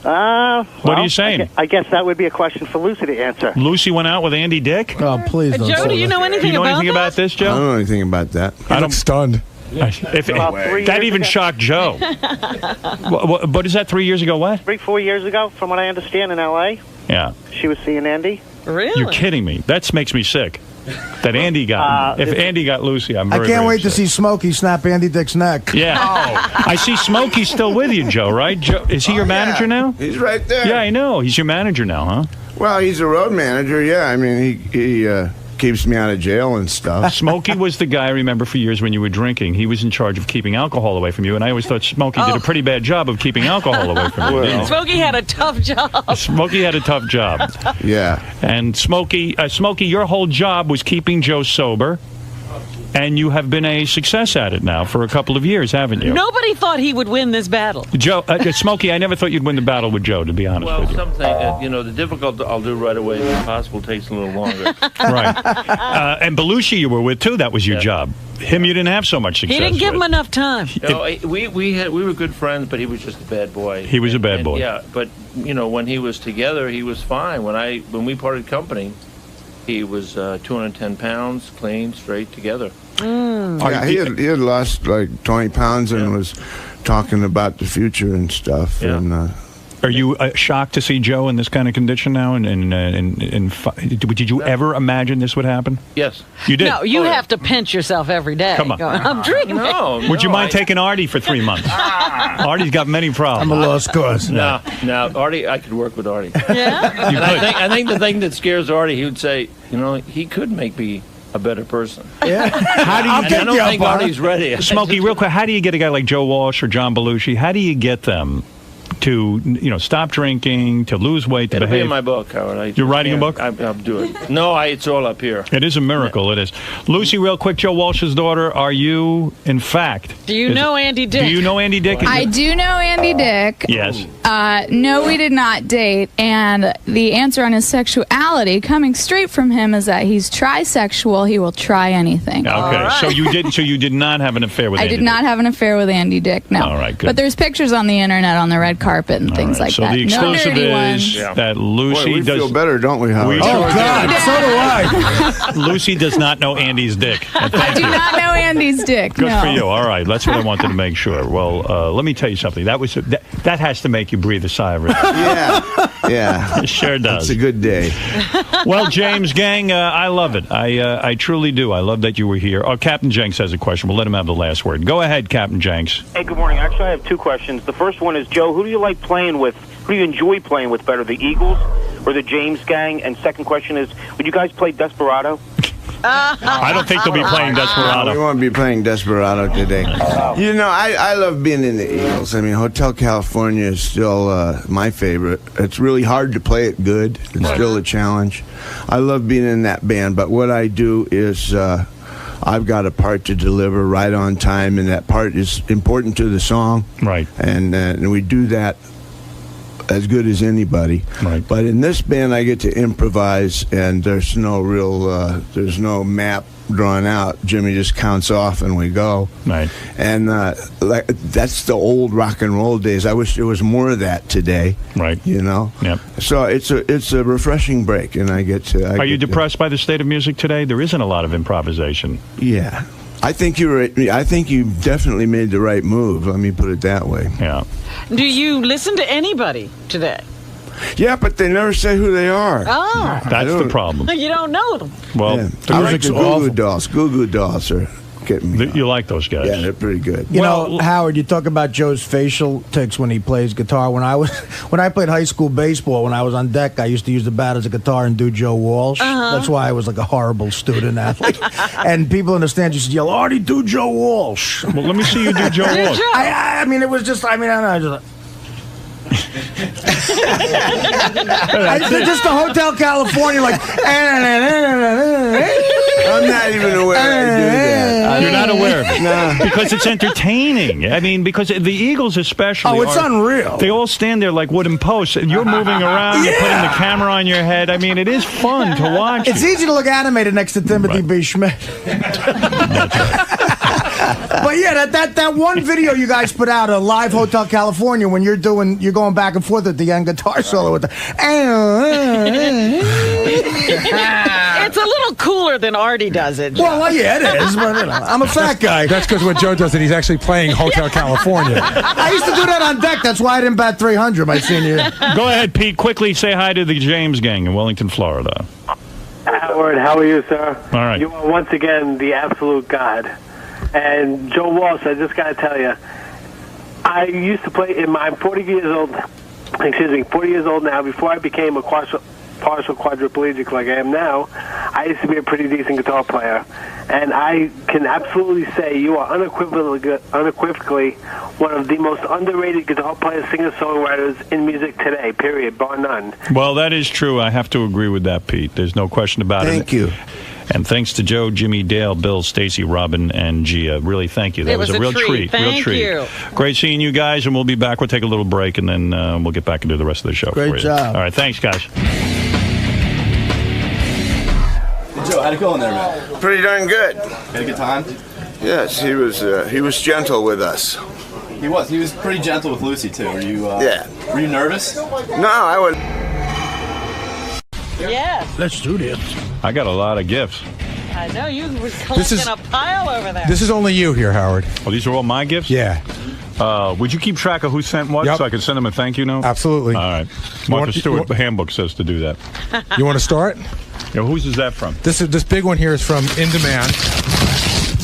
What are you saying? I guess that would be a question for Lucy to answer. Lucy went out with Andy Dick? Oh, please don't. Joe, do you know anything Do you know about anything about this, I Joe? don't know anything about that. I don't. Stunned. That even shocked Joe. What is that? 3 years ago? What? 3-4 years ago, from what I understand, in L.A., Yeah. she was seeing Andy. Really? You're kidding me. That makes me sick. That Andy got. If Andy got Lucy, I'm very, I can't very wait to see Smokey snap Andy Dick's neck. Yeah. I see Smokey still with you, Joe, right? Joe, is he your manager now? He's right there. Yeah, I know. He's your manager now, huh? Well, he's a road manager, yeah. I mean, he keeps me out of jail and stuff. Smokey was the guy I remember for years when you were drinking. He was in charge of keeping alcohol away from you, and I always thought Smokey did a pretty bad job of keeping alcohol away from you. Didn't he? Smokey had a tough job. Smokey had a tough job. Yeah. And Smokey, your whole job was keeping Joe sober, and you have been a success at it now for a couple of years, haven't you? Nobody thought he would win this battle. Joe, Smokey, I never thought you'd win the battle with Joe, to be honest with you. Something, the difficult I'll do right away. The impossible takes a little longer. Right. And Belushi you were with, too. That was your job. Him you didn't have so much success He didn't give with. him enough time. We were good friends, but he was just a bad boy. He was a bad boy. Yeah, but when he was together, he was fine. When we parted company, he was 210 pounds, clean, straight, together. Yeah, he had lost like 20 pounds and was talking about the future and stuff. Yeah. And Are you shocked to see Joe in this kind of condition now? Did you ever imagine this would happen? Yes. You did? No, you have to pinch yourself every day. Come on. Going, I'm dreaming. Would you mind taking Artie for 3 months? Artie's got many problems. I'm a lost cause. No, Artie, I could work with Artie. Yeah? And I think the thing that scares Artie, he would say, he could make me a better person. Yeah. How do you? I don't think Artie's ready. Smokey, real quick, how do you get a guy like Joe Walsh or John Belushi? How do you get them to stop drinking, to lose weight, to It'll be behave? in my book, Howard. You're writing a book? I'll do it. No, it's all up here. It is a miracle. It is. Lucy, real quick, Joe Walsh's daughter. Are you, in fact? Do you know Andy Dick? Do you know Andy Dick? I do know Andy Dick. Yes. No, we did not date, and the answer on his sexuality coming straight from him is that he's trisexual. He will try anything. Okay, so you did not have an affair with I Andy did not have an affair with Andy Dick. No. All right, good. But there's pictures on the internet on the red carpet and things like so that. the exclusive no dirty is ones. that Lucy Boy, we does. feel better, don't we, Howard? We Oh, sure God, do. so do I. Lucy does not know Andy's dick. I do not know Andy's dick. Good no. for you. All right, that's what I wanted to make sure. Well, let me tell you something. That has to make you breathe a sigh of relief. Yeah. It sure does. It's a good day. Well, James, gang, I love it. I truly do. I love that you were here. Oh, Captain Jenks has a question. We'll let him have the last word. Go ahead, Captain Jenks. Hey, good morning. Actually, I have two questions. The first one is, Joe, who do you like playing with? Who do you enjoy playing with better, the Eagles or the James Gang? And second question is, would you guys play Desperado? I don't think they'll be playing Desperado. We won't be playing Desperado today. I love being in the Eagles. I mean, Hotel California is still my favorite. It's really hard to play it good. It's still a challenge. I love being in that band, but what I do is I've got a part to deliver right on time, and that part is important to the song. Right. And we do that as good as anybody. Right. But in this band, I get to improvise, and there's no real, there's no map drawn out. Jimmy just counts off, and we go. Right. And that's the old rock and roll days. I wish there was more of that today. Right. Yep. So it's a refreshing break, and I get to. Are you depressed by the state of music today? There isn't a lot of improvisation. Yeah. I think you definitely made the right move. Let me put it that way. Yeah. Do you listen to anybody today? Yeah, but they never say who they are. Oh. That's the problem. You don't know them. Well, I like the Goo Goo Dolls. Goo Goo Dolls are getting me. You like those guys? Yeah, they're pretty good. You know, Howard, you talk about Joe's facial tics when he plays guitar. When I played high school baseball, when I was on deck, I used to use the bat as a guitar and do Joe Walsh. That's why I was like a horrible student athlete. And people in the stands used to yell, "Artie, do Joe Walsh." Well, let me see you do Joe Walsh. I mean, it was just, I don't know. Just the Hotel California, like. I'm not even aware I do that. You're not aware of it? No. Because it's entertaining. I mean, because the Eagles especially. Oh, it's unreal. They all stand there like wooden posts. You're moving around. You're putting the camera on your head. I mean, it is fun to watch. It's easy to look animated next to Timothy B. Schmidt. But yeah, that one video you guys put out, a live Hotel California, when you're going back and forth at the end guitar solo with the. It's a little cooler than Artie does it. Well, yeah, it is. But, I'm a fat guy. That's because when Joe does it, he's actually playing Hotel California. I used to do that on deck. That's why I didn't bat 300 my senior year. Go ahead, Pete. Quickly say hi to the James gang in Wellington, Florida. Howard, how are you, sir? All right. You are once again the absolute god. And Joe Walsh, I just got to tell you, I used to play I'm 40 years old. 40 years old now. Before I became a partial quadriplegic like I am now, I used to be a pretty decent guitar player. And I can absolutely say you are unequivocally one of the most underrated guitar players, singer-songwriters in music today, period, bar none. Well, that is true. I have to agree with that, Pete. There's no question about it. Thank you. And thanks to Joe, Jimmy, Dale, Bill, Stacy, Robin, and Gia. Really, thank you. That was a real treat. Thank you. Great seeing you guys, and we'll be back. We'll take a little break, and then we'll get back and do the rest of the show. Great for you. job. All right, thanks, guys. Joe, how'd it go in there, man? Pretty darn good. Had a good time? Yes, he was gentle with us. He was pretty gentle with Lucy, too. Were you, Yeah. Were you nervous? No, I was. Yes. Let's do this. I got a lot of gifts. I know you were collecting a pile over there. This is only you here, Howard. Oh, these are all my gifts? Yeah. Would you keep track of who sent what so I can send them a thank you note? Absolutely. All right. Martha Stewart, the handbook says to do that. You want to start? Yeah, whose is that from? This big one here is from In Demand.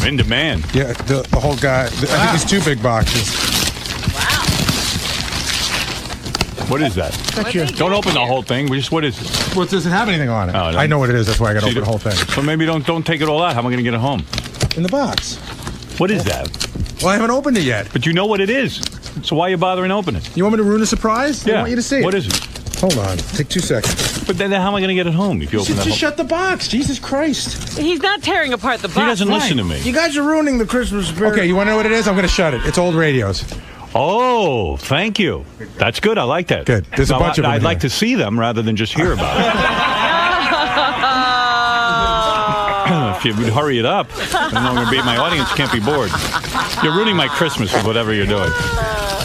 In Demand? Yeah, the whole guy. I think it's 2 big boxes. What is that? Don't open the whole thing. What is it? Well, it doesn't have anything on it. Oh, no. I know what it is. That's why I got to open the whole thing. So maybe don't take it all out. How am I going to get it home? In the box. What is that? Well, I haven't opened it yet. But you know what it is. So why are you bothering to open it? You want me to ruin a surprise? Yeah. I want you to see it. What is it? Hold on. Take 2 seconds. But then how am I going to get it home if you open that Just whole... shut the box. Jesus Christ. He's not tearing apart the box. He doesn't listen to me. You guys are ruining the Christmas spirit. Okay, you want to know what it is? I'm going to shut it. It's old radios. Oh, thank you. That's good. I like that. Good. There's a bunch of them. I'd like to see them rather than just hear about it. If you would hurry it up, my audience can't be bored. You're ruining my Christmas with whatever you're doing.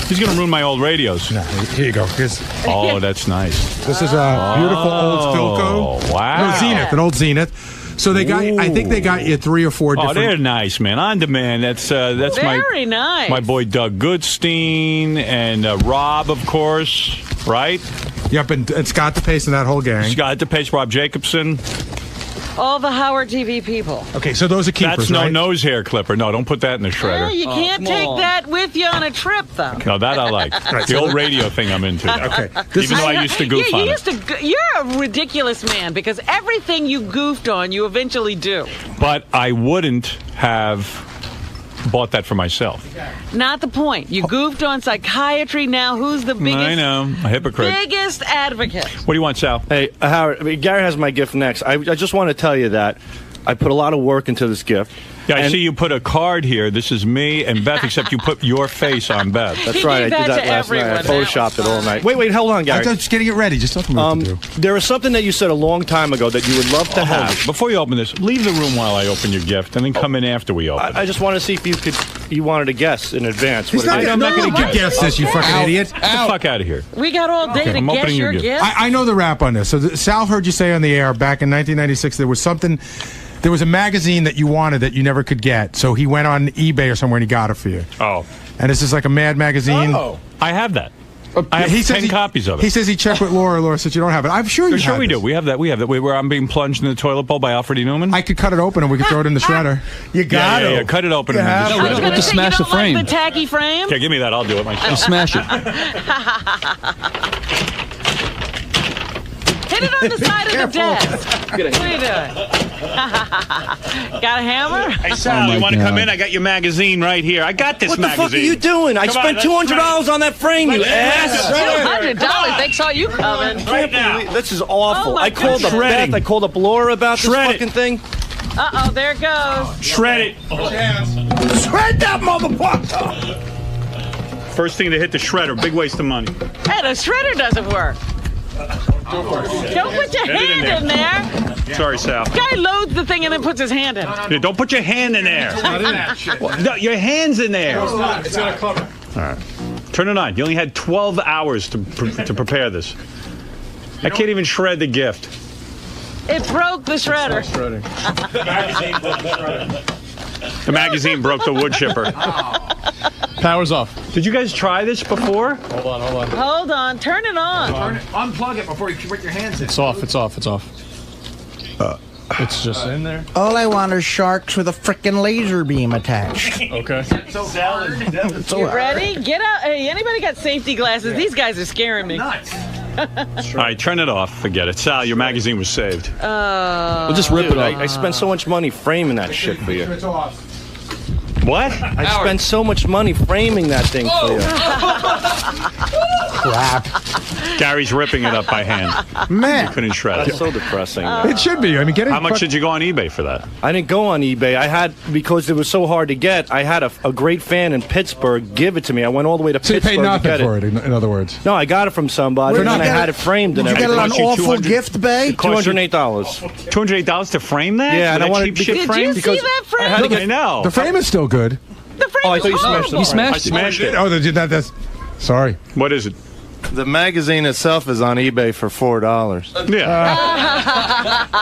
He's going to ruin my old radios. No, here you go. Oh, that's nice. This is a beautiful old Philco. Wow. No, Zenith, an old Zenith. So they got. I think they got you 3 or 4 different. Oh, they're nice, man. On demand. That's very nice. My boy Doug Goodstein and Rob, of course. Right? Yep, and Scott DePace and that whole gang. Scott DePace, Rob Jacobson. All the Howard TV people. Okay, so those are keepers. That's no right? nose hair clipper. No, don't put that in the shredder. Well, you can't take that with you on a trip, though. No, that I like. The old radio thing I'm into. Okay. Even though I used to goof on it. You're a ridiculous man because everything you goofed on, you eventually do. But I wouldn't have bought that for myself. Not the point. You goofed on psychiatry. Now who's the biggest? I know. A hypocrite. Biggest advocate. What do you want, Sal? Hey, Howard, Gary has my gift next. I just want to tell you that I put a lot of work into this gift. Yeah, I see you put a card here. This is me and Beth, except you put your face on Beth. That's right. I did that last night. I photoshopped it all night. Wait, hold on, Gary. I'm just getting it ready. Just don't tell me what to do. There was something that you said a long time ago that you would love to have. Before you open this, leave the room while I open your gift, and then come in after we open. I just want to see if you wanted to guess in advance. I'm not going to guess this, you fucking idiot. Get the fuck out of here. We got all day to guess your gift. I know the rap on this. So Sal heard you say on the air back in 1996 there was something. There was a magazine that you wanted that you never could get, so he went on eBay or somewhere and he got it for you. Oh. And this is like a Mad magazine. Oh. I have that. I have 10 copies of it. He says he checked with Laura. Laura said you don't have it. I'm sure you Sure have we this. do. We have that. Where I'm being plunged in the toilet bowl by Alfred E. Newman. I could cut it open and we could throw it in the shredder. You got it. Yeah, cut it open and I was shredder. going to say, you don't like the tacky frame? Okay, give me that. I'll do it myself. Smash it. Hit it on the side of the desk. What are you doing? Got a hammer? Hey, Sal, you want to come in? I got your magazine right here. I got this magazine. What the fuck are you doing? I spent $200 on that frame, you ass. $200? They saw you coming. Right now. This is awful. Oh, I called up Beth. I called up Laura about this fucking thing. Uh-oh, there it goes. Shred it. Shred that motherfucker. First thing to hit the shredder. Big waste of money. Hey, the shredder doesn't work. Don't put your hand in there. Sorry, Sal. Guy loads the thing and then puts his hand in. Yeah, don't put your hand in there. It's not in that shit. No, your hand's in there. No, it's not. It's in a cover. All right. Turn it on. You only had 12 hours to prepare this. I can't even shred the gift. It broke the shredder. The magazine broke the wood chipper. Power's off. Did you guys try this before? Hold on. Hold on. Turn it on. Unplug it before you put your hands in. It's off. It's just in there. All I want are sharks with a frickin' laser beam attached. Okay. So salad. You ready? Get out. Hey, anybody got safety glasses? These guys are scaring me. Nuts. All right, turn it off. Forget it. Sal, your magazine was saved. We'll just rip it up. I spent so much money framing that shit for you. It's off. What? I spent so much money framing that thing for you. Crap. Gary's ripping it up by hand. Man. You couldn't shred it. That's so depressing. It should be. I mean, How much did you go on eBay for that? I didn't go on eBay. I had, because it was so hard to get, I had a great fan in Pittsburgh give it to me. I went all the way to So you Pittsburgh paid nothing to get for it, in other words. No, I got it from somebody, Where'd and you I get had it? it framed and Did you get everything. it on awful gift bay? $208. $208 to frame that? Yeah, and I That wanted cheap shit Did frame? you see that frame? I know. The frame is still good. The frame Oh, I is thought you smashed horrible. it. You smashed I it. smashed it. Oh, that's. Sorry. What is it? The magazine itself is on eBay for $4. Yeah.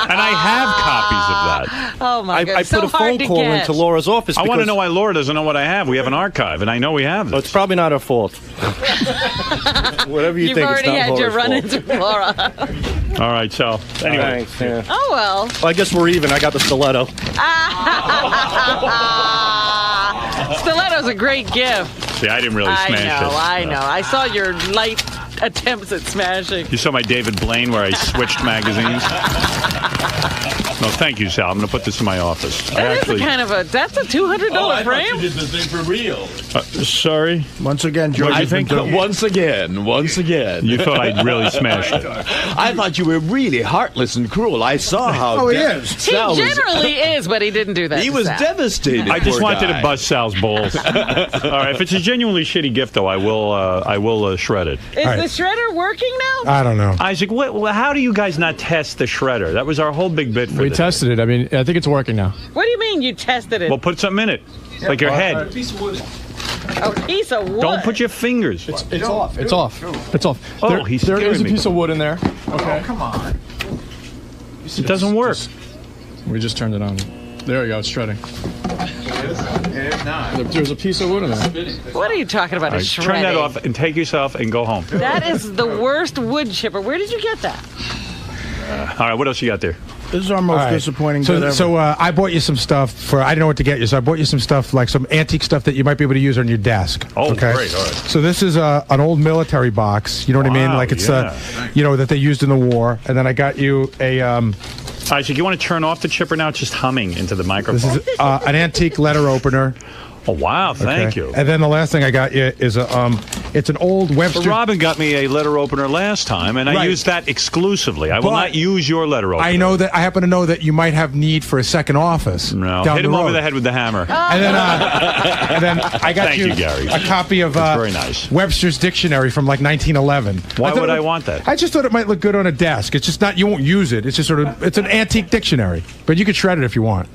And I have copies of that. Oh my God! I So put a hard phone to call get. into Laura's office. I want to because- know why Laura doesn't know what I have. We have an archive, and I know we have Oh, this. it's probably not her fault. Whatever you You've think, already it's not had your Laura's run fault. into Laura. All right, so anyway. Thanks, yeah. Oh well. Well, I guess we're even. I got the stiletto. Stiletto's a great gift. See, I didn't really smash it. I know. I saw your light attempts at smashing. You saw my David Blaine where I switched magazines? No, thank you, Sal. I'm going to put this in my office. That's a $200 frame. did the thing for real. Sorry? Once again, George. I think Once again. you thought I'd really smashed it. I thought you were really heartless and cruel. I saw how. Oh, he is. He generally is, but he didn't do that. He to was Sal. devastated. I just poor wanted guy. to bust Sal's balls. All right, if it's a genuinely shitty gift, though, I will shred it. Is All the right. shredder working now? I don't know. Isaac, how do you guys not test the shredder? That was our whole big bit for We this. tested it. I mean, I think it's working now. What do you mean you tested it? Well, put something in it, like your head. A piece of wood. Don't put your fingers. It's off. It's off. It's off. Oh, he's there is a scaring me. piece of wood in there. Okay. Oh, come on. It doesn't work. We just turned it on. There we go. It's shredding. It is not. There's a piece of wood in there. What are you talking about? All A right, shredding? turn that off and take yourself and go home. That is the worst wood chipper. Where did you get that? All right, what else you got there? This is our most All right. disappointing So, bit ever. so I bought you some stuff for. I didn't know what to get you, so I bought you some stuff like some antique stuff that you might be able to use on your desk. Oh, okay? great! All right. So this is an old military box. You know what I mean? Wow, Like it's yeah. that they used in the war. And then I got you a. Isaac, you want to turn off the chipper now? It's just humming into the microphone. This is an antique letter opener. Oh wow! Thank Okay. you. And then the last thing I got you is it's an old Webster. Well, Robin got me a letter opener last time, and I Right. used that exclusively. I will But not use your letter opener. I know that I happen to know that you might have need for a second office. No, down hit the him over road. the head with the hammer. And then I got Thank you, Gary. a copy of That's very nice. Webster's dictionary from like 1911. Why thought would it I was- want that? I just thought it might look good on a desk. It's just not. You won't use it. It's just sort of. It's an antique dictionary, but you could shred it if you want.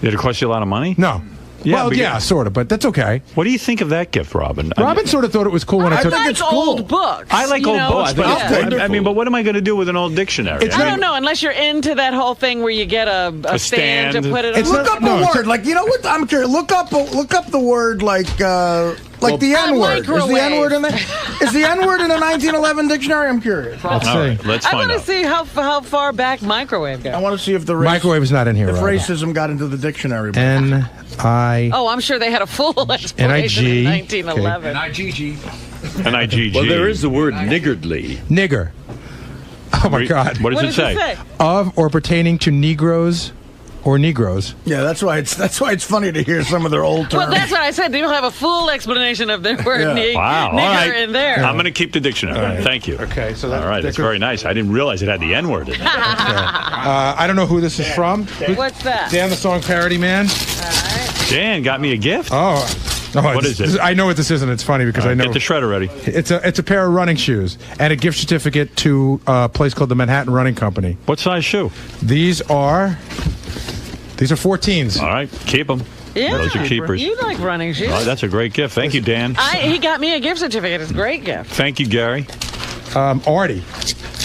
Did it cost you a lot of money? No. Well, but yeah, sort of, but that's okay. What do you think of that gift, Robin? Robin sort of thought it was cool when I took like it. old books. I like you old know? books, but Yeah. I mean, but what am I going to do with an old dictionary? I don't know, unless you're into that whole thing where you get a stand to put it on. Look up a word. Like, you know what? I'm curious. Look up the word like the N-word. Is the N-word in there? Is the N-word in the 1911 dictionary? I'm curious. All right, let's I find want to out. see how far back microwave goes. I want to see if the Microwave is not in here. if Robin. racism got into the dictionary. N-I. Oh, I'm sure they had a full explanation in N-I-G. 1911. N-I-G-G. Well, there is the word niggardly. Nigger. Oh my God. What does it say? Of or pertaining to Negroes or Negroes. Yeah, that's why it's funny to hear some of their old terms. Well, that's what I said. They don't have a full explanation of the word Wow. nigger All right. in there. I'm going to keep the dictionary. All right. Thank you. Okay, so all right, that's very nice. I didn't realize it had the N-word in it. I don't know who this is from. What's that? Dan the Song Parody Man. Dan got me a gift. Oh, What is it? I know what this is, and it's funny because All I right, know. Get the shredder ready. It's a pair of running shoes and a gift certificate to a place called the Manhattan Running Company. What size shoe? These are 14s. All right, keep them. Yeah, Those are keepers. You like running shoes. All right, that's a great gift. Thank you, Dan. He got me a gift certificate. It's a great gift. Thank you, Gary. Artie.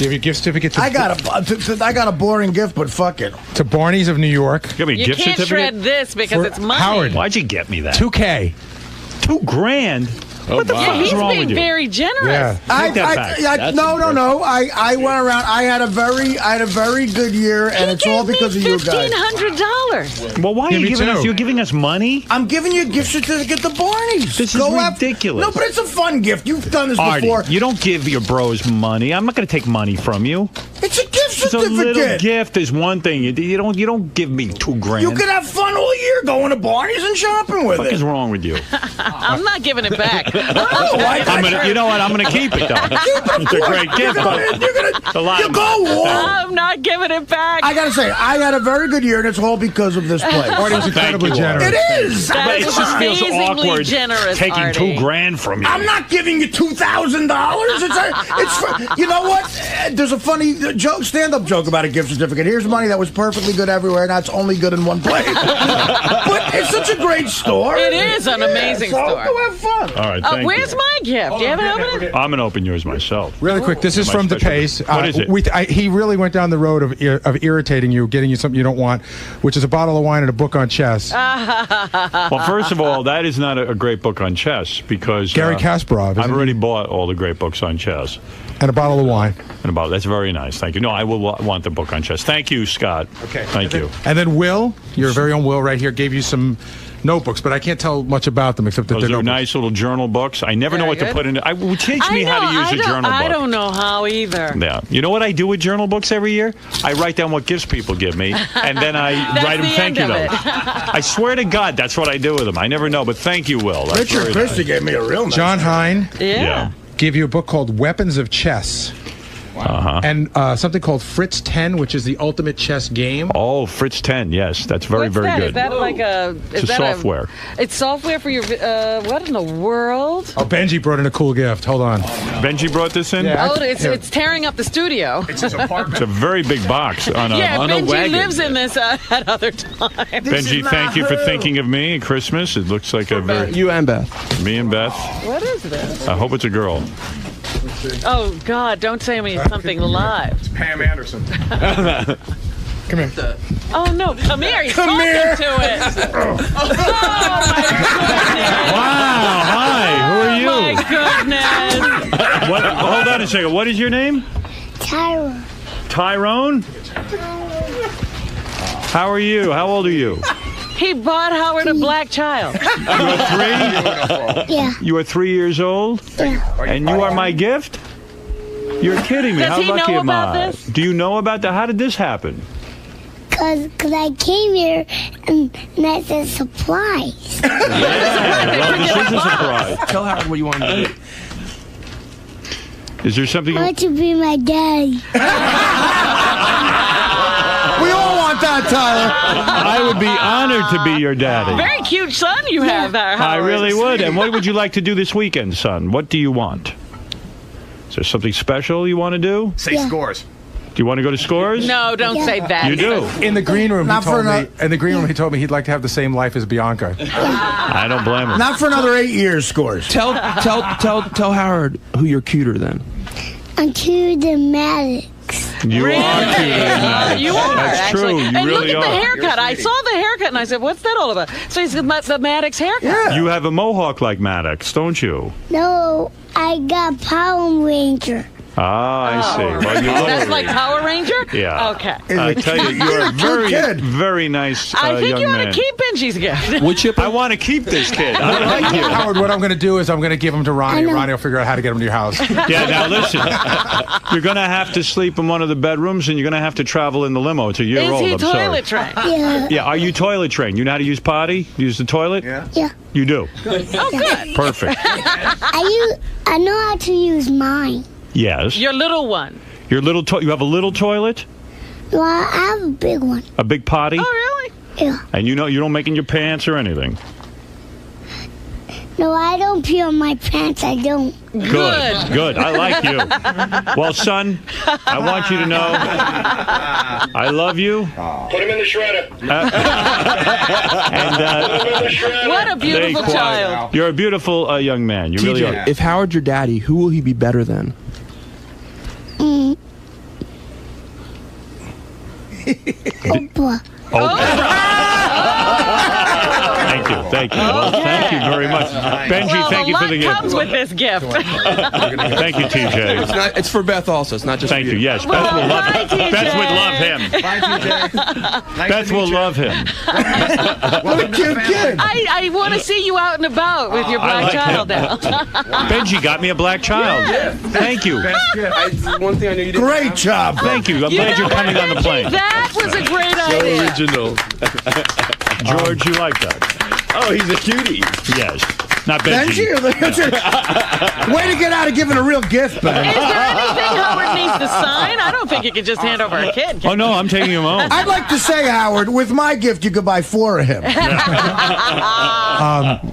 you have your gift certificate? I got a boring gift, but fuck it. To Barney's of New York. Give me a You gift can't certificate? shred this because it's money. Howard. Why'd you get me that? $2K. $2,000? What the fuck is He's wrong being with you? very generous. Yeah. Take that back. No. I went around. I had a very good year, and it's all because of you guys. $1,500. Well, why are you giving us? You're giving us money? I'm giving you a gift certificate to Barney's. This is ridiculous. No, but it's a fun gift. You've done this Artie, before. you don't give your bros money. I'm not going to take money from you. It's a gift It's a certificate. little gift is one thing. You don't give me $2,000. You can have fun all year going to Barney's and shopping with What the fuck it. is wrong with you? I'm not giving it back. You know what? I'm going to keep it, though. It's a great gift. I'm not giving it back. I gotta say, I had a very good year, and it's all because of this place. Artie was incredibly generous. It is. That It is just feels amazingly awkward generous, taking Artie. $2,000 from you. I'm not giving you $2,000. You know what? There's a funny stand-up joke about a gift certificate. Here's money that was perfectly good everywhere, and that's only good in one place. But it's such a great store. It is an amazing so store. Go have fun. All right, thank Where's you. my gift? Do you have it open? I'm going to open yours myself. Really quick, this is My from special DePace. gift. What is it? He really went down the road of irritating you, getting you something you don't want, which is a bottle of wine and a book on chess. Well, first of all, that is not a great book on chess because Gary Kasparov. I've already bought all the great books on chess. And a bottle of wine. That's very nice. Thank you. No, I will want the book on chess. Thank you, Scott. Okay. Thank you. And then Will, your very own Will right here, gave you some notebooks, but I can't tell much about them except that Those they're are notebooks. nice little journal books. I never know what to good. put in it. Teach me how to use a journal book. I don't know how either. Yeah. You know what I do with journal books every year? I write down what gifts people give me, and then I write them the thank you end of notes. I swear to God, that's what I do with them. I never know, but thank you, Will. That's Richard very Christy nice. gave me a real nice John Hine Yeah. gave you a book called Weapons of Chess. Uh-huh. And something called Fritz 10, which is the ultimate chess game. Oh, Fritz 10. Yes, that's very, What's very that? good. Is that like a? It's a software. It's software for your. What in the world? Oh, Benji brought in a cool gift. Hold on. Benji brought this in? Yeah, It's tearing up the studio. It's his apartment. It's a very big box on a, yeah, on a Benji wagon. lives in this at other times. Benji, thank you for thinking of me at Christmas. It looks like a very... You and Beth. Me and Beth. What is this? I hope it's a girl. Oh God! Don't tell me it's something live. It's Pam Anderson. Come here. Oh no! Come here! He's Come talking here. to it. Oh Wow! Hi. Who are you? my goodness! What? Hold on a second. What is your name? Tyrone. Tyrone? How are you? How old are you? He bought Howard a black child. You are 3? Yeah. You are 3 years old? Yeah. And you are my gift? You're kidding me. Does How he lucky know am about I? this? Do you know about that? How did this happen? Cause I came here and that's a surprise. Well, this is a surprise. Tell Howard what you want to do. Is there something... I want to be my daddy. We all want that, Tyler. I would be honored to be your daddy. Very cute son you have there, I Howard. really would. And what would you like to do this weekend, son? What do you want? Is there something special you want to do? Say scores. Do you want to go to Scores? No, don't say that. You do. In the green room, Not he told for me. In the green room, he told me he'd like to have the same life as Bianca. I don't blame him. Not for another 8 years, Scores. Tell Howard who you're cuter than. I'm cuter than Maddox. You Really? are cuter than that. You are, That's actually. true. You and really look at are. the haircut. I saw the haircut and I said, what's that all about? So he's got the Maddox haircut. You have a mohawk like Maddox, don't you? No, I got Power Ranger. Ah, I see. Well, you That's look- like Power Ranger? Yeah. Okay. I tell you, you're a very, kid. very nice I think young you ought man. to keep Benji's gift. Wood chipper? I want to keep this kid. I like you. Howard, what I'm going to do is I'm going to give him to Ronnie, and Ronnie will figure out how to get him to your house. Yeah, now listen. You're going to have to sleep in one of the bedrooms, and you're going to have to travel in the limo. It's a year Is old. he I'm sorry. toilet trained? Yeah. Yeah, are you toilet trained? You know how to use potty? Use the toilet? Yeah. Yeah. You do. Oh, good. Perfect. I know how to use mine. Yes. Your little one. Your little you have a little toilet? Well, I have a big one. A big potty? Oh, really? Yeah. And you know you don't make in your pants or anything. No, I don't pee on my pants. I don't. Good. Good. I like you. Well, son, I want you to know I love you. Put him in the shredder. What a stay beautiful quiet. child. You're a beautiful young man. You really TJ, are. if Howard's your daddy, who will he be better than? Thank you. Well, thank you very much. Benji, thank you for the gift. comes with this gift. Thank you, TJ. It's for Beth also. It's not just Thank for you. Yes, Well, Beth will love bye, him. TJ. Beth would love him. Bye, TJ. Beth will love him. What a cute kid. I want to see you out and about with your black like child him. now. Benji got me a black child. Yeah. Thank you. One thing I knew you didn't Great have. job. Thank you. I'm glad you're coming on the plane. That was a great So idea. original. George, you like that? Oh, he's a cutie. Yes. Not Benji. Benji? Way to get out of giving a real gift, Ben. Is there anything Howard needs to sign? I don't think you can just hand over a kid. Oh, no, I'm taking him home. I'd like to say, Howard, with my gift, you could buy 4 of him. Yes.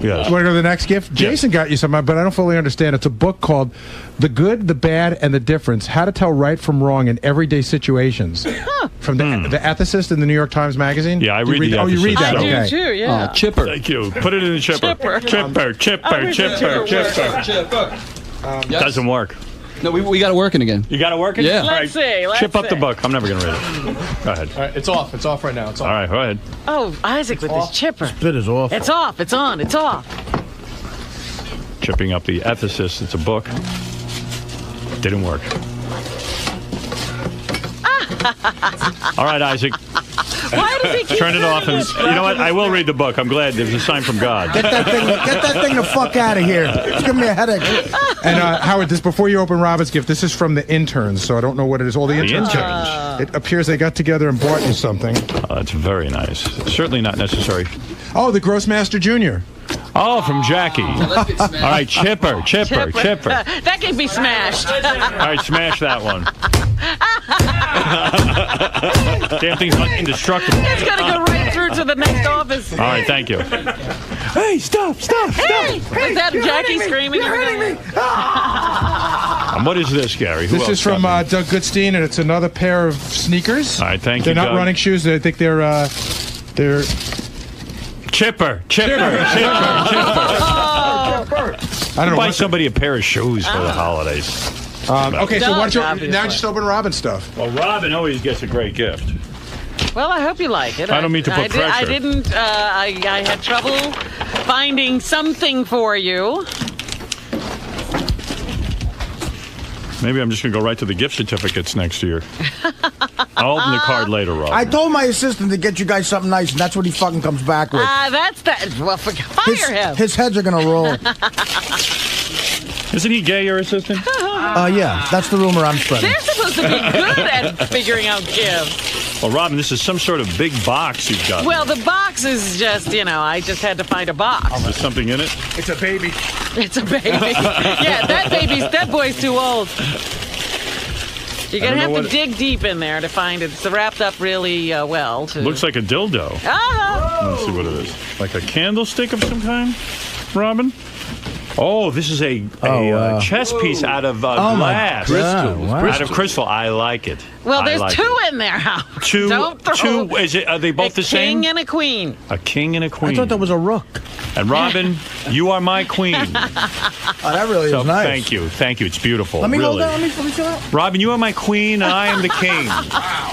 Want to go to the next gift? Jason got you something, but I don't fully understand. It's a book called The Good, the Bad, and the Difference, How to Tell Right from Wrong in Everyday Situations. From the Ethicist in the New York Times Magazine? Yeah, I read the Oh, you read that? I Okay. do too, yeah. Chipper. Thank you. Put it in the chipper. Chipper. Doesn't work. No, we got it working again. You got it working? Yeah. Let's see. Chip up the book. I'm never going to read it. Go ahead. All right, it's off. It's off right now. It's off. All right, go ahead. Oh, Isaac with his chipper. Bit is awful. It's off. It's on. It's off. Chipping up the Ethicist. It's a book. Didn't work. All right, Isaac. Why does he keep Turn it off. doing And this? you know what? I will read the book. I'm glad there's a sign from God. Get that thing the fuck out of here. It's giving me a headache. And Howard, this before you open Robin's gift, this is from the interns, so I don't know what it is. All the interns. It appears they got together and bought you something. Oh, that's very nice. Certainly not necessary. Oh, the Grossmaster Jr. Oh, from Jackie. All right, Chipper. That can be smashed. All right, smash that one. Damn thing's indestructible. It's going to go right through to the next office. All right, thank you. Hey, stop. Hey! Is that Jackie screaming? You're hurting me. And what is this, Gary? Who This else is from got me? Doug Goodstein, and it's another pair of sneakers. All right, thank They're you, not Doug. running shoes. I think they're Chipper. I don't know. Buy somebody a pair of shoes for the holidays. Okay, so why don't you Obviously. now just open Robin's stuff? Well, Robin always gets a great gift. Well, I hope you like it. I don't mean to put pressure. I didn't. I had trouble finding something for you. Maybe I'm just going to go right to the gift certificates next year. I'll open the card later, Robin. I told my assistant to get you guys something nice, and that's what he fucking comes back with. That's that. Well, fire him. His heads are gonna roll. Isn't he gay, your assistant? Yeah, that's the rumor I'm spreading. They're supposed to be good at figuring out gifts. Well, Robin, this is some sort of big box you've got. Well, the box is just, I just had to find a box. There's something in it? It's a baby. It's a baby. Yeah, that boy's too old. You're going to have to dig deep in there to find it. It's wrapped up really well. Looks like a dildo. Ah! Let's see what it is. Like a candlestick of some kind, Robin? Oh, this is a chess piece out of glass. Crystal. Wow. Out of crystal. I like it. Well, there's like two it. in there, Howard. Two. Is it? Are they both the same? A king and a queen. A king and a queen. I thought that was a rook. And Robin, you are my queen. That really is nice. Thank you. It's beautiful. Let me really. hold that. Let me feel that. Robin, you are my queen, and I am the king.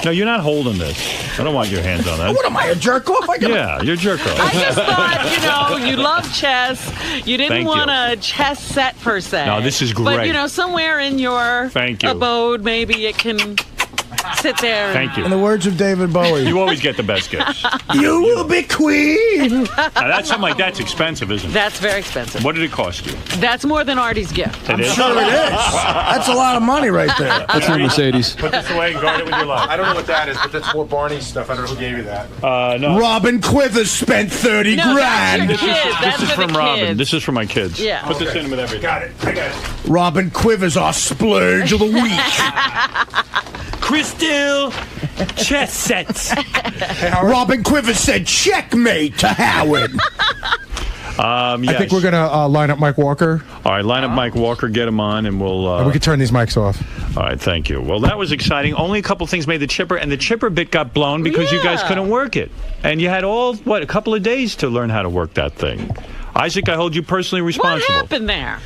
No, you're not holding this. I don't want your hands on that. What am I, a jerk off? Yeah, you're a jerk off. I just thought, you love chess. You didn't Thank want you. a chess set per se. No, this is great. But, somewhere in your Thank you. abode, maybe it can sit there. Thank you. In the words of David Bowie. You always get the best gifts. You will be queen. Now, that's something like that's expensive, isn't it? That's very expensive. What did it cost you? That's more than Artie's gift. It is? Sure it is. That's a lot of money right there. That's from Mercedes. Put this away and guard it with your life. I don't know what that is, but that's more Barney's stuff. I don't know who gave you that. No. Robin Quivers spent 30 No, grand. that's your kid. That's This is for the from Robin. kids. This is for my kids. Yeah. Put this in with everything. Got it. I got it. Robin Quivers, our splurge of the week. Crystal chess sets. Robin Quivers said checkmate to Howard. Yes. I think we're gonna line up Mike Walker. All right, line up Mike Walker, get him on, and we'll... we can turn these mics off. All right, thank you. Well, that was exciting. Only a couple things made the chipper, and the chipper bit got blown because you guys couldn't work it. And you had a couple of days to learn how to work that thing. Isaac, I hold you personally responsible. What happened there?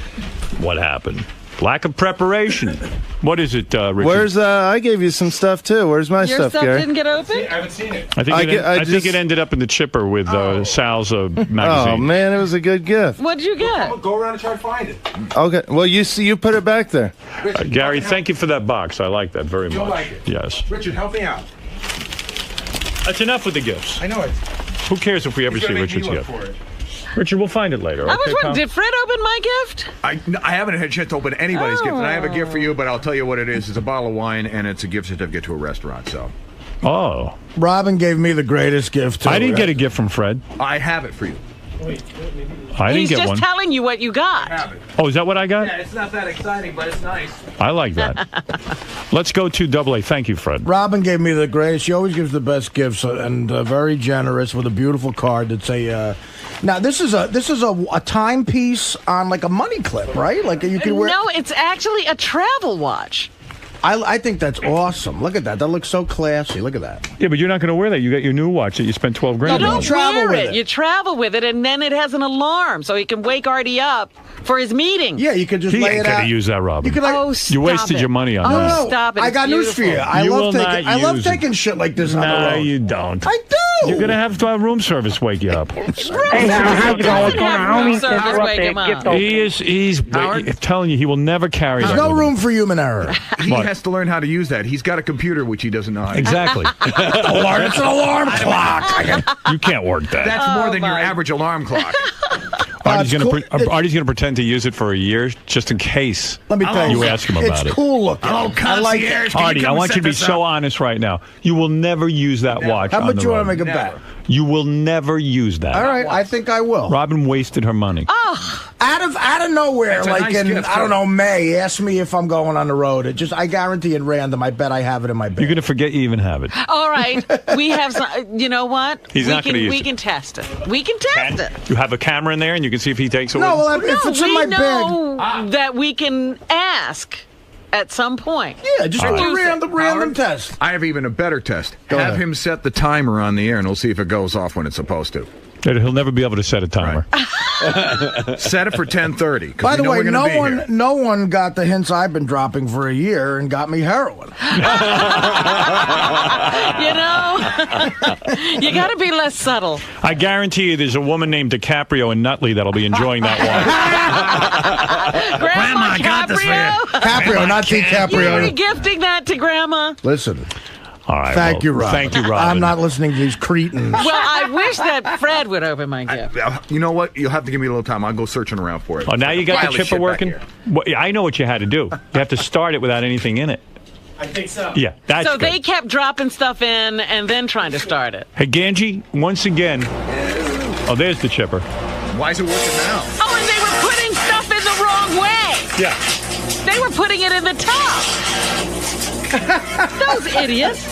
What happened? Lack of preparation. What is it, Richard? Where's I gave you some stuff too. Where's my Your stuff, stuff Gary? didn't get open? I haven't seen it. I think it ended up in the chipper with Sal's magazine. Oh man, it was a good gift. What did you get? Go around and try to find it. Okay, well you put it back there. Gary, thank you for that box. I like that very You'll much. like it. Yes. Richard, help me out. That's enough with the gifts. I know it. Who cares if we ever He's see gonna make me Richard's look gift? for it. Richard, we'll find it later. I Okay, was Tom? wondering, did Fred open my gift? I haven't had a chance to open anybody's gift, and I have a gift for you, but I'll tell you what it is. It's a bottle of wine, and it's a gift certificate to a restaurant, so. Oh. Robin gave me the greatest gift, too. I didn't get a gift from Fred. I have it for you. I didn't He's get just one. telling you what you got. Oh, is that what I got? Yeah, it's not that exciting, but it's nice. I like that. Let's go to Double A. Thank you, Fred. Robin gave me the greatest. She always gives the best gifts, and very generous with a beautiful card that say. Now this is a timepiece on like a money clip, right? Like you can wear. No, it's actually a travel watch. I think that's awesome. Look at that. That looks so classy. Look at that. Yeah, but you're not going to wear that. You got your new watch that you spent $12 You grand on. don't wear it. You travel with it, and then it has an alarm, so he can wake Artie up for his meeting. Yeah, you could just He lay ain't it going out. to use that, Robin. You could, like, Oh, You stop wasted it. your money on Oh, that. stop it. I It's got news for you. beautiful. I You love will taking. not I love use it. taking shit like this on the No, road. you don't. I do. You're going to have room service wake you up. Hey, how's it going? What's going on, homie? Service wake him up. He's I'm telling you, he will never carry There's that. no with him. room for human error. He What? has to learn how to use that. He's got a computer, which he doesn't know how to use. Exactly. It's an alarm clock. You can't work that. That's more than your average alarm clock. Artie's it's going cool. to Artie's going to pretend to use it for a year just in case. Let me tell you, ask him about it's it. cool looking. Oh, I like it. Artie, I want you to be so honest right now. You will never use that watch. How on much the you want road. to make a bet? You will never use that. All right, I think I will. Robin wasted her money. Out of nowhere, That's a like nice in gift, I don't too. know May. Ask me if I'm going on the road. It just I guarantee in random. I bet I have it in my bag. You're going to forget you even have it. All right, we have some. You know what? He's not gonna use We it. can test it. We can test it. You have a camera in there and you can see if he takes away. No, well, if it's in we my know bag. that we can ask at some point. Yeah, just do a random test. I have even a better test. Go Have ahead. him set the timer on the air, and we'll see if it goes off when it's supposed to. He'll never be able to set a timer. Set it for 10:30. By the way, no one got the hints I've been dropping for a year and got me heroin. You know, you got to be less subtle. I guarantee you there's a woman named DiCaprio in Nutley that'll be enjoying that watch. Grandma DiCaprio. Caprio, not You DiCaprio. regifting that to Grandma? Listen. All right. Thank you, Robin. Thank you, Robin. I'm not listening to these cretins. Well, I wish that Fred would open my gift. You know what? You'll have to give me a little time. I'll go searching around for it. Oh, now you got Pile the of chipper shit back working? here. Well, yeah, I know what you had to do. You have to start it without anything in it. I think so. Yeah, that's So good. they kept dropping stuff in and then trying to start it. Hey, Ganji, once again. Oh, there's the chipper. Why is it working now? Oh, and they were putting stuff in the wrong way. Yeah. They were putting it in the top. Those idiots.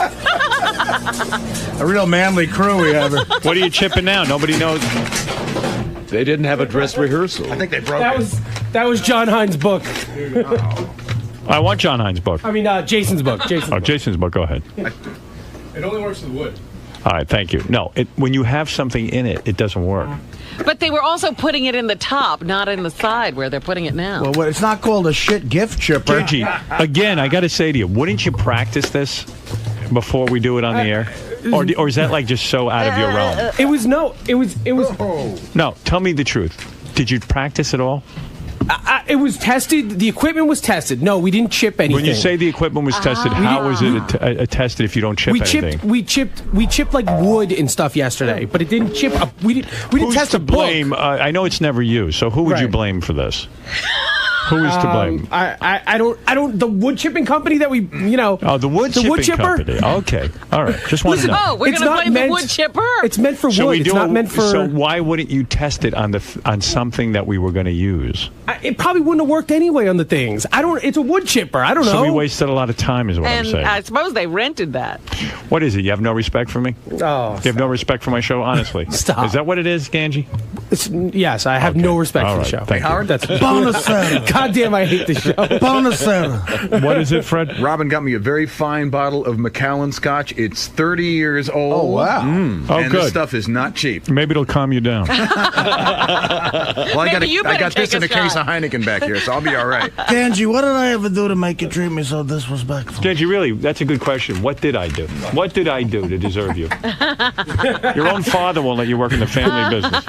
A real manly crew we have. What are you chipping now? Nobody knows. They didn't have a dress rehearsal. I think they broke That was John Hines' book. I want John Hines' book. I mean, Jason's book. Jason's book. Go ahead. It only works with wood. All right, thank you. No, when you have something in it, it doesn't work. But they were also putting it in the top, not in the side where they're putting it now. Well, it's not called a shit gift chipper. Ganji, again, I got to say to you, wouldn't you practice this before we do it on the air? Or is that like just so out of your realm? It was No, tell me the truth. Did you practice at all? It was tested. The equipment was tested. No, we didn't chip anything. When you say the equipment was tested, how was it tested if you don't chip anything? We chipped like wood and stuff yesterday, but it didn't chip. We didn't Who's test to a book. blame? I know it's never you. So who would you Right. blame for this? Who is to blame? I don't. The wood chipping company that we, Oh, the wood chipping company. Okay, all right. Just want to know. Oh, we're going to blame the wood chipper? It's meant for So wood. we It's do not meant for. So why wouldn't you test it on something that we were going to use? It probably wouldn't have worked anyway on the things. It's a wood chipper. I don't know. So we wasted a lot of time, is what I'm And saying. I suppose they rented that. What is it? You have no respect for me? Oh, you have no respect for my show? Honestly. Stop. Is that what it is, Ganji? Yes, I have no respect All for the right, show. thank you. Howard, that's Bonacera. goddamn, I hate the show. Bonacera. What is it, Fred? Robin got me a very fine bottle of Macallan Scotch. It's 30 years old. Oh, wow. Oh, and good. this stuff is not cheap. Maybe it'll calm you down. Well, I got this in a case of Heineken back here, so I'll be all right. Ganji, what did I ever do to make you treat me so disrespectful? Genji, really, that's a good question. What did I do? What did I do to deserve you? Your own father won't let you work in the family business.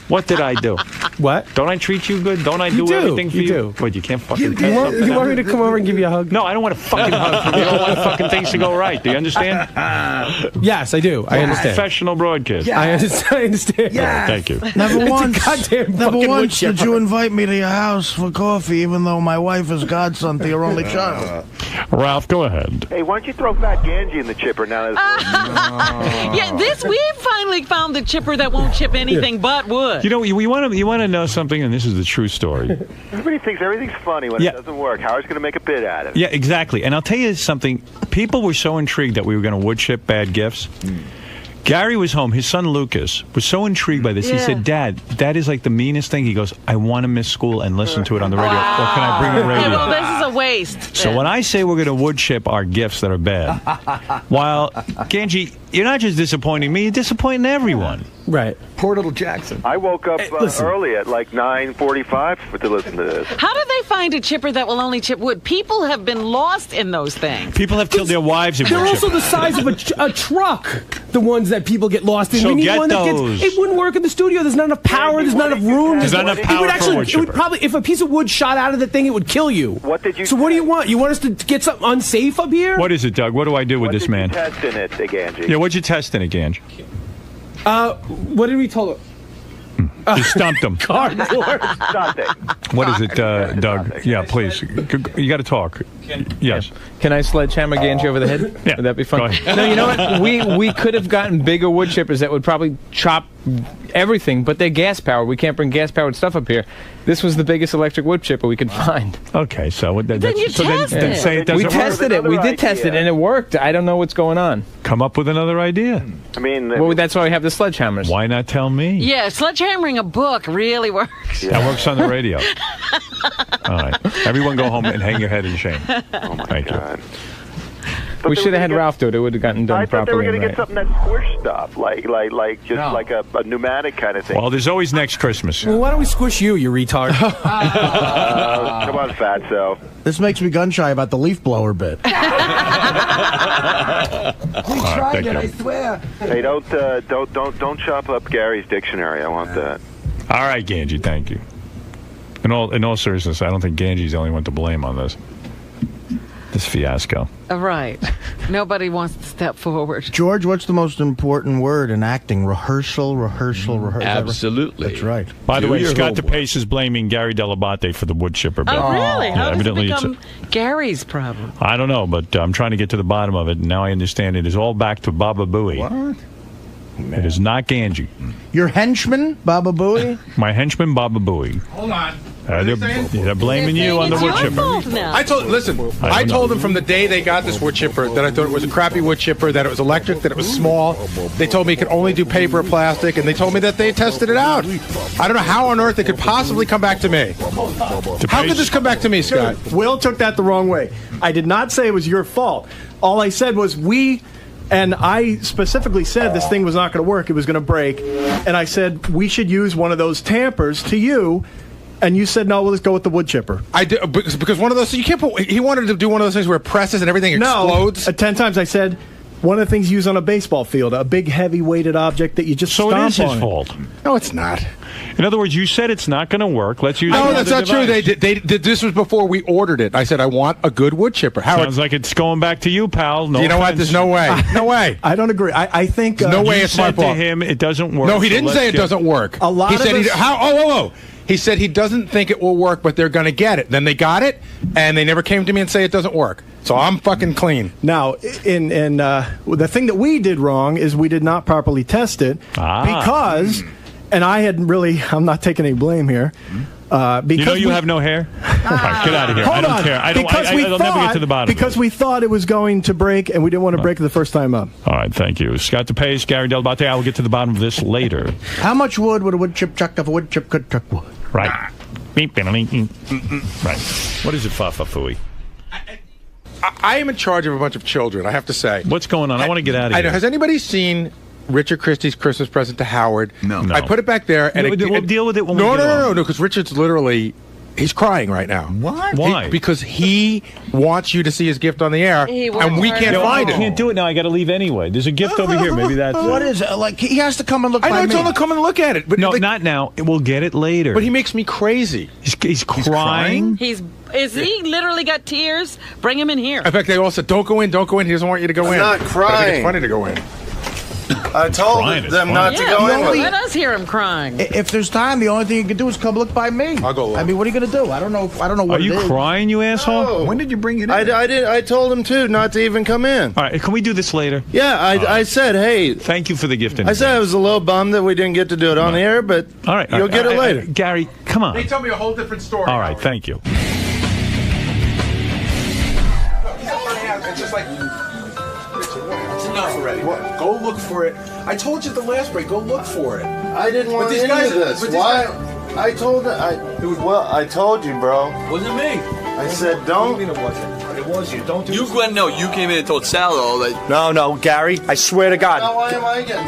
What did I do? What? Don't I treat you good? Don't I do everything for you? What, you can't fucking... You want me to come over and give you a hug? No, I don't want a fucking hug from you. I don't want fucking things to go right. Do you understand? Yes, I do. I understand. Professional broadcast. I understand. Yeah. Thank you. Never once, goddamn never fucking once wood did you invite me to your house for coffee, even though my wife is godson to your only child. Ralph, go ahead. Hey, why don't you throw Fat Ganji in the chipper now? Yeah, we finally found the chipper that won't chip anything but wood. You know, you want to know something, and this is the true story. Everybody thinks everything's funny when it doesn't work. Howard's going to make a bit out of it. Yeah, exactly. And I'll tell you something. People were so intrigued that we were going to wood chip bad gifts. Gary was home. His son Lucas was so intrigued by this. He said, Dad, that is like the meanest thing. He goes, I want to miss school and listen to it on the radio. Or can I bring the radio? Well, this is a waste. So when I say we're going to wood chip our gifts that are bad, while, Ganji, you're not just disappointing me, you're disappointing everyone. Right. Poor little Jackson. I woke up early at like 9:45 to listen to this. How do they find a chipper that will only chip wood? People have been lost in those things. People have killed their wives in They're wood also chipping. the size of a truck. The ones that people get lost in. So we need get one that those. gets. It wouldn't work in the studio. There's not enough power. There's not enough room. There's not enough It power would for a actually. wood It would chipper. probably. If a piece of wood shot out of the thing, it would kill you. What did you? So what do you want? You want us to get something unsafe up here? What is it, Doug? What do I do with this man? Test in it, Ganji. Yeah, what'd you test in it, Ganj? What did we tell him? You stumped him. Cardboard. Nothing. What is it, Doug? Yeah, please. You got to talk. Yes. Can I sledgehammer Ganji over the head? Yeah. Would that be fun? Go ahead. No, you know what? We could have gotten bigger wood chippers that would probably chop everything, but they're gas powered. We can't bring gas powered stuff up here. This was the biggest electric wood chipper we could find. Okay, so Then you test then it. say it doesn't We work. tested it. We did test it, and it worked. I don't know what's going on. Come up with another idea. I mean, Well, that's why we have the sledgehammers. Why not tell me? Yeah, sledgehammering a book really works. That works on the radio. All right. Everyone go home and hang your head in shame. oh my Thank God. We should have had Ralph do it. It would have gotten done I thought they properly. were going to and get right. something that squish stuff, like a pneumatic kind of thing. Well, there's always next Christmas. Well, why don't we squish you retard? Come on, Fatso. This makes me gun shy about the leaf blower bit. We tried it, I swear. Hey, don't chop up Gary's dictionary. I want that. All right, Ganji, thank you. In all seriousness, I don't think Ganji's the only one to blame on this fiasco. Right. Nobody wants to step forward. George, what's the most important word in acting? Rehearsal. Absolutely. That's right. By the Do way, your Scott homework. DePace is blaming Gary Delabate for the wood chipper bit. Oh, really? Yeah, How does it evidently become Gary's problem? I don't know, but I'm trying to get to the bottom of it, and now I understand it is all back to Baba Booey. What? It is not Ganji. Your henchman, Baba Booey? My henchman, Baba Booey. Hold on. They're blaming you on the wood chipper. I told them from the day they got this wood chipper that I thought it was a crappy wood chipper, that it was electric, that it was small. They told me it could only do paper or plastic, and they told me that they tested it out. I don't know how on earth it could possibly come back to me. How could this come back to me, Scott? Will took that the wrong way. I did not say it was your fault. All I said was and I specifically said this thing was not going to work. It was going to break. And I said, we should use one of those tampers to you. And you said, no, well, let's go with the wood chipper. I did, because one of those, you can't put, he wanted to do one of those things where it presses and everything explodes. 10 times I said, one of the things used on a baseball field, a big heavy weighted object that you just So stomp it is his on. fault. No, it's not. In other words, you said it's not going to work. Let's use No, another that's not true. device. They did. This was before we ordered it. I said, I want a good wood chipper. Howard, Sounds like it's going back to you, pal. No you know what? offense. There's no way. No way. I don't agree. I think no way You it's my said to fault. him it doesn't work. No, he so didn't let's say it get- doesn't work. A lot he of said us- He said he doesn't think it will work, but they're going to get it. Then they got it, and they never came to me and say it doesn't work. So I'm fucking clean. Now, the thing that we did wrong is we did not properly test it because, and I'm not taking any blame here, Because you have no hair? All right, get out of here. I don't care. I'll never get to the bottom. Because we thought it was going to break, and we didn't want to break it the first time up. All right, thank you. Scott DePace, Gary Delabate. I will get to the bottom of this later. How much wood would a wood chip chuck if a wood chip could chuck wood? Right. Right. What is it, Fa-Fa-Fooey? I am in charge of a bunch of children, I have to say. What's going on? I want to get out of I here. know. Has anybody seen Richard Christie's Christmas present to Howard? No. I put it back there. And We'll deal with it when we get No, because Richard's literally... He's crying right now. What? Why? Because he wants you to see his gift on the air, and we can't find it. I can't do it now. I got to leave anyway. There's a gift over here. Maybe that's What is it? Like, he has to come and look I know, by I me. told him to come and look at it. But no, not now. We'll get it later. But he makes me crazy. He's crying? Is he literally got tears? Bring him in here. In fact, they all said, don't go in, don't go in. He doesn't want you to go in. I'm not But I think crying. it's funny to go in. I told them not to go in with Let us hear him crying. If there's time, the only thing you can do is come look by me. I'll go look. I mean, what are you going to do? I don't know what Are it you is. crying, you asshole? No. When did you bring it in? I told him too not to even come in. All right, can we do this later? Yeah, I said, hey. Thank you for the gift. I said I was a little bummed that we didn't get to do it on the air, but all right, you'll get it later. Gary, come on. They tell me a whole different story. All right, thank you. It's just like... It's enough already. What? Go look for it. I told you at the last break, go look for it. I didn't want any of this. Why? I told I told you, bro. Wasn't me. I said don't. It wasn't. It was you. Don't do You, Glenn, no, you came in and told Sal all that. No, Gary, I swear to God. Now, why am I getting?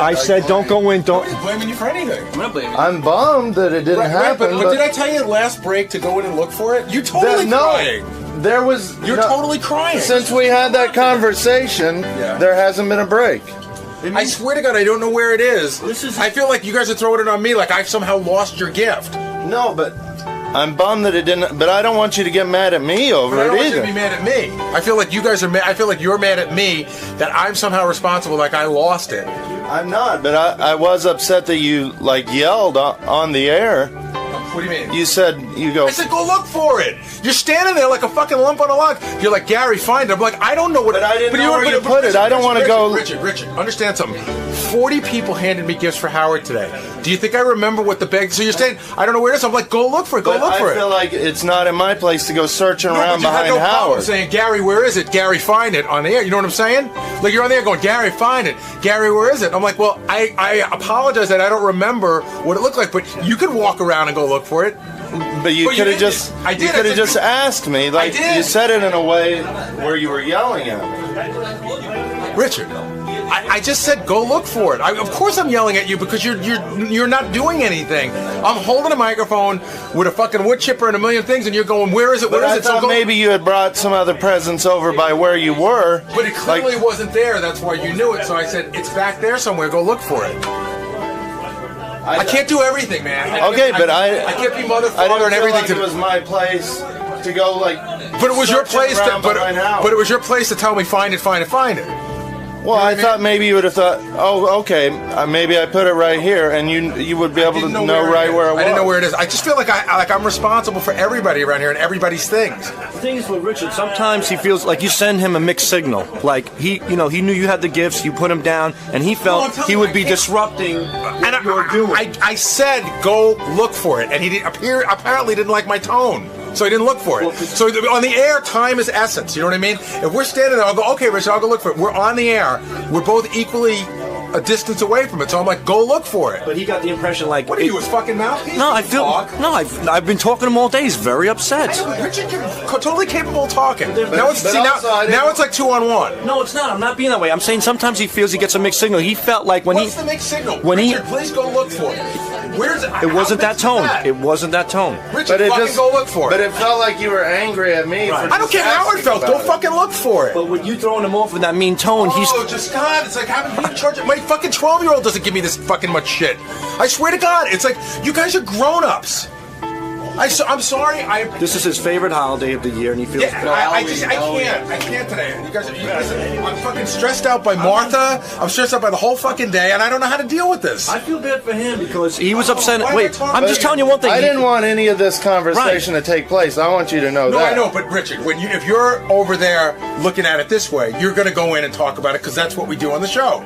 I said don't go in, don't. I'm blaming you for anything. I'm not blaming you. I'm bummed that it didn't happen. But did I tell you at last break to go in and look for it? You totally crying. There was. You're totally crying. Since we had that conversation, there hasn't been a break. I swear to God, I don't know where it is. I feel like you guys are throwing it on me like I've somehow lost your gift. No, but I'm bummed that it didn't. But I don't want you to get mad at me over I it don't want you either. to be mad at me. I feel like you guys are. I feel like you're mad at me that I'm somehow responsible, like I lost it. I'm not, but I was upset that you yelled on the air. What do you mean? You said I said go look for it. You're standing there like a fucking lump on a log. You're like, Gary, find it. I'm like, I don't know what. But I didn't know where you put it. I don't want to go. Richard, understand something. 40 people handed me gifts for Howard today. Do you think I remember what the bag? So you're saying I don't know where it is. I'm like, go look for it. Go look for it. I feel like it's not in my place to go searching around but you behind had no problem Howard. saying, Gary, where is it? Gary, find it on the air. You know what I'm saying? Like you're on the air going, Gary, find it. Gary, where is it? I'm like, well, I apologize that I don't remember what it looked like, but you could walk around and go look for it. But you could have just asked me. Like you said it in a way where you were yelling at me. Richard, I just said go look for it. Of course I'm yelling at you because you're not doing anything. I'm holding a microphone with a fucking wood chipper and a million things, and you're going, where is it? Where is it? I thought maybe you had brought some other presents over by where you were. But it clearly wasn't there. That's why you knew it. So I said it's back there somewhere. Go look for it. I can't do everything, man. I can't be mother, father, and everything. It was my place to go But it was your place. But it was your place to tell me find it. Well, I thought maybe you would have thought, oh, okay, maybe I put it right here, and you would be able to know right where it was. I didn't know where it is. I just feel like I'm responsible for everybody around here and everybody's things. The thing is with Richard, sometimes he feels like you send him a mixed signal. Like he knew you had the gifts, you put him down, and he felt he would be disrupting what you were doing. I said go look for it, and he apparently didn't like my tone. So he didn't look for it. So on the air, time is essence. You know what I mean? If we're standing there, I'll go, okay, Richard, I'll go look for it. We're on the air. We're both equally a distance away from it. So I'm like, go look for it. But he got the impression like... What are you, his fucking mouthpiece? No, I feel... No, I've been talking to him all day. He's very upset. Richard, you're totally capable of talking. Now it's like 2-on-1. No, it's not. I'm not being that way. I'm saying sometimes he feels he gets a mixed signal. He felt like when What's the mixed signal? When Richard, please go look for it. Where's it? It wasn't that tone. It wasn't that tone. Richard, go look for it. But it felt like you were angry at me. Right. For I don't care how it felt. Go fucking look for it. But when you throwing him off with that mean tone, just God, it's like having me in charge. My fucking 12-year-old doesn't give me this fucking much shit. I swear to God, it's like you guys are grown-ups. I'm sorry. This is his favorite holiday of the year, and he feels. I can't today. You guys, listen, I'm fucking stressed out by Martha. I'm stressed out by the whole fucking day, and I don't know how to deal with this. I feel bad for him because he was upset. Wait, I'm just telling you one thing. I didn't want any of this conversation to take place. I want you to know that. No, I know, but Richard, if you're over there looking at it this way, you're going to go in and talk about it because that's what we do on the show.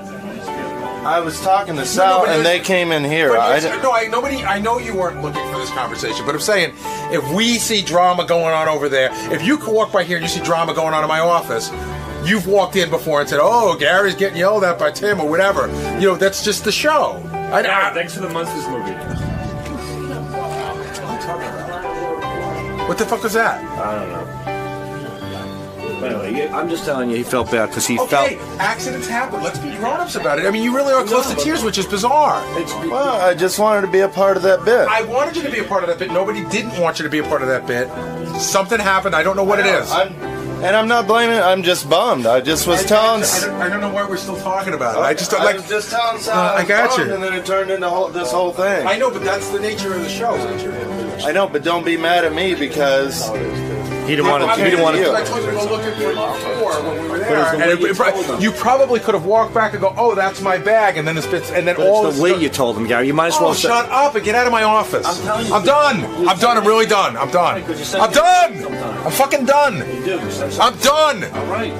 I was talking to Sal, and they came in here. I know you weren't looking for this conversation, but I'm saying, if we see drama going on over there, if you can walk by here and you see drama going on in my office, you've walked in before and said, "Oh, Gary's getting yelled at by Tim," or whatever. You know, that's just the show. Thanks for the Monsters movie. What the fuck was that? I don't know. Anyway, I'm just telling you, he felt bad because he felt. Accidents happen. Let's be grown-ups about it. I mean, you really are close to tears, which is bizarre. Well, I just wanted to be a part of that bit. I wanted you to be a part of that bit. Nobody didn't want you to be a part of that bit. Something happened. I don't know what it is. And I'm not blaming it. I'm just bummed. I just was telling. I don't know why we're still talking about it. I was just telling Sal. I got you. And then it turned into this whole thing. I know, but that's the nature of the show. I know, but don't be mad at me because he didn't want to. He didn't want to. I told you to go look at before when we were there, and you probably could have walked back and go, "Oh, that's my bag," and then it's and then but all it's the way you told him, Gary. You might as well. Shut up and get out of my office. I'm telling you. I'm done. I'm done. I'm really done. I'm done. I'm done. I'm fucking done. I'm done. All right.